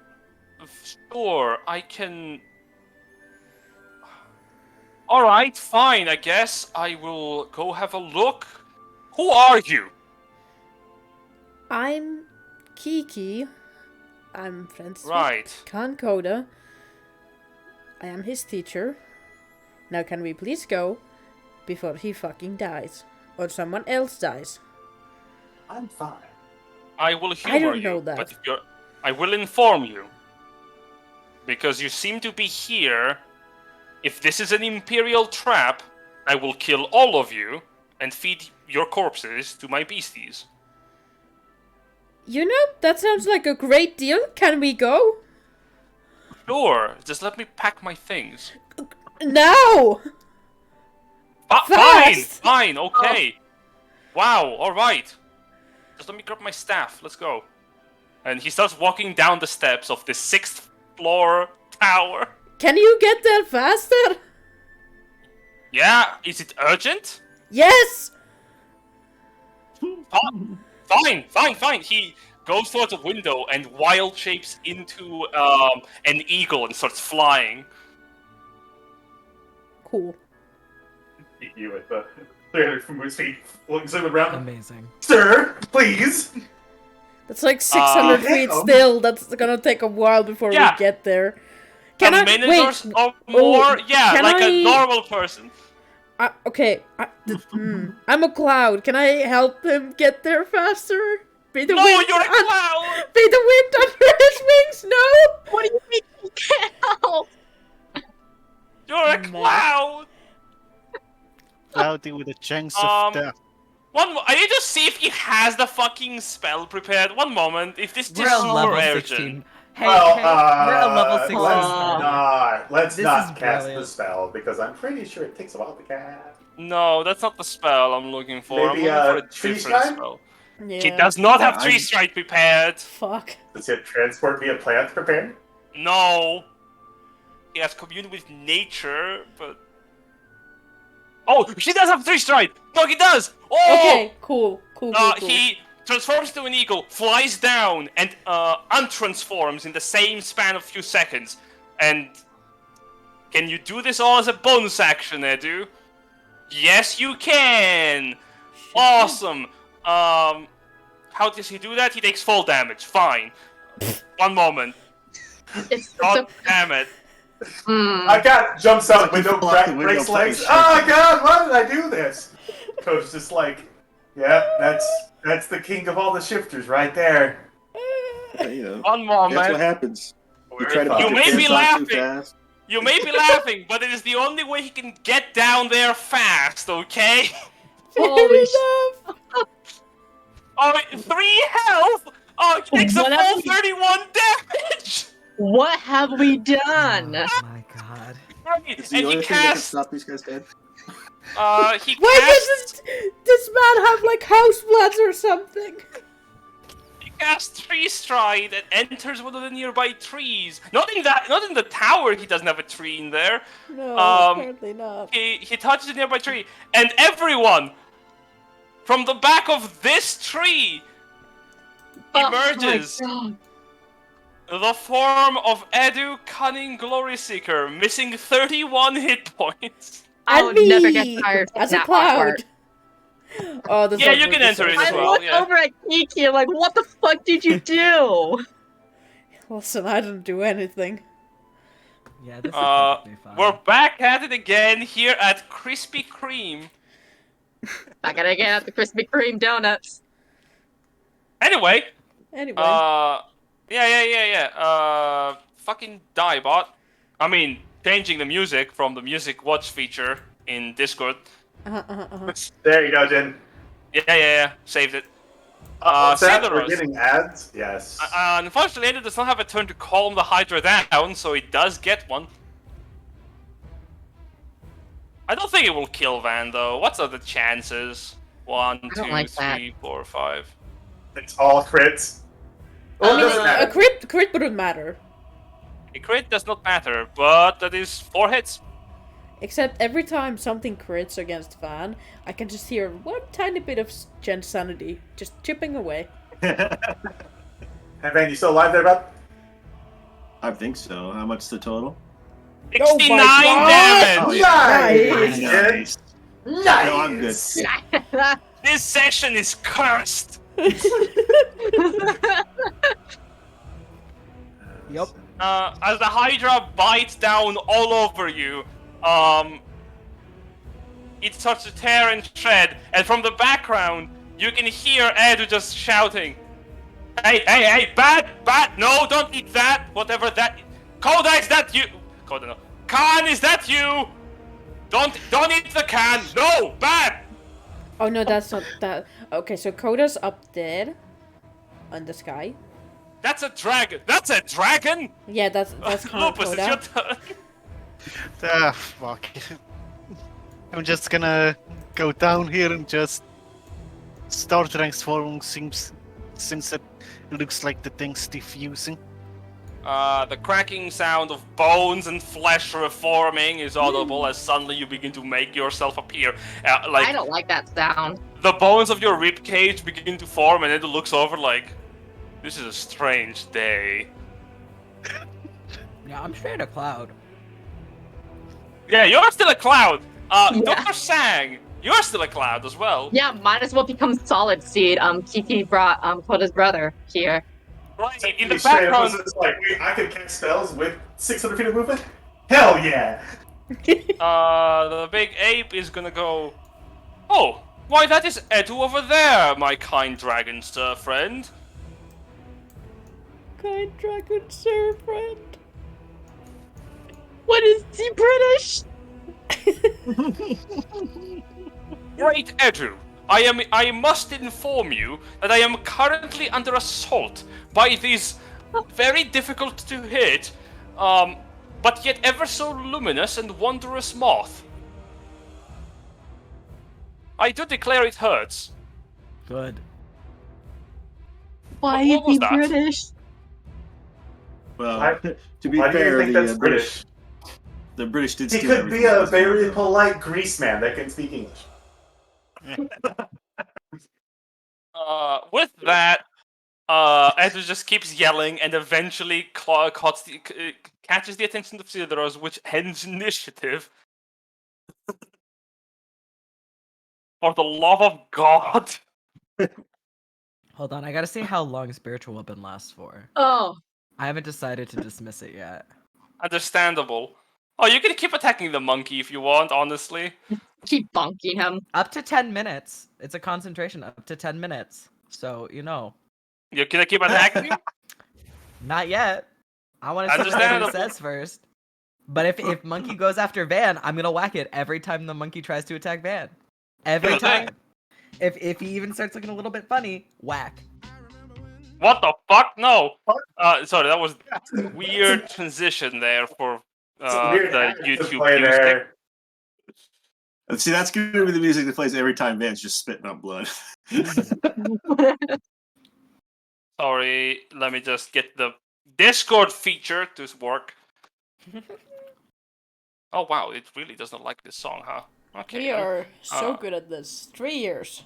sure, I can. All right, fine. I guess I will go have a look. Who are you? I'm Kiki. I'm friends Right. with Khan Koda. I am his teacher. Now can we please go before he fucking dies? Or someone else dies. I'm fine. I will humor don't you, know that. but I will inform you. Because you seem to be here. If this is an Imperial trap, I will kill all of you and feed your corpses to my beasties. That sounds like a great deal. Can we go? Sure, just let me pack my things. Now! Fine, Fast! fine, okay. Wow, alright. Just let me grab my staff, let's go. And he starts walking down the steps of the 6th floor tower. Can you get there faster? Yeah, is it urgent? Yes! Fine. He goes towards a window and wild shapes into an eagle and starts flying. Cool. You at the 300 from his feet, zooming around. Amazing. Sir, please. That's like 600 feet damn. still. That's gonna take a while before Yeah. we get there. A minute or more? Yeah, can like I- a normal person. Okay. I'm a cloud. Can I help him get there faster? Be the No, wind you're a un- clown! Be the wind under his wings. No. What do you mean you can't help? You're a clown! Cloudy with a chance Um, of death. I need to see if he has the fucking spell prepared. One moment, if this is We're a level super 16. urgent. Hey, Well, we're a level 16. Let's This not is cast brilliant. the spell because I'm pretty sure it takes a while to cast. No, that's not the spell I'm looking for. Maybe, I'm looking for a tree different strike? spell. Yeah. He does not have Yeah, tree I- strike prepared. Fuck. Does he have transport via plant prepared? No. He has commune with nature, but... Oh, he does have 3 strike! No, he does! Oh! Okay. Cool. He transforms into an eagle, flies down, and untransforms in the same span of few seconds. And... Can you do this all as a bonus action, Edu? Yes, you can! Awesome! How does he do that? He takes full damage. Fine. One moment. It's God damn it. I got jumps out Fucking window, fell off the window, breaks legs. fucking Oh shaking. god, why did I do this? Coach just like, yeah, that's the king of all the shifters right there. Yeah, you know, One that's what moment. happens. You try to put You your may be pants on too laughing. fast. You may be laughing, but it is the only way he can get down there fast, okay? Holy enough. Oh, 3 health! Oh, he takes a What full have we- 31 damage! What have we done? Oh my god. Right, It's the and only he thing that can casts, stop these guys dead. he Why casts, does this man have like house bloods or something? he casts Tree Stride and enters one of the nearby trees. Not in the tower, he doesn't have a tree in there. No, apparently not. He touches a nearby tree, and everyone from the back of this tree emerges. Oh The form of Edu Cunning Glory Seeker, missing 31 hit points. I And would never get me, tired of as a that cloud. part. Oh, this Yeah, artwork you can is enter so it as I sick. well. looked yeah. over at Kiki and like, what the fuck did you do? Listen, I didn't do anything. Yeah, this is perfectly fine. We're back at it again here at Krispy Kreme. I gotta get at the Krispy Kreme donuts. Anyway, Anyway. fucking Diebot. I mean, changing the music from the music watch feature in Discord. There you go, Jen. Yeah, saved it. What's that? We're Sidoros. getting ads? Yes. Unfortunately, it does not have a turn to calm the Hydra down, so it does get one. I don't think it will kill Van, though. What's the chances? 1, don't 2, like that. 3, 4, 5. It's all crits. Well, it doesn't A matter. crit wouldn't matter. A crit does not matter, but that is 4 hits. Except every time something crits against Van, I can just hear one tiny bit of Gen's sanity just chipping away. Hey, Van, you still alive there, bud? I think so. How much the total? 69 God! damage! Oh, yeah. Nice! Nice. Nice! No, I'm good. This session is cursed! Yep. As the Hydra bites down all over you, it starts to tear and shred, and from the background, you can hear Edu just shouting, Hey, bat, no, don't eat that, whatever that, Koda, is that you? Koda, no. Khan, is that you? Don't eat the can, no, bat! Oh no, that's not that. Okay, so Coda's up dead on the sky. That's a dragon! Yeah, that's kind of Lupus, it's your Coda. turn. Ah, fuck. I'm just gonna go down here and just start transforming since it looks like the thing's diffusing. The cracking sound of bones and flesh reforming is audible as suddenly you begin to make yourself appear. I don't like that sound. The bones of your ribcage begin to form, and it looks over like, this is a strange day. Yeah, I'm straight a cloud. Yeah, you're still a cloud. Yeah. Dr. Sang, you're still a cloud as well. Yeah, might as well become Solid Seed. Kiki brought Koda's brother here. Right, in He the straight up was background, just like, wait, I can cast spells with 600 feet of movement? Hell yeah! the big ape is gonna go, oh, why that is Edu over there, my kind dragon sir friend. Kind dragon, sir, friend. What is he British? Great Edu, I must inform you that I am currently under assault by these very difficult to hit, but yet ever so luminous and wondrous moth. I do declare it hurts. Good. Why What is was he that? British? Well, Why- to be Why do you fair, think that's British? the British did He steal could be everything. a very polite Grease man that can speak English. With that, Edu just keeps yelling and eventually catches the attention of Sidoros, which ends initiative. For the love of God. Hold on, I gotta see how long spiritual weapon lasts for. Oh, I haven't decided to dismiss it yet. Understandable. Oh, you can keep attacking the monkey if you want, honestly. keep bonking him. Up to 10 minutes. It's a concentration up to 10 minutes. So, You're gonna keep attacking him? not yet. I want to see what Edu Understandable. says first. But if Monkey goes after Van, I'm gonna whack it every time the Monkey tries to attack Van. Every Sure thing. time. If he even starts looking a little bit funny, whack. What the fuck? No. Sorry, that was weird transition there for It's a weird the ad to YouTube play music. there. See, that's going to be the music that plays every time Van's just spitting up blood. Sorry, let me just get the Discord feature to work. Oh wow, it really does not like this song, huh? Okay. We are so uh, good at this. 3 years.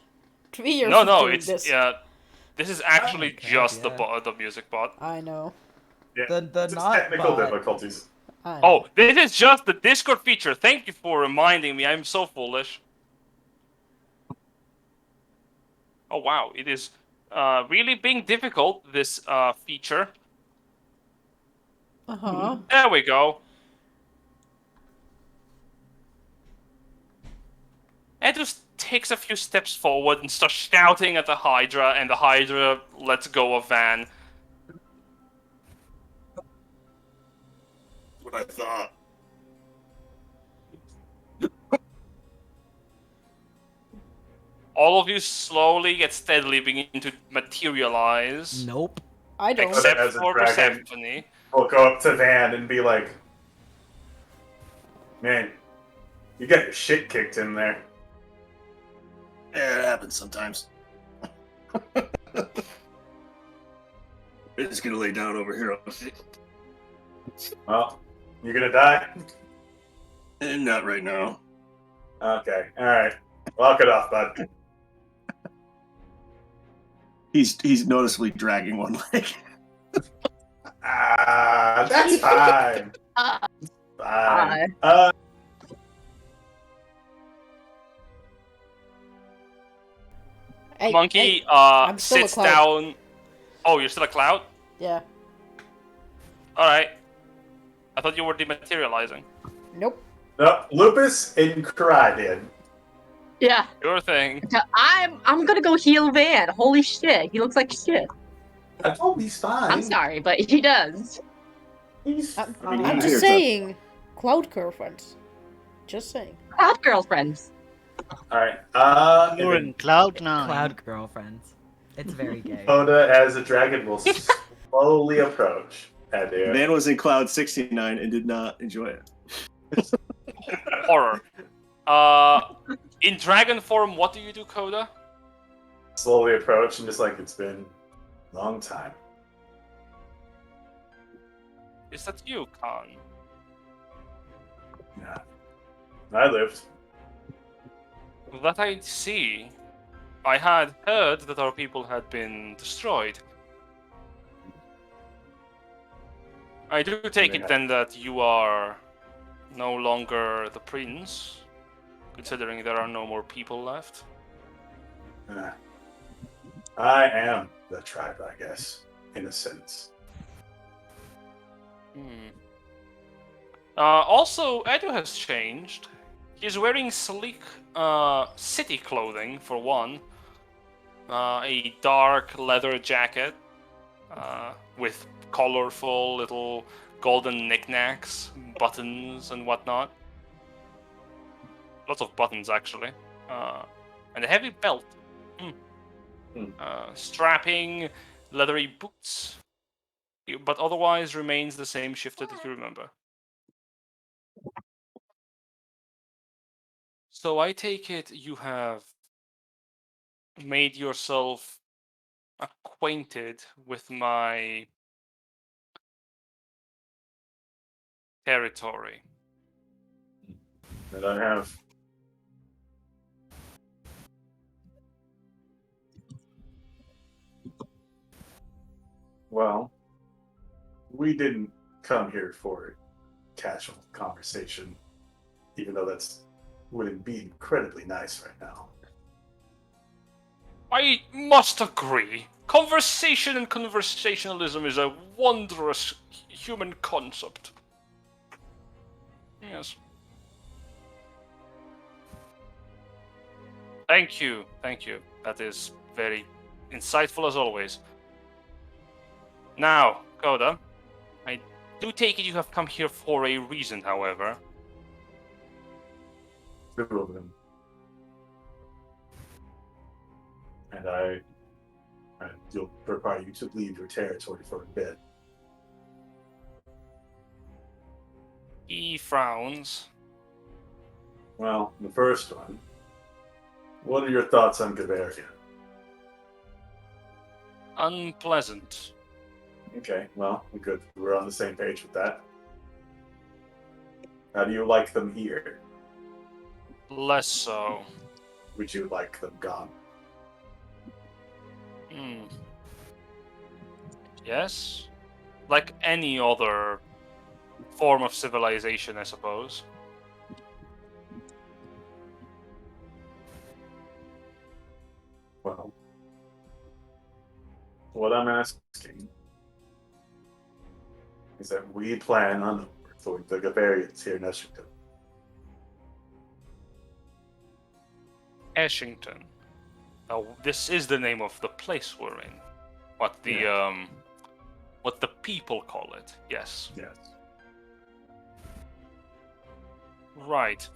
3 years No, of no, doing it's this. this is actually God, just yeah. the music bot. I know. Yeah, The it's not technical bot. difficulties. I know. Oh, this is just the Discord feature. Thank you for reminding me. I'm so foolish. Oh wow, it is really being difficult, this feature. Uh-huh. There we go. Ed just takes a few steps forward and starts shouting at the Hydra, and the Hydra lets go of Van. What I thought. All of you slowly get steadily beginning to materialize. Nope. I don't. Except As a for dragon. Persephone. We'll go up to Van and be like, man, you got your shit kicked in there. Yeah, it happens sometimes. I'm just going to lay down over here. Well, you gonna die? And not right now. Okay, alright. Walk it off, bud. He's noticeably dragging one leg. That's fine. Fine. Hey, Monkey hey, I'm still a sits cloud. down. Oh, you're still a cloud? Yeah. Alright. I thought you were dematerializing. Nope. No, Lupus and Karai did. Yeah. Your thing. I'm gonna go heal Van. Holy shit, he looks like shit. I told him he's fine. I'm sorry, but he does. He's I'm fine. just saying, cloud girlfriends. Just saying. Cloud girlfriends. Alright, You're in Cloud9. Cloud girlfriends. It's very gay. Oda as a dragon will slowly approach. Adu. Van was in Cloud 69 and did not enjoy it. Horror. In dragon form, what do you do, Coda? Slowly approach and just like, it's been a long time. Is that you, Khan? Yeah. I lived. That I see. I had heard that our people had been destroyed. I do take it then that you are no longer the prince, considering there are no more people left. I am the tribe, I guess, in a sense. Also, Edu has changed. He's wearing sleek city clothing, for one. A dark leather jacket with colorful little golden knickknacks, buttons, and whatnot. Lots of buttons, actually. And a heavy belt. Strapping leathery boots. But otherwise remains the same shifted that you remember. So I take it you have made yourself acquainted with my territory. That I have. Well, we didn't come here for a casual conversation, even though that's wouldn't be incredibly nice right now. I must agree. Conversation and conversationalism is a wondrous human concept. Yes. Thank you. That is very insightful as always. Now, Koda, I do take it you have come here for a reason, however. Two of them. And you'll require you to leave your territory for a bit. He frowns. Well, the first one. What are your thoughts on Bavaria? Unpleasant. Okay, well, good. We're on the same page with that. How do you like them here? Less so. Would you like them gone? Yes? Like any other form of civilization, I suppose. Well, what I'm asking is that we plan on for the Bavarians here in Eshington. Ashington. Now, this is the name of the place we're in. What the people call it. Yes. Yes. Right.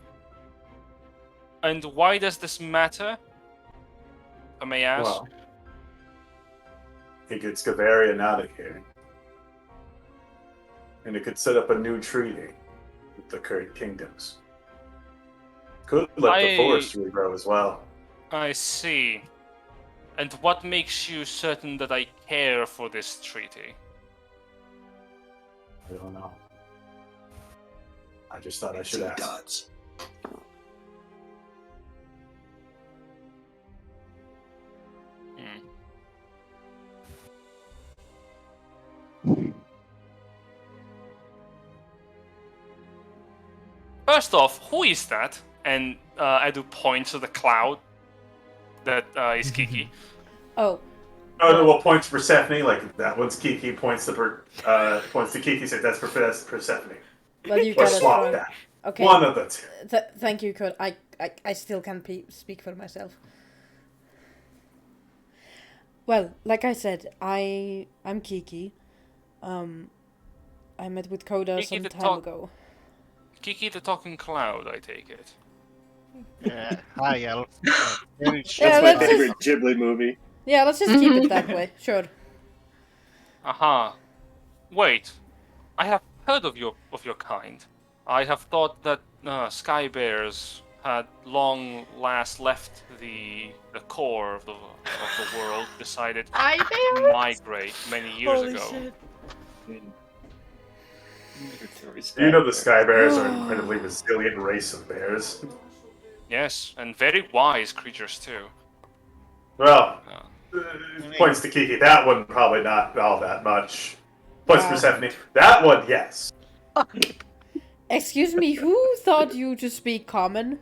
And why does this matter? I may ask. Well, it gets Bavarian out of here. And it could set up a new treaty with the current kingdoms. Could let the forest regrow as well. I see. And what makes you certain that I care for this treaty? I don't know. I just thought I should ask. Dots. First off, who is that? And I do point to the cloud that is Kiki. Oh, Oh no! Well, points Persephone. Like that one's Kiki. Points to Kiki. Said that's Persephone. but you Or got it swap wrong. that. Okay. One of the two. Thank you, Code. I still can't speak for myself. Well, like I said, I'm Kiki. I met with Coda Kiki some the time talk- ago. Kiki the talking cloud, I take it. Yeah, hi, Elf. Very Yeah, That's my let's favorite Ghibli movie. Yeah, let's just keep it that way. Sure. Aha. Wait. I have heard of your kind. I have thought that sky bears had long last left the core of the world, decided Sky to bears? migrate many years Holy ago. shit. You know the sky bears are an incredibly resilient race of bears. Yes, and very wise creatures too. Well, Uh, points to Kiki. That one probably not all that much. Points Wow. Persephone. That one, yes. Excuse me, who thought you to speak common?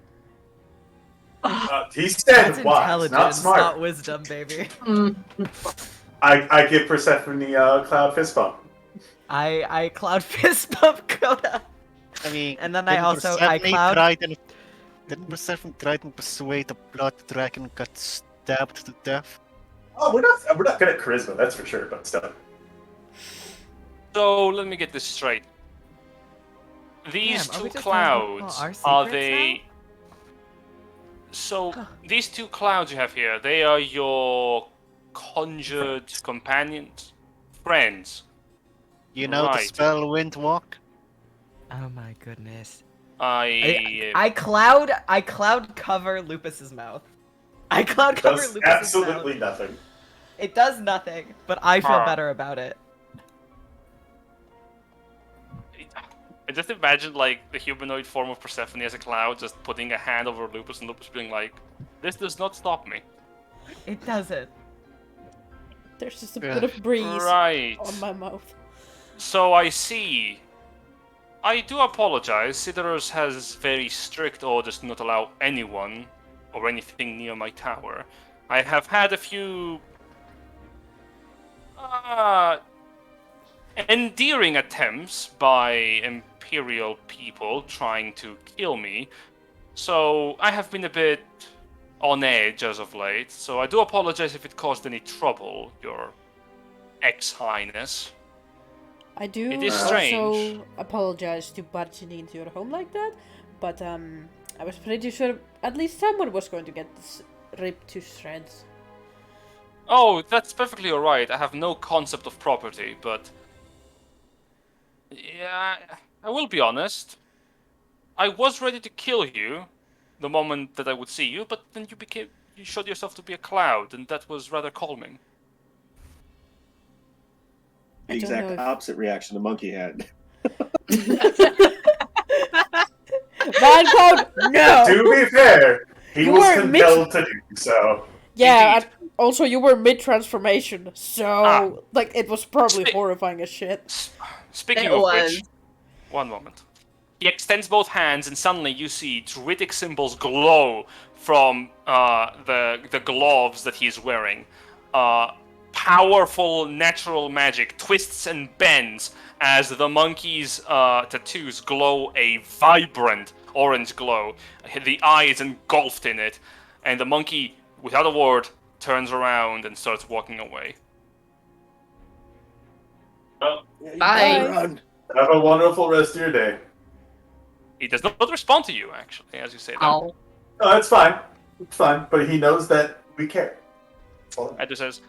He said That's wise, intelligence, not smart. wisdom, baby. I give Persephone cloud fist bump. I cloud fist bump Coda. I mean, And then I didn't also- Persephone I cloud- Didn't Persephone try to persuade the blood dragon got stabbed to death? Oh, we're not good at charisma, that's for sure. But still, So let me get this straight. These Damn, are two we just talking about clouds our are secrets they? So these two clouds you have here, they are your conjured companions, friends. You know the Right. spell Windwalk? Oh my goodness. I I cloud cover Lupus's mouth. I cloud cover does Lupus's absolutely mouth. nothing. It does nothing, but I feel Ah. better about it. I just imagine like the humanoid form of Persephone as a cloud, just putting a hand over Lupus and Lupus being like, "This does not stop me." It doesn't. There's just a Yeah. bit of breeze Right. on my mouth. So I see. I do apologize. Sidoros has very strict orders to not allow anyone or anything near my tower. I have had a few endearing attempts by Imperial people trying to kill me. So I have been a bit on edge as of late. So I do apologize if it caused any trouble, Your Ex-Highness. I do It is also strange. apologize to barging into your home like that, but I was pretty sure at least someone was going to get ripped to shreds. Oh, that's perfectly alright. I have no concept of property, but... Yeah, I will be honest. I was ready to kill you the moment that I would see you, but then you showed yourself to be a cloud, and that was rather calming. The I don't know exact if- opposite reaction the monkey had. Van no! To be fair, he You was were compelled to do so. Yeah, Indeed. and also you were mid-transformation, so, like, it was probably Spe- horrifying as shit. Speaking It of was. which, one moment. He extends both hands, and suddenly you see druidic symbols glow from the gloves that he's wearing. Powerful natural magic twists and bends as the monkey's tattoos glow a vibrant orange glow. The eye is engulfed in it, and the monkey, without a word, turns around and starts walking away. Well, Bye. Run. have a wonderful rest of your day. He does not respond to you, actually, as you say that. Oh. No, it's fine. It's fine. But he knows that we care. Edu says,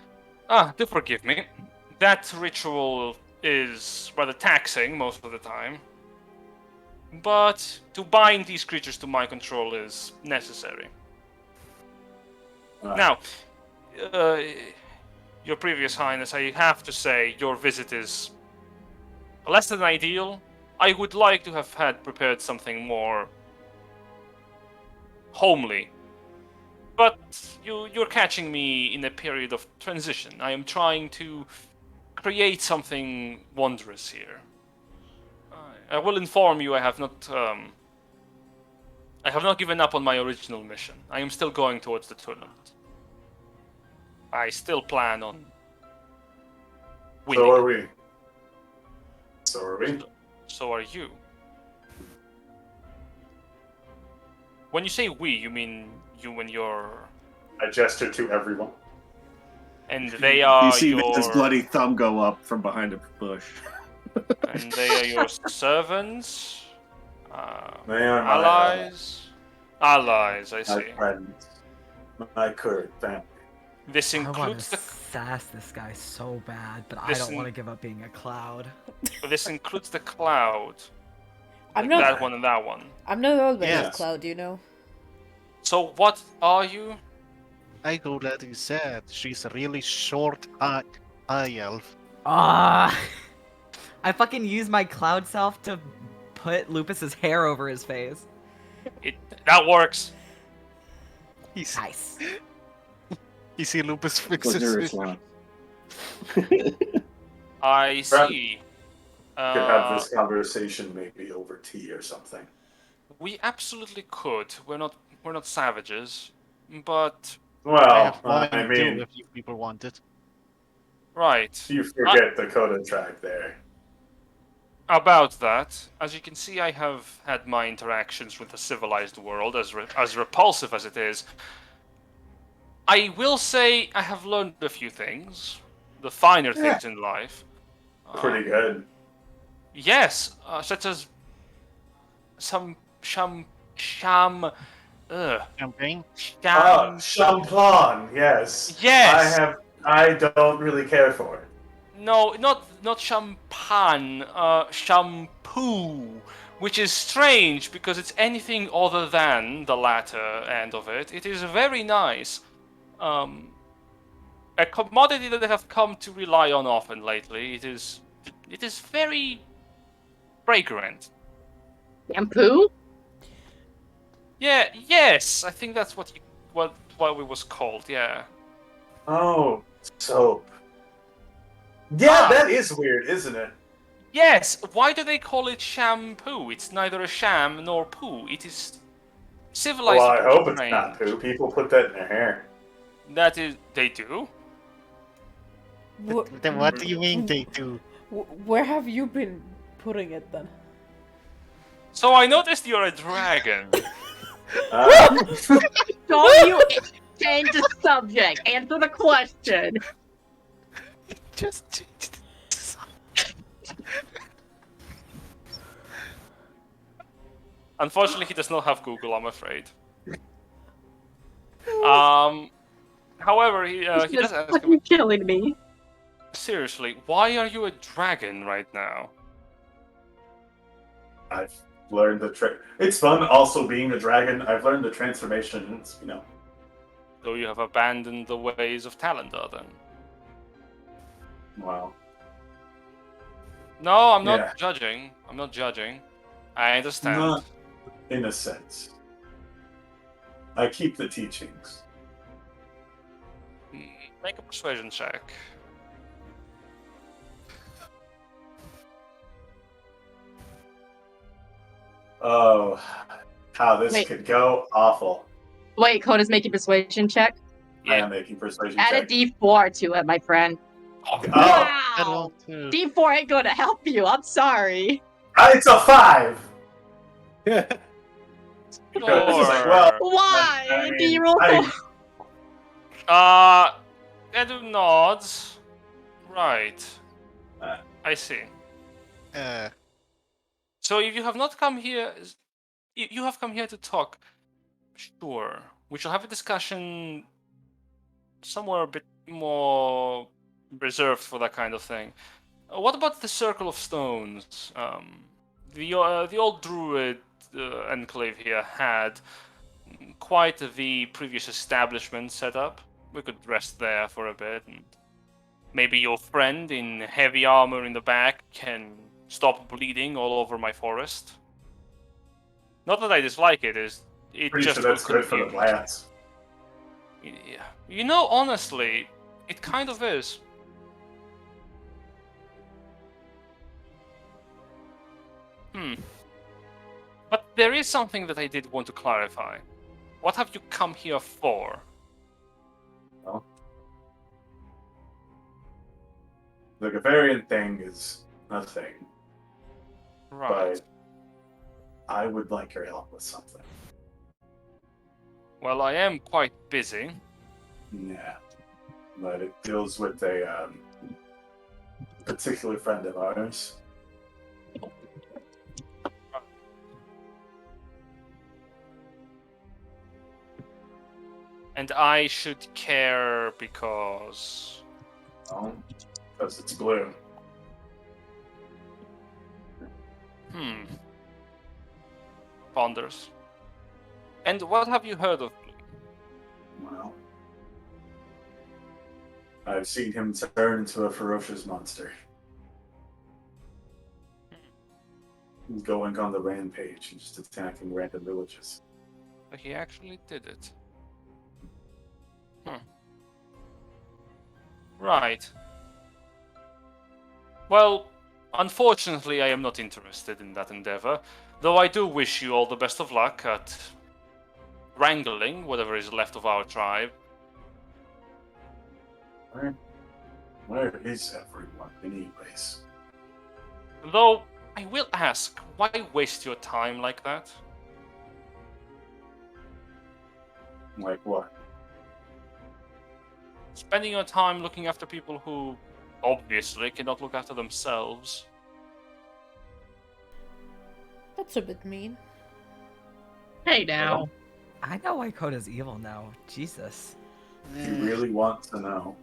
do forgive me. That ritual is rather taxing most of the time. But to bind these creatures to my control is necessary. Now, Your Previous Highness, I have to say your visit is less than ideal. I would like to have had prepared something more homely. But you're catching me in a period of transition. I am trying to create something wondrous here. I will inform you I have not given up on my original mission. I am still going towards the tournament. I still plan on winning. So are we. So are we. So are you. When you say we, you mean you and your... I gesture to everyone. And they are You see your... his bloody thumb go up from behind a bush. And they are your servants? They are my Allies? Allies, I my see. friends. My current family. This I want includes to the... sass this guy so bad, but I This don't in- want to give up being a cloud. This includes the cloud. I'm Like not. that one and that one. I'm not always Yes. a cloud, you know. So what are you? I go that he said she's a really short high elf. Ah! I fucking used my cloud self to put Lupus's hair over his face. That works. He's, Nice. you see Lupus fixes Luxurious it. lawn. I see. We could have this conversation maybe over tea or something. We absolutely could. We're not savages, but I Well, have wine I too mean, if you people want it. right. you forget the Coda track there. About that, as you can see, I have had my interactions with the civilized world, as repulsive as it is. I will say I have learned a few things, the finer things in life. Pretty good. Yes, such as some sham. Champagne? Champlain, yes. Yes. I don't really care for it. No, not champagne, shampoo, which is strange because it's anything other than the latter end of it. It is very nice. A commodity that I have come to rely on often lately. It is very fragrant. Shampoo? Yeah, yes, I think that's what it was called. Yeah. Oh, soap. Yeah, Ah. that is weird, isn't it? Yes. Why do they call it shampoo? It's neither a sham nor poo. It is civilized. Well, I people hope it's strange. not poo. People put that in their hair. That is, they do. Then what do you mean they do? Where have you been putting it then? So I noticed you're a dragon. Don't you change the subject. Answer the question. Just Unfortunately, he does not have Google, I'm afraid. However, he does ask Fucking me, killing me. seriously, why are you a dragon right now? I've learned the It's fun also being a dragon. I've learned the transformations, you know. So you have abandoned the ways of Talendar, then? Wow. No, I'm Yeah. not judging. I'm not judging. I understand. Not in a sense. I keep the teachings. Make a persuasion check. Oh, how this Wait. could go awful. Wait, Coda's making persuasion check. I Yeah. am making persuasion Add a check. D4 to it, my friend. Oh, Wow! D4 ain't gonna help you. I'm sorry. it's a 5! Sure. Because, well, Why? I Do you mean, roll? Edu nods. Right. Uh. I see. Uh, So if you have not come here, you have come here to talk. Sure. We shall have a discussion somewhere a bit more reserved for that kind of thing. What about the Circle of Stones? The old druid enclave here had quite the previous establishment set up. We could rest there for a bit, and maybe your friend in heavy armor in the back can stop bleeding all over my forest. Not that I dislike it, it pretty just sure that's will good for the confuse. plants. Yeah. You know, honestly, it kind of is. But there is something that I did want to clarify. What have you come here for? Well, the Gavarian thing is nothing, Right. but I would like your help with something. Well, I am quite busy. Yeah, but it deals with a particular friend of ours. And I should care because... Oh, because it's blue. Ponders. And what have you heard of Blue? Well, I've seen him turn into a ferocious monster. He's going on the rampage and just attacking random villages. But he actually did it. Right. Well, unfortunately, I am not interested in that endeavor, though I do wish you all the best of luck at wrangling whatever is left of our tribe. Where is everyone, anyways? Though, I will ask, why waste your time like that? Like what? Spending your time looking after people who obviously cannot look after themselves. That's a bit mean. Hey now. I know why Coda's evil now. Jesus. If you really want to know.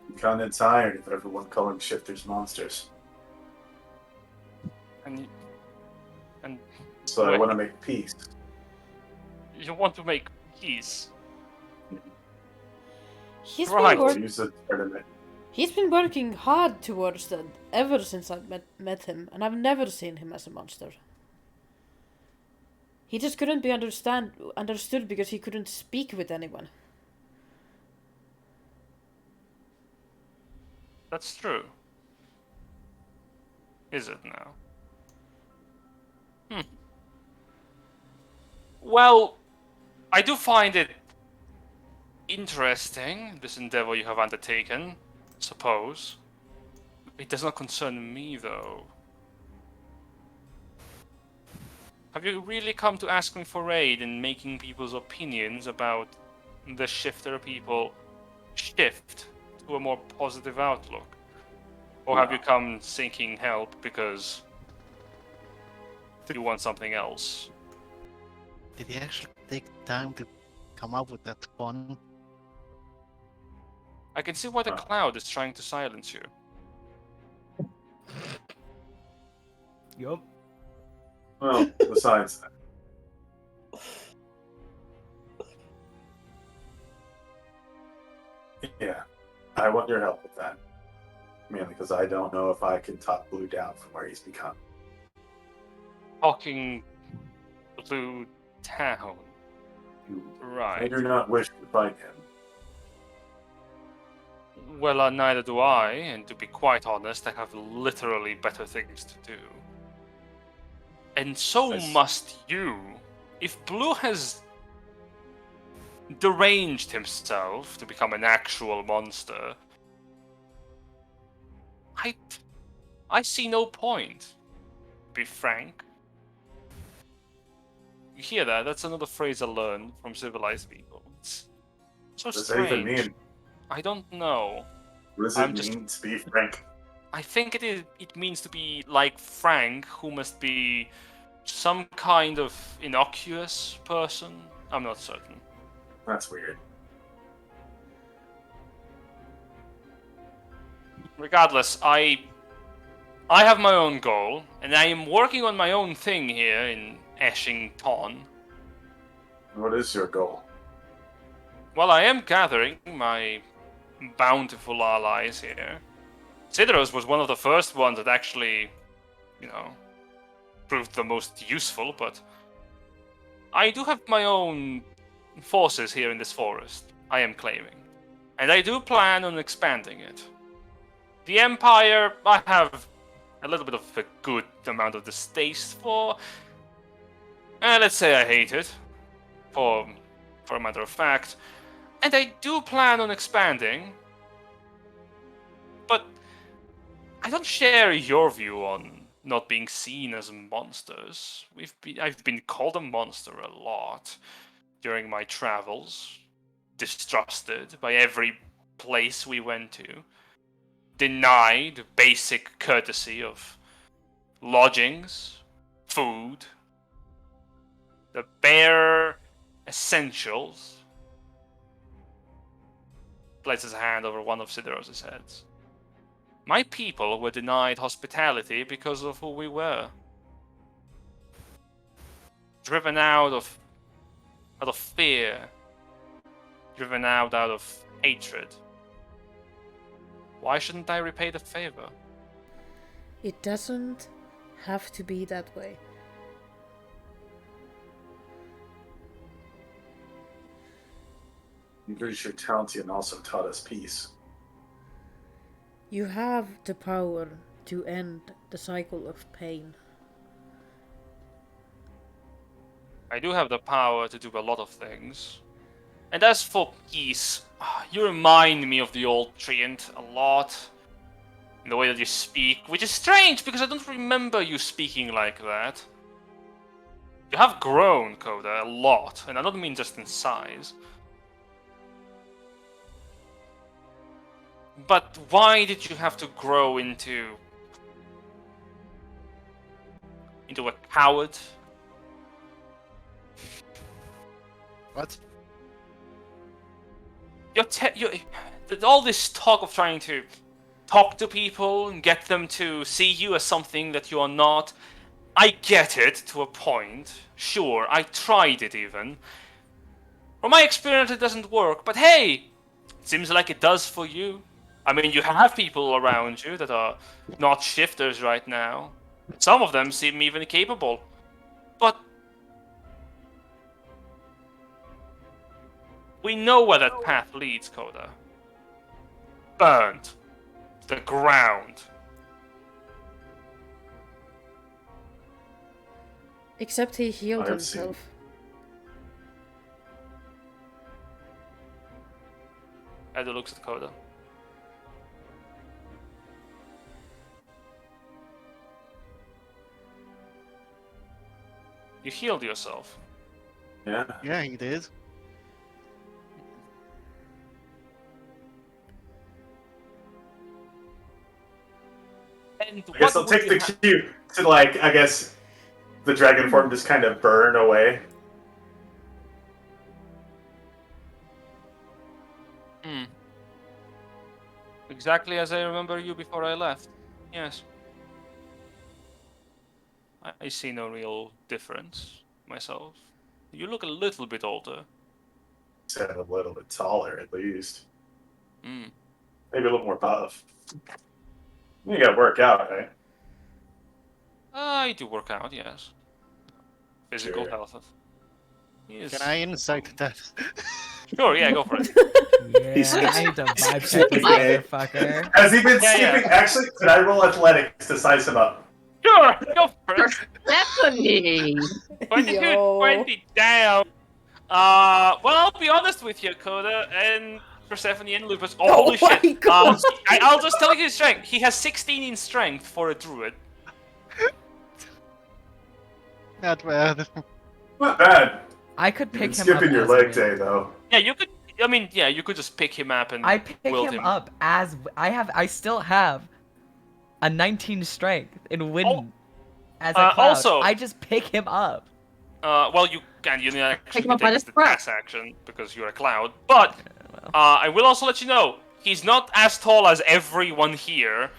I'm kind of tired of everyone calling shifters monsters. And So I Wait. want to make peace. you want to make peace. He's Right. been Use the tournament. He's been working hard towards that ever since I met him, and I've never seen him as a monster. He just couldn't be understood because he couldn't speak with anyone. That's true. Is it now? Well, I do find it interesting, this endeavor you have undertaken, suppose. It does not concern me, though. Have you really come to ask me for aid in making people's opinions about the shifter people shift to a more positive outlook? Or have you come seeking help because you want something else? Did he actually take time to come up with that pun? I can see why the cloud is trying to silence you. Yup. Well, besides that. Yeah, I want your help with that. Mainly because I don't know if I can talk Blue down from where he's become. Talking Blue Town. I Right. do not wish to fight him. Well, neither do I, and to be quite honest, I have literally better things to do. And so must you. If Blue has deranged himself to become an actual monster, I see no point, to be frank. You hear that? That's another phrase I learned from civilized people. It's so What does strange. that even mean? I don't know. What does it mean to be frank? I think it means to be like Frank, who must be some kind of innocuous person. I'm not certain. That's weird. Regardless, I have my own goal, and I am working on my own thing here in Ashington. What is your goal? Well, I am gathering my bountiful allies here. Sideros was one of the first ones that actually, proved the most useful, but I do have my own forces here in this forest, I am claiming. And I do plan on expanding it. The Empire, I have a little bit of a good amount of distaste for. Let's say I hate it, for a matter of fact. And I do plan on expanding. But I don't share your view on not being seen as monsters. I've been called a monster a lot during my travels, distrusted by every place we went to, denied basic courtesy of lodgings, food, the bare essentials. Places a hand over one of Sideros' heads. My people were denied hospitality because of who we were. Driven out of fear. Driven out of hatred. Why shouldn't I repay the favor? It doesn't have to be that way. I'm pretty sure Talentian also taught us peace. You have the power to end the cycle of pain. I do have the power to do a lot of things. And as for peace, you remind me of the old Treant a lot. In the way that you speak, which is strange because I don't remember you speaking like that. You have grown, Coda, a lot, and I don't mean just in size. But why did you have to grow into a coward? What? All this talk of trying to talk to people and get them to see you as something that you are not. I get it to a point. Sure, I tried it even. From my experience, it doesn't work. But hey, it seems like it does for you. I mean, you have people around you that are not shifters right now. Some of them seem even capable. But we know where that path leads, Coda. Burned. The ground. Except he healed I have seen. himself. Edo looks at Coda. You healed yourself. Yeah. Yeah, he did. And I guess what I'll would take you the cue to, like, I guess the dragon form just kind of burn away. Hmm. Exactly as I remember you before I left. Yes. I see no real difference myself. You look a little bit older. Said a little bit taller, at least. Hmm. Maybe a little more buff. You gotta work out, right? I do work out, yes. Physical Sure. health. Yes. Can I insight that? Sure, yeah, go for it. Yeah, I need to vibe check this Yeah. motherfucker. Has he been Yeah, yeah. sleeping? Actually, can I roll athletics to size him up? Sure, go for it. Stephanie! 22, Yo. 20, damn. Well, I'll be honest with you, Coda, and Persephone and Lupus. Oh, Oh holy my shit. God. I'll just tell you his strength. He has 16 in strength for a druid. Not bad. Not bad. I could You've been pick him up skipping your as leg wind. day, though. Yeah, you could. I mean, yeah, you could just pick him up and I pick wield him up as I still have a 19 strength in wind Oh, as a cloud. also- I just pick him up. Well, you can. You actually him up by take the the scruff. dash action because you're a cloud. But Well, I will also let you know he's not as tall as everyone here.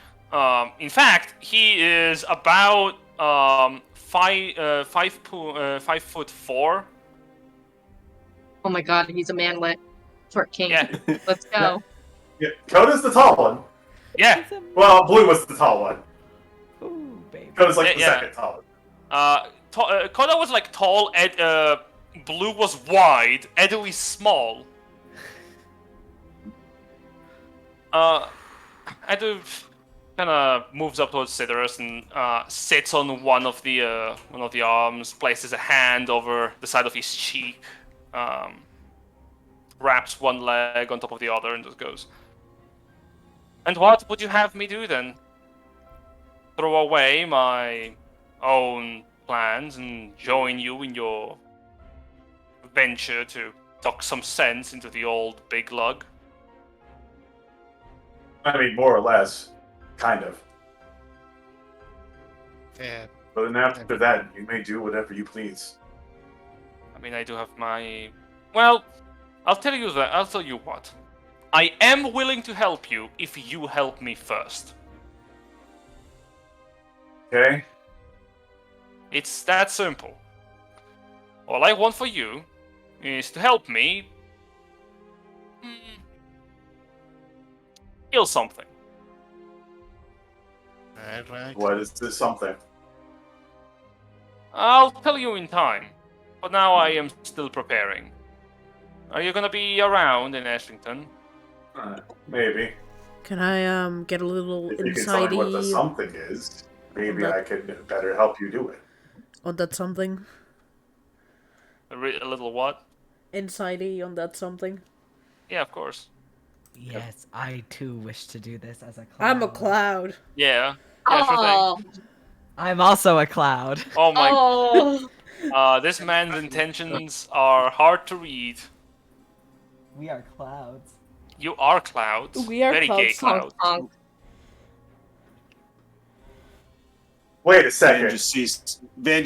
In fact, he is about 5'4". Oh my god, he's a manlet. Short king. Yeah, Let's go. Yeah, Coda's the tall one. yeah. he's a- Well, Blue was the tall one. Ooh, baby. Coda's like Yeah, the yeah. second tallest. Koda was like tall. Blue was wide. Edo is small. Edo kind of moves up towards Sidorus and sits on one of the arms, places a hand over the side of his cheek, wraps one leg on top of the other, and just goes. And what would you have me do then? Throw away my own plans and join you in your venture to talk some sense into the old big lug? I mean, more or less. Kind of. Yeah. But then after that, you may do whatever you please. I mean, I do have my... Well, I'll tell you that. I'll tell you what. I am willing to help you if you help me first. Okay? It's that simple. All I want for you is to help me... kill something. Alright. What is this something? I'll tell you in time. But now I am still preparing. Are you gonna be around in Ashington? Maybe. Can I get a little If you can tell me what the insidey something is, maybe that- I can better help you do it. on that something? A little what? Insidey on that something? Yeah, of course. Yes, I too wish to do this as a cloud. I'm a cloud. Yeah. Yeah, sure thing. Oh, I'm also a cloud. Oh my... oh. This man's intentions are hard to read. We are clouds. You are clouds. We are Very gay clouds. clouds. Honk, honk. Wait a Van second. just sees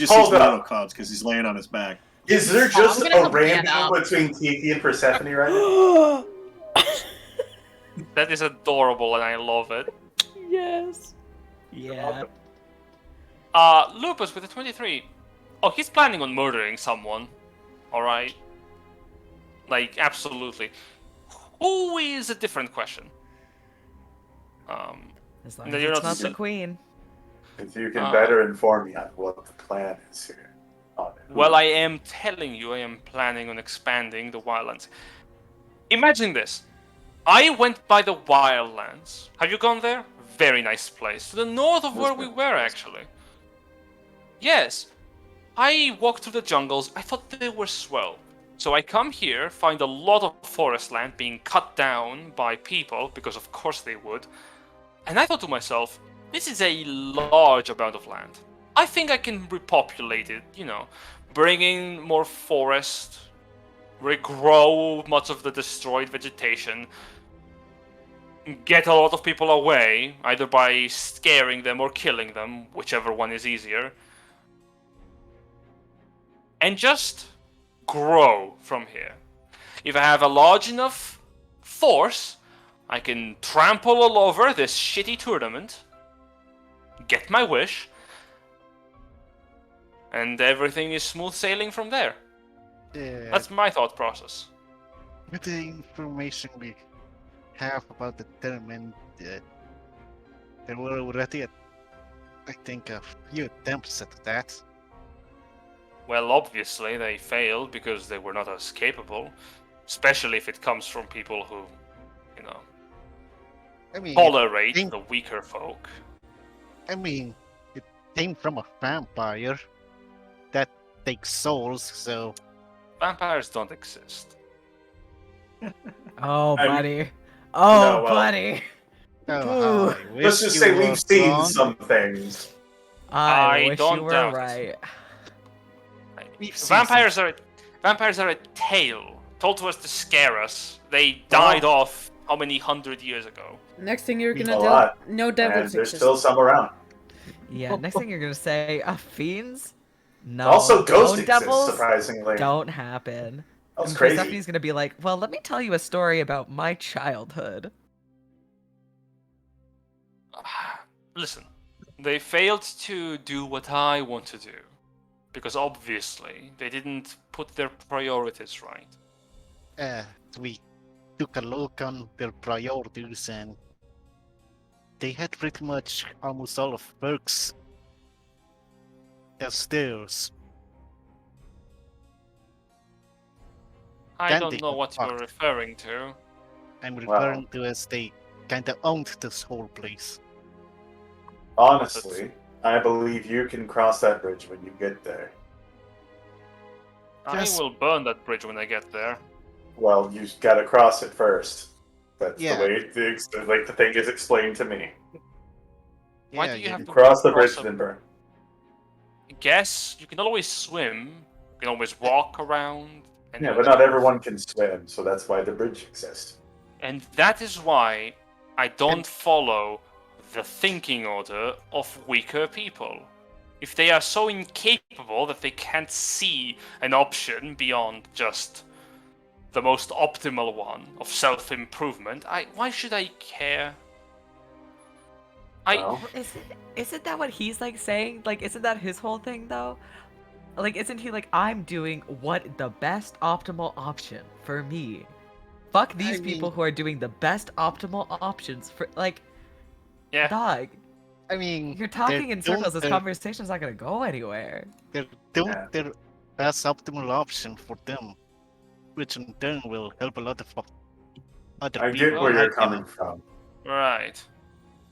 Hold up. little clouds because he's laying on his back. Is there just I'm gonna a help Van rainbow out. between Tiki and Persephone right now? That is adorable and I love it. Yes. Yeah. Lupus with a 23. Oh, he's planning on murdering someone. Alright. Like, absolutely. Who is a different question. As long No, as you're it's not not the s- queen. If you can better inform me on what the plan is here. On it. Well, I am telling you, I am planning on expanding the wildlands. Imagine this. I went by the wildlands. Have you gone there? Very nice place. To the north of where we were, actually. Yes. I walked through the jungles. I thought they were swell. So I come here, find a lot of forest land being cut down by people, because of course they would. And I thought to myself, this is a large amount of land. I think I can repopulate it, bring in more forest, regrow much of the destroyed vegetation, get a lot of people away, either by scaring them or killing them, whichever one is easier, and just grow from here. If I have a large enough force, I can trample all over this shitty tournament, get my wish, and everything is smooth sailing from there. Yeah, That's my thought process. with the information we have about the tournament, there were already, I think, a few attempts at that. Well, obviously they failed because they were not as capable, especially if it comes from people who, I mean, tolerate came- the weaker folk. it came from a vampire that takes souls, so Vampires don't exist. Oh, I'm- buddy. Oh, No, well- buddy. oh, Ooh. I wish Let's just you say were we've seen wrong. some things. I wish don't you were doubt it. right. We've seen Vampires are a tale told to us to scare us. They died off how many 100 years ago? Next thing you're A gonna lot. do, no And devils there's exist. still some around. Yeah, next thing you're gonna say, fiends? No. Also, ghosts Bone exist, devils surprisingly. don't happen. That's And crazy. Persephone's gonna be like, well, let me tell you a story about my childhood. Listen, they failed to do what I want to do. Because obviously, they didn't put their priorities right. we took a look on their priorities and they had pretty much almost all of perks as theirs. I Then don't they know got what you're fucked. referring to. I'm referring to as they kinda owned this whole place. Honestly, I believe you can cross that bridge when you get there. Just- I will burn that bridge when I get there. Well, you gotta cross it first. That's Yeah. the way the thing is explained to me. Why Yeah, do you have to Cross the cross bridge, a- then burn. I guess you can always swim. You can always walk around. And Yeah, but not everyone can swim, so that's why the bridge exists. And that is why I don't follow the thinking order of weaker people. If they are so incapable that they can't see an option beyond just the most optimal one of self-improvement, why should I care? Well, Isn't that what he's like saying? Like, isn't that his whole thing though? Like, isn't he like, I'm doing what the best optimal option for me? Fuck these I people mean- who are doing the best optimal options for, like, Yeah. dog. I mean, You're talking in circles. This they're- conversation's not gonna go anywhere. They're doing Yeah. their best optimal option for them, which in turn will help a lot of other I people. get where you're like them. coming from, Right.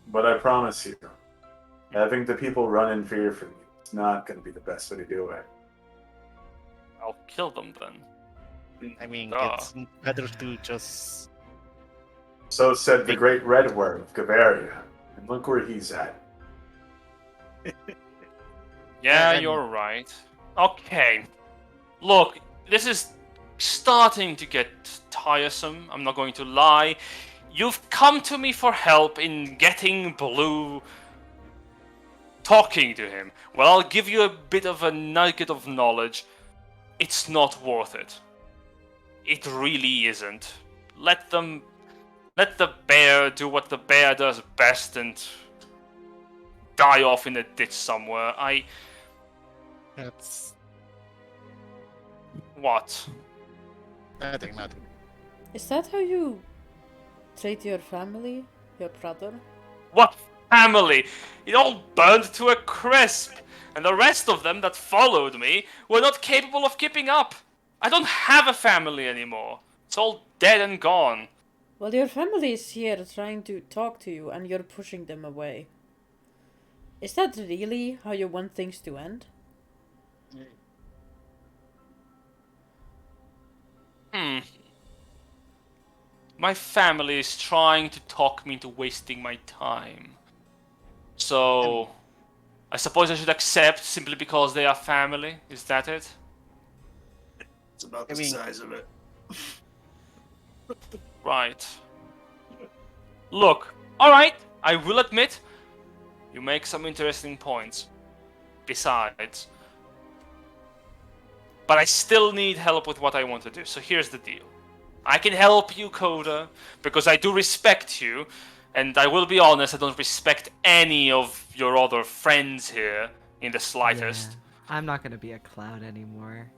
but I promise you, having the people run in fear from you is not going to be the best way to do it. I'll kill them then. I mean, Ah. it's better to just. So said the great red worm of Gavaria, and look where he's at. Yeah, and- you're right. Okay. Look, this is starting to get tiresome. I'm not going to lie. You've come to me for help in getting Blue talking to him. Well, I'll give you a bit of a nugget of knowledge. It's not worth it. It really isn't. Let the bear do what the bear does best and die off in a ditch somewhere. That's What? nothing. Is that how you treat your family, your brother? What family? It all burned to a crisp, and the rest of them that followed me were not capable of keeping up. I don't have a family anymore. It's all dead and gone. Well, your family is here trying to talk to you, and you're pushing them away. Is that really how you want things to end? Hmm. My family is trying to talk me into wasting my time. So, I suppose I should accept simply because they are family. Is that it? It's about I the mean- size of it. Right. Look, alright, I will admit, you make some interesting points. Besides. But I still need help with what I want to do, so here's the deal. I can help you, Coda, because I do respect you, and I will be honest, I don't respect any of your other friends here in the slightest. Yeah, I'm not gonna be a cloud anymore.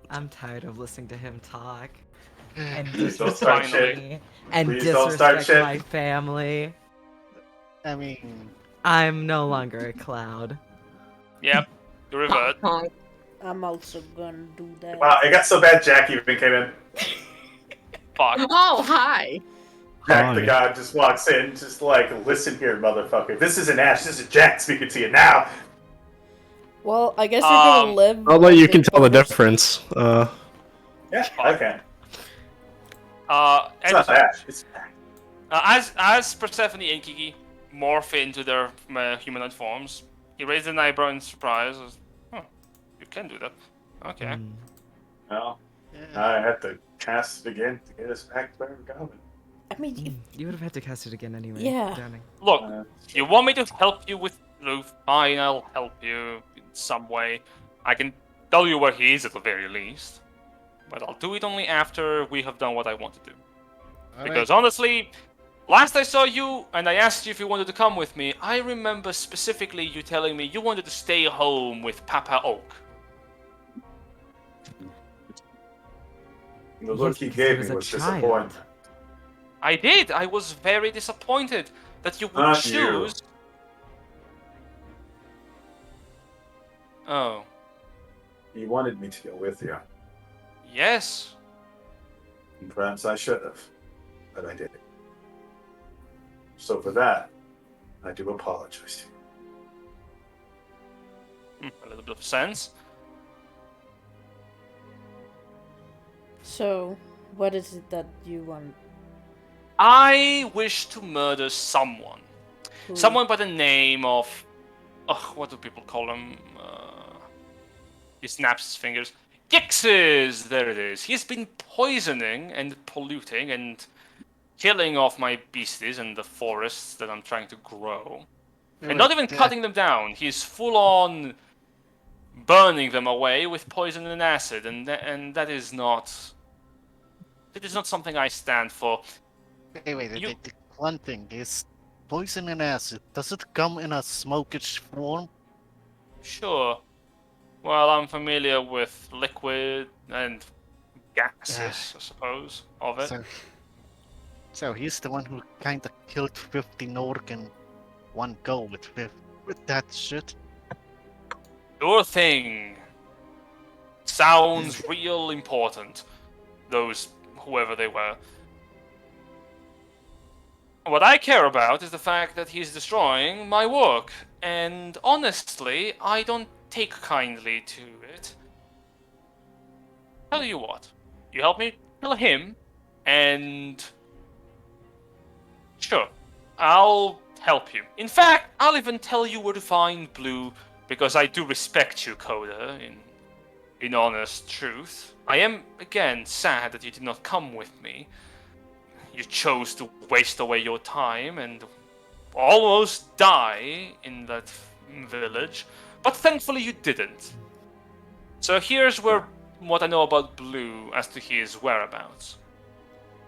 I'm tired of listening to him talk and Please don't start disrespect shit. me and Please don't start disrespect shit. my family. I mean, I'm no longer a cloud. Yep, you revert. Honk, honk. I'm also gonna do that. Wow, it got so bad Jack even came in. Fuck. Oh, hi. Jack the Hi. God just walks in, just like, listen here, motherfucker. This isn't Ash, this is Jack speaking to you now. Well, I guess you're gonna live. Although you with can tell the others. difference. Yeah, I can. It's And not Ash, it's Jack. as Persephone and Kiki morph into their humanoid forms, he raised an eyebrow in surprise. Huh, you can do that. Okay. Mm. Well, yeah. I have to cast it again to get us back to where we're going. I mean, if, You would have had to cast it again anyway. Yeah. Downing. Look, Uh, you want me to help you with Blue? Fine, I'll help you in some way. I can tell you where he is at the very least. But I'll do it only after we have done what I want to do. Because honestly, last I saw you and I asked you if you wanted to come with me, I remember specifically you telling me you wanted to stay home with Papa Oak. the look he Yes, because gave was me a was child. disappointing. I did. I was very disappointed that you would Not you. choose. Oh, He wanted me to go with you. yes. And perhaps I should have, but I didn't. So for that, I do apologize to you. A little bit of sense. so, what is it that you want? I wish to murder someone. Who- Someone by the name of. Oh, what do people call him? He snaps his fingers. Gixes! There it is. He's been poisoning and polluting and killing off my beasties and the forests that I'm trying to grow. And not even cutting them down. He's full on burning them away with poison and acid, and that is not. It is not something I stand for. Wait, You- the one thing is poison and acid. Does it come in a smokish form? Sure. Well, I'm familiar with liquid and gases, I suppose, of it. So he's the one who kind of killed 50 Nork in one go with that shit. Your thing sounds real important. Those, whoever they were. What I care about is the fact that he's destroying my work. And honestly, I don't take kindly to it. Tell you what, you help me kill him, and sure, I'll help you. In fact, I'll even tell you where to find Blue, because I do respect you, Coda, in honest truth. I am, again, sad that you did not come with me. You chose to waste away your time and almost die in that village, but thankfully you didn't. So here's what I know about Blue as to his whereabouts.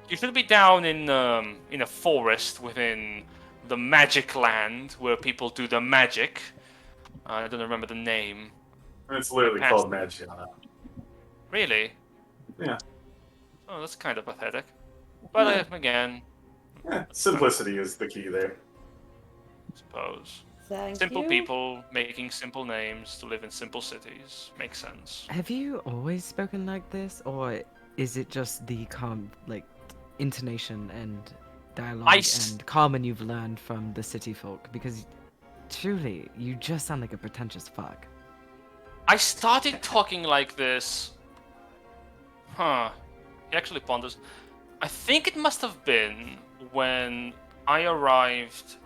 You should be down in a forest within the Magic Land where people do the magic. I don't remember the name. It's literally Past called it. Magiana. Really? Yeah. Oh, that's kind of pathetic. But again, Simplicity is the key there. I suppose. Thank Simple you. people making simple names to live in simple cities makes sense. Have you always spoken like this, or is it just the intonation and dialogue and common you've learned from the city folk? Because truly, you just sound like a pretentious fuck. I started talking like this, He actually ponders. I think it must have been when I arrived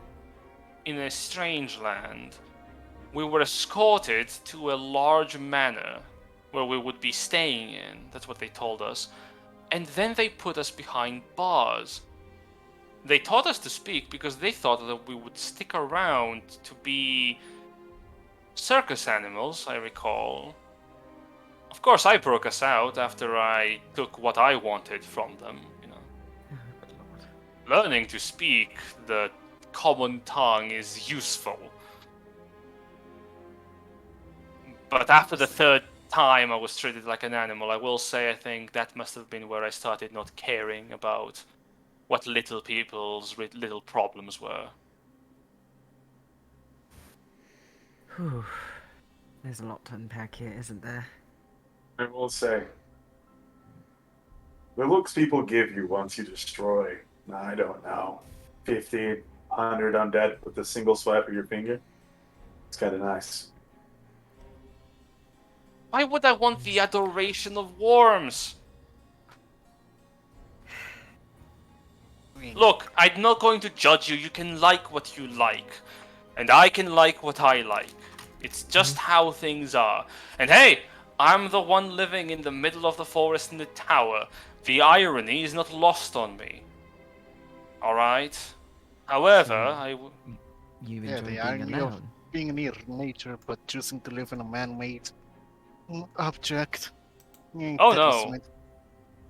in a strange land. We were escorted to a large manor where we would be staying in. That's what they told us. And then they put us behind bars. They taught us to speak because they thought that we would stick around to be circus animals, I recall. Of course, I broke us out after I took what I wanted from them, you know. Learning to speak the common tongue is useful. But after the third time I was treated like an animal, I will say I think that must have been where I started not caring about what little people's little problems were. Whew. There's a lot to unpack here, isn't there? I will say, the looks people give you once you destroy, I don't know, 50, 100 undead with a single swipe of your finger, it's kind of nice. Why would I want the adoration of worms? Look, I'm not going to judge you. You can like what you like. And I can like what I like. It's just how things are. And hey, I'm the one living in the middle of the forest in the tower. The irony is not lost on me. Alright? However, So, You Yeah, enjoy the being irony of alone. being near nature but choosing to live in a man-made object. Oh That was no. meant-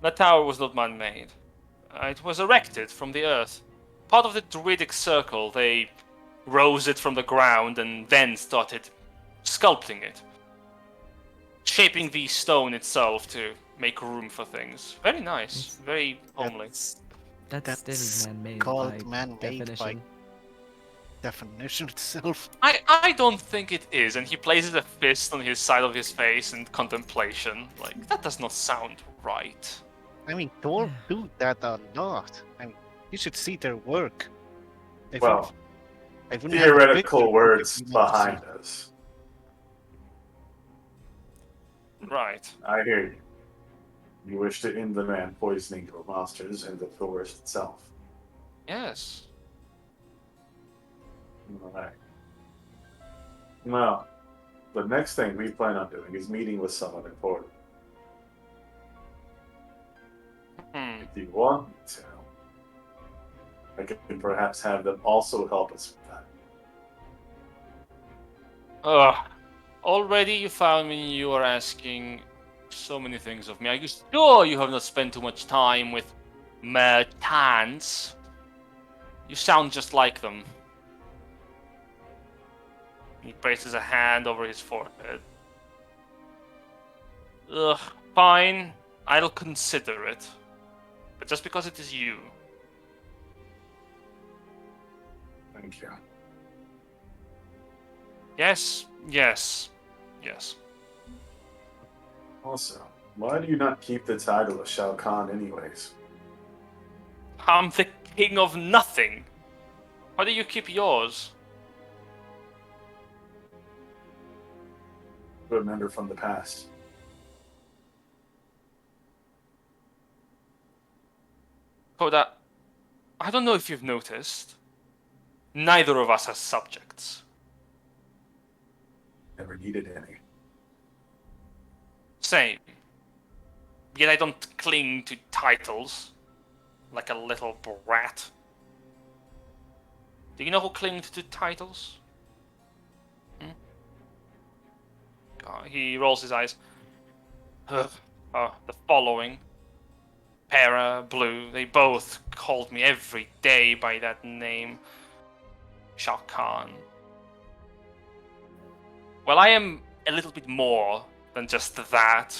That tower was not man-made. It was erected from the earth. Part of the druidic circle, they rose it from the ground and then started sculpting it. Shaping the stone itself to make room for things. Very nice. Very homely. That's That's still man-made called by man-made by definition. definition itself. I don't think it is, and he places a fist on his side of his face in contemplation. Like, that does not sound right. I mean, dwarves do that a lot. I mean, you should see their work. I Well, I wouldn't have a picture theoretical of it words if you want to see. behind us. Right. I hear you. You wish to end the man poisoning your monsters and the forest itself. Yes. Alright. Now, the next thing we plan on doing is meeting with someone important. Hmm. If you want me to, I can perhaps have them also help us with that. Ugh. Already you found me, you are asking so many things of me. Are you sure you have not spent too much time with merchants? You sound just like them. He places a hand over his forehead. Ugh, fine. I'll consider it. But just because it is you. Thank you. Yes, yes, yes. Also, why do you not keep the title of Shao Kahn anyways? I'm the king of nothing. Why do you keep yours? Remember from the past. Koda, I don't know if you've noticed. Neither of us has subjects. Never needed any. Same. Yet I don't cling to titles like a little brat. Do you know who clings to titles? He rolls his eyes. Ugh. The following. Para, Blue, they both called me every day by that name. Shao Kahn. Well, I am a little bit more than just that.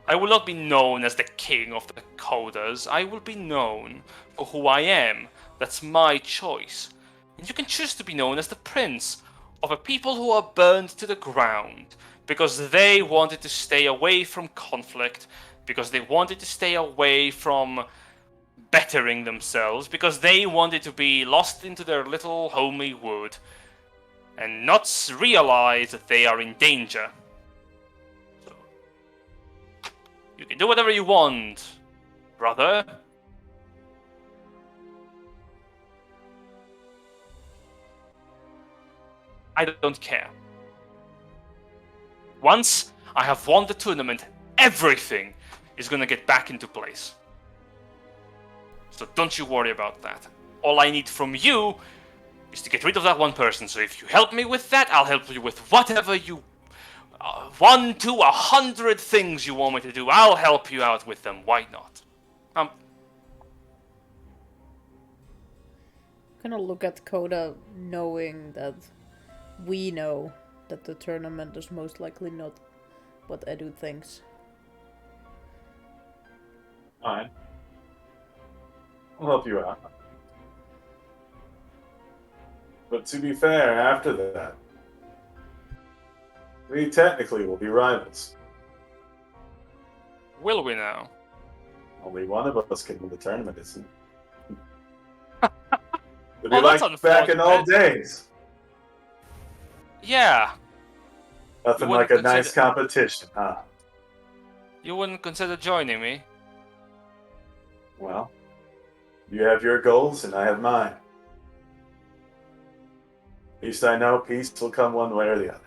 I will not be known as the king of the coders. I will be known for who I am. That's my choice. And you can choose to be known as the prince of a people who are burned to the ground because they wanted to stay away from conflict, because they wanted to stay away from bettering themselves, because they wanted to be lost into their little homely wood and not realize that they are in danger. So, You can do whatever you want, brother. I don't care. Once I have won the tournament, everything is gonna get back into place. So don't you worry about that. All I need from you is to get rid of that one person. So if you help me with that, I'll help you with whatever you... 1 to 100 things you want me to do. I'll help you out with them. Why not? Gonna look at Coda knowing that we know that the tournament is most likely not what Edu thinks. Fine. I'll help you out. But to be fair, after that, we technically will be rivals. Will we now? Only one of us can win the tournament, isn't it? It'd Well, be that's like back in old unfortunate. days. Yeah. Nothing You like wouldn't a nice consider- competition, huh? You wouldn't consider joining me? Well, you have your goals and I have mine. At least I know peace will come one way or the other.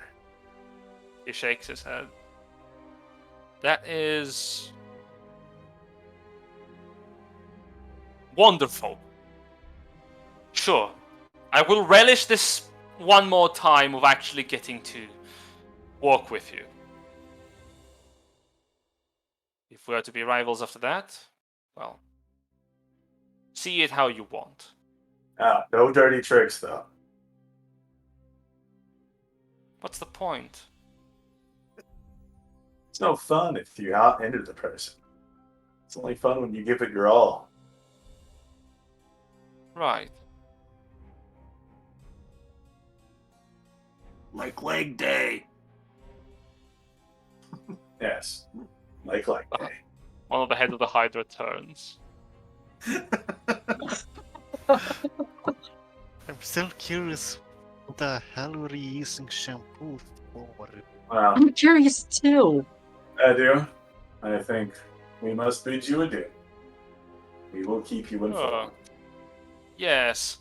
He shakes his head. That is... wonderful. Sure. I will relish this one more time of actually getting to work with you. If we are to be rivals after that, well, see it how you want. Ah, no dirty tricks, though. What's the point? It's no fun if you out-enter the person. It's only fun when you give it your all. Right. Like leg day. Yes. Like that. One of the heads of the Hydra turns. I'm still curious what the hell were you using shampoo for? Well, I'm curious too. I do. I think we must bid you adieu. We will keep you informed. Yes.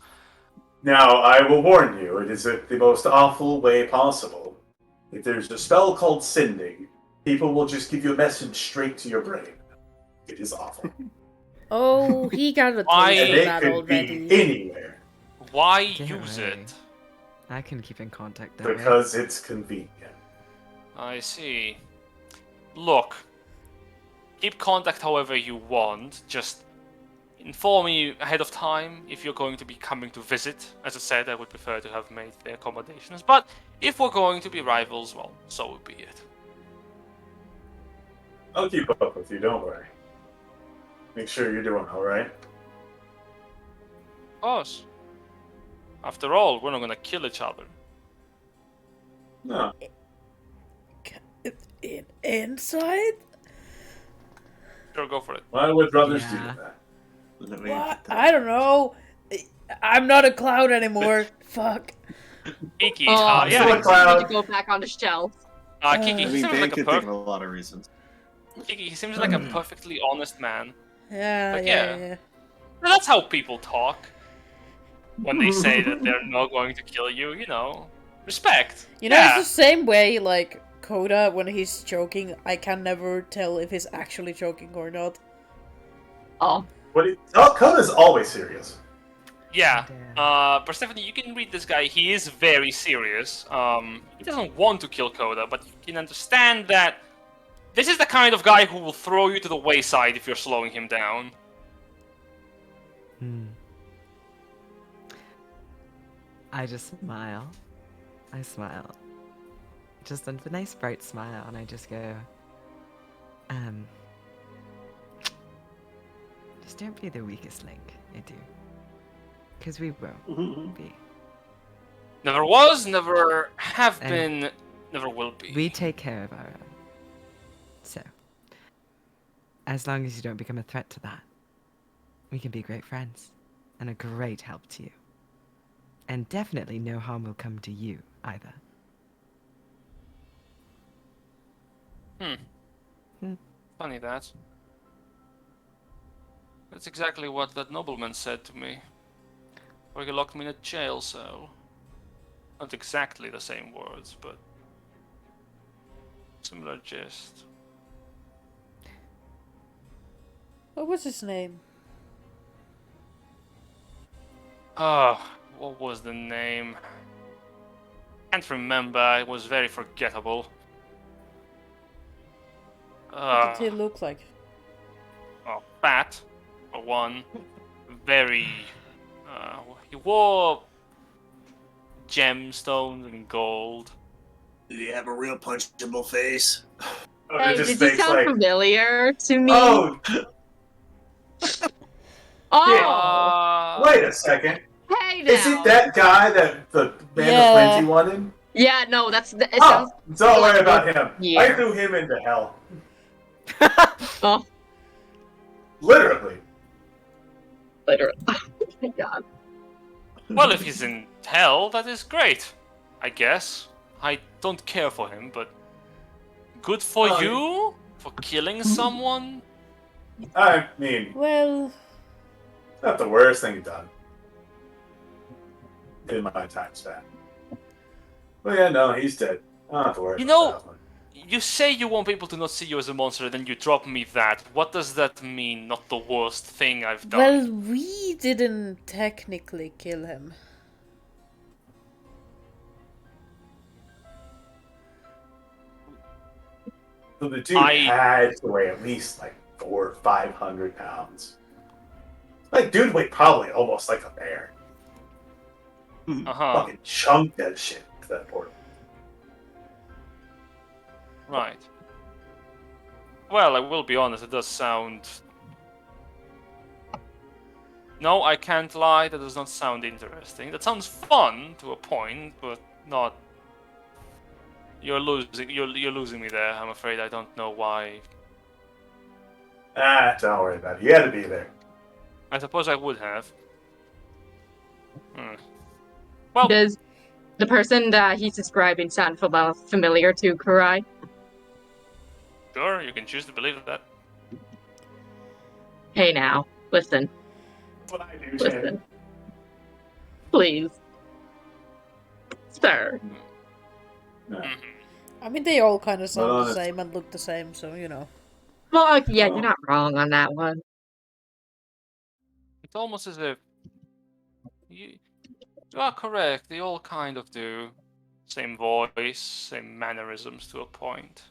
Now, I will warn you, it is the most awful way possible. If there's a spell called sending, people will just give you a message straight to your brain. It is awful. Oh, he got a Why- taste And of it that could already. be anywhere, Why Get use away. it? I can keep in contact that way. because it's convenient. I see. Look, keep contact however you want, just inform me ahead of time if you're going to be coming to visit. As I said, I would prefer to have made the accommodations, but if we're going to be rivals, well, so will be it. I'll keep up with you, don't worry. Make sure you're doing alright. Of course. After all, we're not gonna kill each other. No. Inside? Sure, go for it. Why would brothers Yeah. do that? Let me What? get that. I don't know. I'm not a cloud anymore. Fuck. Kiki, Oh, yeah. yeah, Cloud. need to go back on the shelf. Kiki, I he mean, seems they like a could think of a lot of reasons. Kiki, he seems like a perfectly honest man. Yeah, But yeah, yeah. yeah. Well, that's how people talk. When they say that they're not going to kill you, you know. Respect. You know, Yeah. it's the same way, like, Coda, when he's joking, I can never tell if he's actually joking or not. Oh, Coda's always serious. Yeah. Damn. Persephone, you can read this guy. He is very serious. He doesn't want to kill Coda, but you can understand that this is the kind of guy who will throw you to the wayside if you're slowing him down. Hmm. I just smile. I smile. Just a nice bright smile, and I just go, just don't be the weakest link, I do. Because we won't be. Never was, never have And been, never will be. We take care of our own. So, as long as you don't become a threat to that, we can be great friends and a great help to you. And definitely no harm will come to you either. funny that. That's exactly what that nobleman said to me. Or he locked me in a jail cell. Not exactly the same words, but similar gist. What was his name? What was the name? Can't remember. It was very forgettable. What did he look like? Fat, for one. Very. He wore gemstones and gold. Did he have a real punchable face? Oh, Hey, it just did he makes sound like, familiar to me? oh, Oh, wait a second. hey now. Is it that guy that the Man Yeah. of Plenty wanted? Yeah, no, it Oh, sounds. don't like worry about a him. year. I threw him into hell. Oh, Literally. literally. Oh my god. Well, if he's in hell, that is great. I guess. I don't care for him, but good for Oh, you for killing someone. I mean, Well, not the worst thing done in my time span. But yeah, no, he's dead. I don't have to worry You about know, that one. you say you want people to not see you as a monster, then you drop me that. What does that mean? Not the worst thing I've done. well, we didn't technically kill him. So the dude I- had to weigh at least like 400 or 500 pounds. Like, dude weighed probably almost like a bear. Uh-huh. Fucking chunked that shit to that portal. Right. Well, I will be honest, it does sound... No, I can't lie, that does not sound interesting. That sounds fun to a point, but not... You're losing me there, I'm afraid. I don't know why. Don't worry about it. He had to be there. I suppose I would have. Well, Does the person that he's describing sound familiar to Kurai? sure, you can choose to believe that. Hey now, listen, What I do, listen. Shannon. Please. Sir. No. Mhm. I mean, they all kind of sound Well, the that's- same and look the same, so you know. Well, yeah, Oh. you're not wrong on that one. It's almost as if... You are correct, they all kind of do. Same voice, same mannerisms to a point.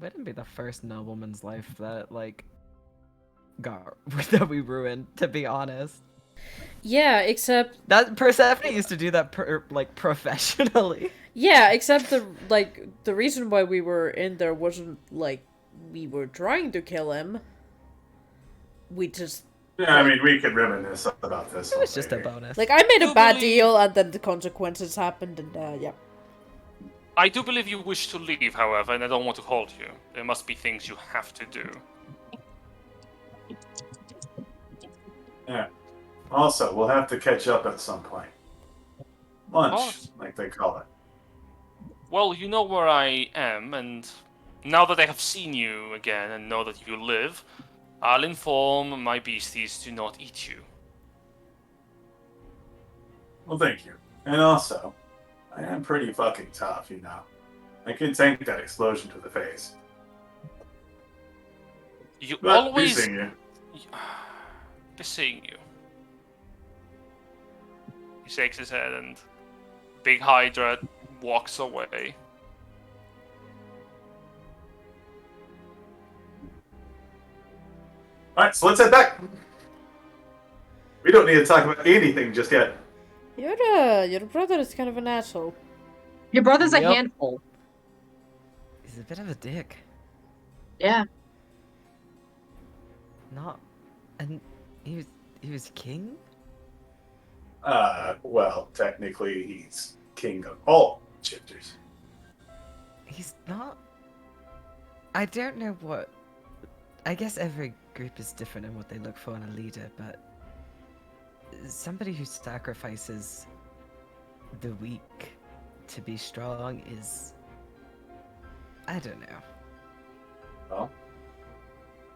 Wouldn't be the first nobleman's life that like got that we ruined. To be honest, Yeah, except that Persephone used to do that professionally. yeah, except the reason why we were in there wasn't like we were trying to kill him. We just Yeah, I mean, we could reminisce about this. It was just a later. bonus. like I made a Do bad believe- deal and then the consequences happened and yeah. I do believe you wish to leave, however, and I don't want to hold you. There must be things you have to do. Yeah. Also, we'll have to catch up at some point. Lunch, course. like they call it. Well, you know where I am, and now that I have seen you again and know that you live, I'll inform my beasties to not eat you. Well, thank you. And also, I am pretty fucking tough, you know. I can tank that explosion to the face. You But always... be seeing you. Be seeing you. He shakes his head and Big Hydra walks away. Alright, so let's head back. We don't need to talk about anything just yet. Your brother is kind of an asshole. Your brother's a Yep. handful. He's a bit of a dick. Yeah. Not, and he was king. Well, technically, he's king of all shifters. He's not. I don't know what. I guess every group is different in what they look for in a leader, but somebody who sacrifices the weak to be strong is. I don't know. Well,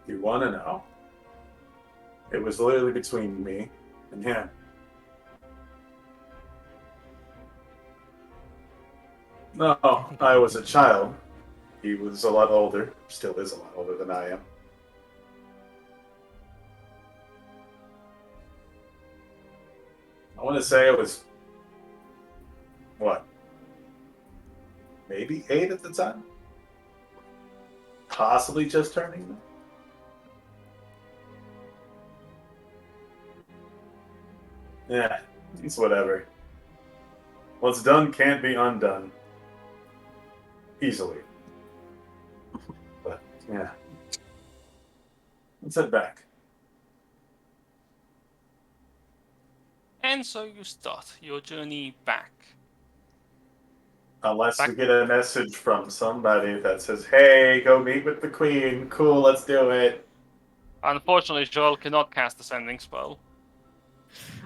You want to know? It was literally between me and him. No, I was a child. He was a lot older. Still is a lot older than I am. I want to say it was, what? Maybe 8 at the time? Possibly just turning. Yeah, it's whatever. What's done can't be undone. Easily. But, yeah. Let's head back. And so you start your journey back. Unless Back- we get a message from somebody that says, hey, go meet with the queen. Cool, let's do it. Unfortunately, Joel cannot cast the sending spell.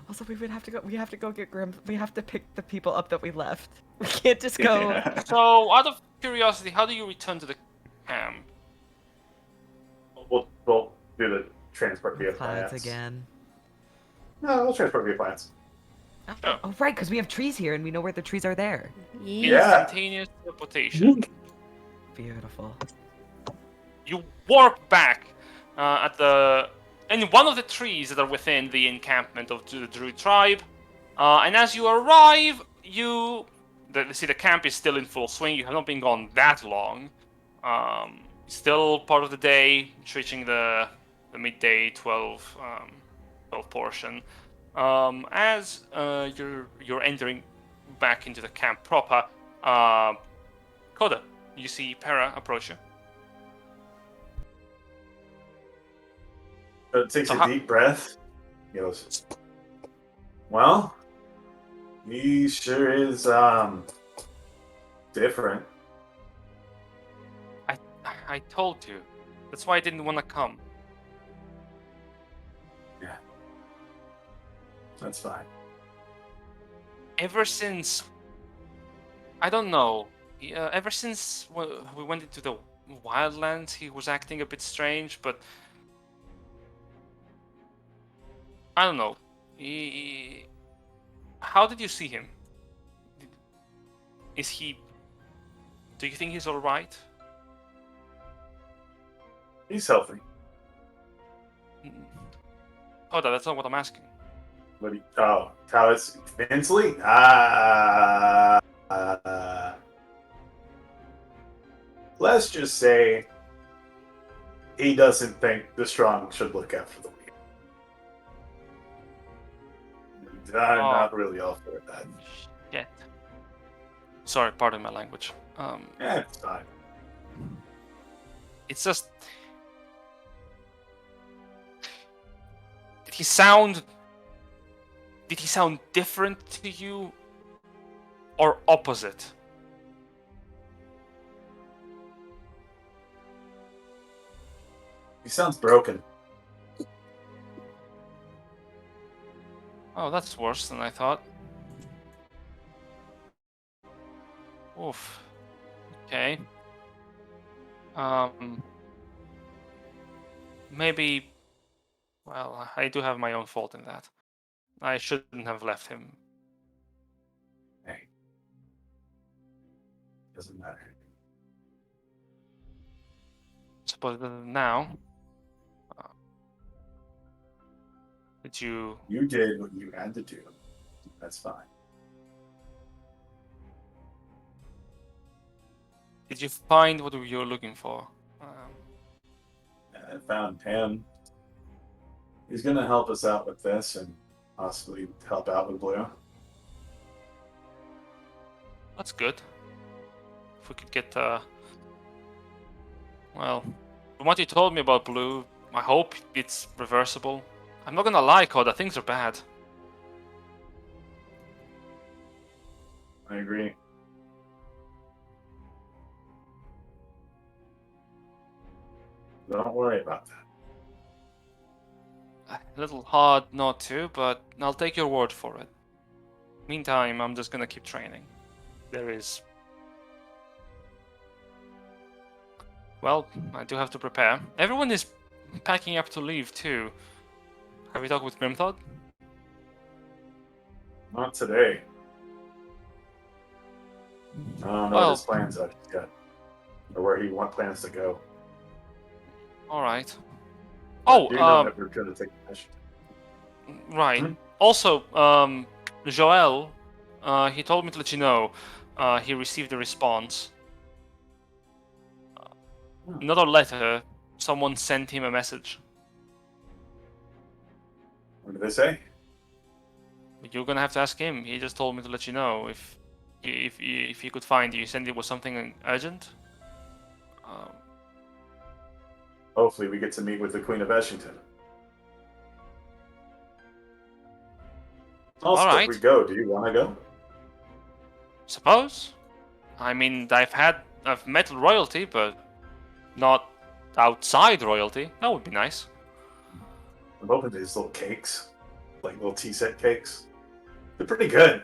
Also, we would have to go. We have to go get Grim. We have to pick the people up that we left. We can't just go. Yeah. So, out of curiosity, how do you return to the camp? We'll do the transport via Clouds plants. again. No, we'll transport via plants. Oh. Oh, right, because we have trees here and we know where the trees are there. Yeah. Instantaneous teleportation. Beautiful. You warp back in one of the trees that are within the encampment of the Druid tribe. And as you arrive, the camp is still in full swing. You have not been gone that long. Still part of the day, reaching the midday 12 portion. As you're entering back into the camp proper, Coda, you see Para approach you. Takes So a how- deep breath. He goes, well, he sure is different. I told you. That's why I didn't want to come. Yeah. That's fine. Ever since, I don't know. Ever since we went into the wildlands, he was acting a bit strange. But I don't know. How did you see him? Is he? Do you think he's all right? He's healthy. Oh, that's not what I'm asking. But how is mentally? Let's just say he doesn't think the strong should look after the weak. I'm not really all for that. Shit. Sorry, pardon my language. Yeah, it's fine. It's just. Did he sound different to you, or opposite? He sounds broken. Oh, that's worse than I thought. Oof. Okay. Maybe. Well, I do have my own fault in that. I shouldn't have left him. Hey. Doesn't matter. Suppose now. Did you? You did what you had to do. That's fine. Did you find what you were looking for? I found him. He's gonna help us out with this and possibly help out with Blue. That's good. If we could get well, from what you told me about Blue, I hope it's reversible. I'm not gonna lie, Coda, things are bad. I agree. Don't worry about that. A little hard not to, but I'll take your word for it. Meantime, I'm just gonna keep training. There is... Well, I do have to prepare. Everyone is packing up to leave too. Have you talked with Grimthod? Not today. I don't know what his plans are yet, or where he plans to go. All right. I do know that we're going to take the mission. Right. Hmm? Also, Joel, he told me to let you know, he received a response. Another letter. Someone sent him a message. What did they say? You're gonna have to ask him. He just told me to let you know if he could find you. He said it was something urgent. Hopefully, we get to meet with the Queen of Eshington. Also, All right. if we go, do you want to go? Suppose. I mean, I've met royalty, but not outside royalty. That would be nice. I'm hoping these little cakes, like little tea set cakes, they're pretty good.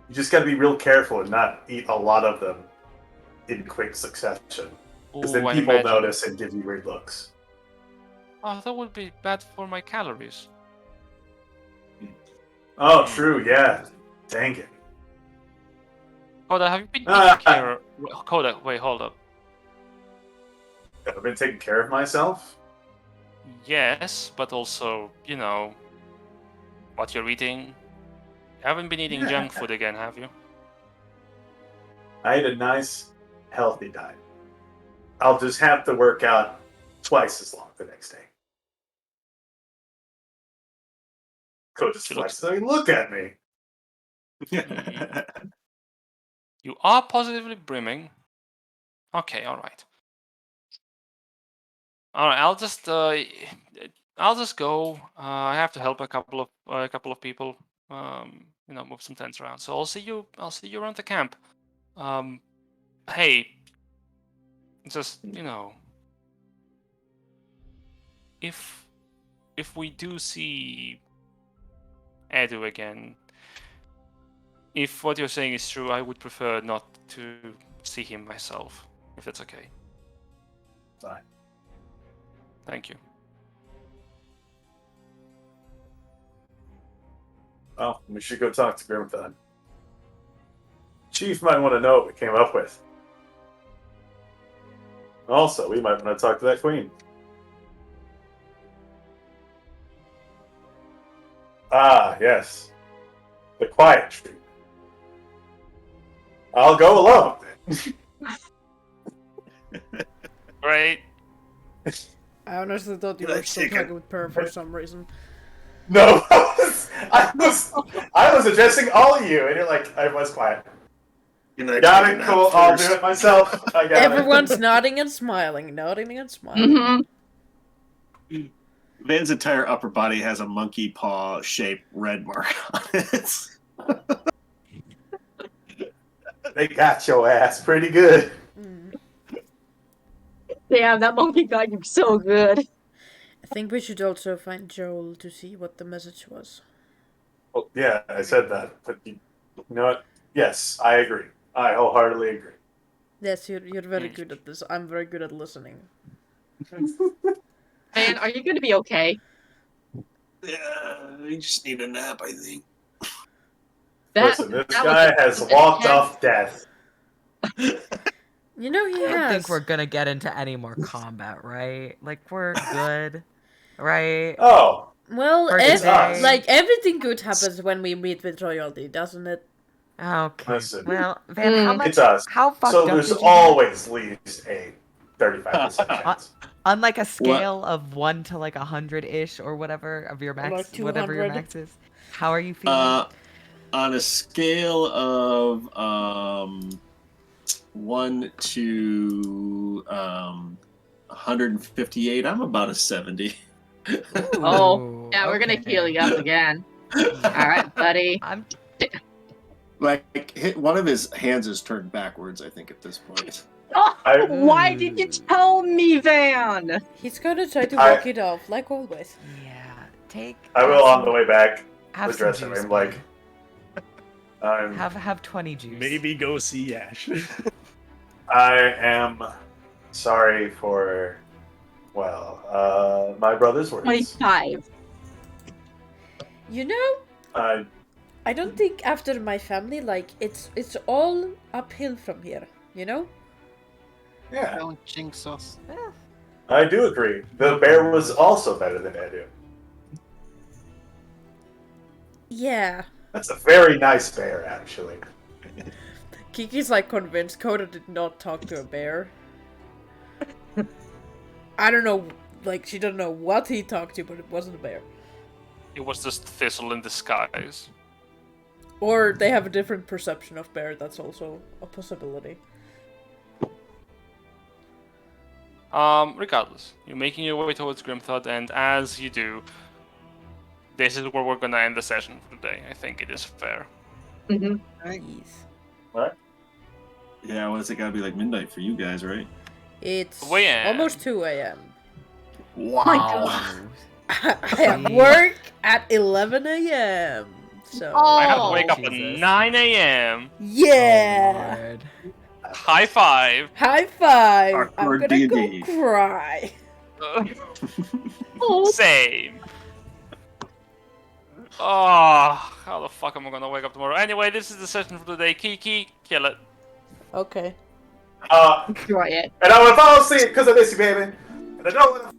You just got to be real careful and not eat a lot of them in quick succession, because then Ooh, I people imagine. notice and give you weird looks. Oh, that would be bad for my calories. Oh, true. Yeah. Dang it. Koda, have you been taking care? Koda, wait, hold up. Have I been taking care of myself? Yes, but also, you know, what you're eating. You haven't been eating junk food again, have you? I ate a nice, healthy diet. I'll just have to work out twice as long the next day. Coach just flexes. I mean, look at me. You are positively brimming. Okay, all right. All right, I'll just go. I have to help a couple of people. You know, move some tents around. So I'll see you. I'll see you around the camp. Hey, just you know, if we do see Edu again, if what you're saying is true, I would prefer not to see him myself, if that's okay. Fine. Thank you. Well, we should go talk to Grimthon. Chief might want to know what we came up with. Also, we might want to talk to that queen. Ah, yes. The quiet treatment. I'll go alone. Great. I honestly thought you were still talking with Per for some reason. No, I was addressing all of you, and you're like, I was quiet. Got it, cool. I'll do it myself. I got Everyone's it. nodding and smiling, nodding and smiling. Mm-hmm. Van's entire upper body has a monkey paw shaped red mark on it. They got your ass pretty good. Damn, that monkey got you so good. I think we should also find Joel to see what the message was. Well, yeah, I said that, but you know what? Yes, I agree. I wholeheartedly agree. Yes, you're very good at this. I'm very good at listening. Man, are you going to be okay? Yeah, I just need a nap, I think. Listen, this guy has walked off death. You know he I don't has. think we're gonna get into any more combat, right? Like we're good, right? Oh, Well, it's us. like everything good happens when we meet with royalty, doesn't it? Okay. Listen. Well, Van, how much? It's us. How fucked So up there's did you get? always least a 35% chance. On like a scale of 1 to like 100-ish or whatever of your max, Like whatever your 200. max is. How are you feeling? On a scale of 1 to 158, I'm about a 70. Oh, yeah, we're going to okay. heal you up again. All right, buddy. Like, one of his hands is turned backwards, I think, at this point. Oh, why did you tell me, Van? He's gonna try to walk it off, like always. Yeah, I will on the way back. Have The some dressing juice, room, like, have 20 juice. Maybe go see Ash. I am sorry for Well, my brother's words. 25. You know, I I don't think after my family, like, it's all uphill from here, you know? yeah, Don't jinx us. I do agree. The bear was also better than Edu. Yeah. That's a very nice bear, actually. Kiki's like convinced Coda did not talk to a bear. I don't know, like, she doesn't know what he talked to, but it wasn't a bear. It was just Thistle in disguise. Or they have a different perception of bear, that's also a possibility. Regardless, you're making your way towards Grimthod, and as you do, this is where we're gonna end the session for today. I think it is fair. Mm-hmm. Yes. What? Yeah, well, it gotta be like midnight for you guys, right? It's Well, yeah. almost 2 a.m. Oh my god. I have work at 11 a.m. So I have to Oh, wake up at Jesus. 9 a.m. yeah. Oh, Lord. High five. High five. I'm Hardcore gonna go D&D. cry. Same. Oh, how the fuck am I gonna wake up tomorrow? Anyway, this is the session for today. Kiki, kill it. Okay. Uh, Destroy it. and I want to fall asleep because I miss you, baby. And I don't want to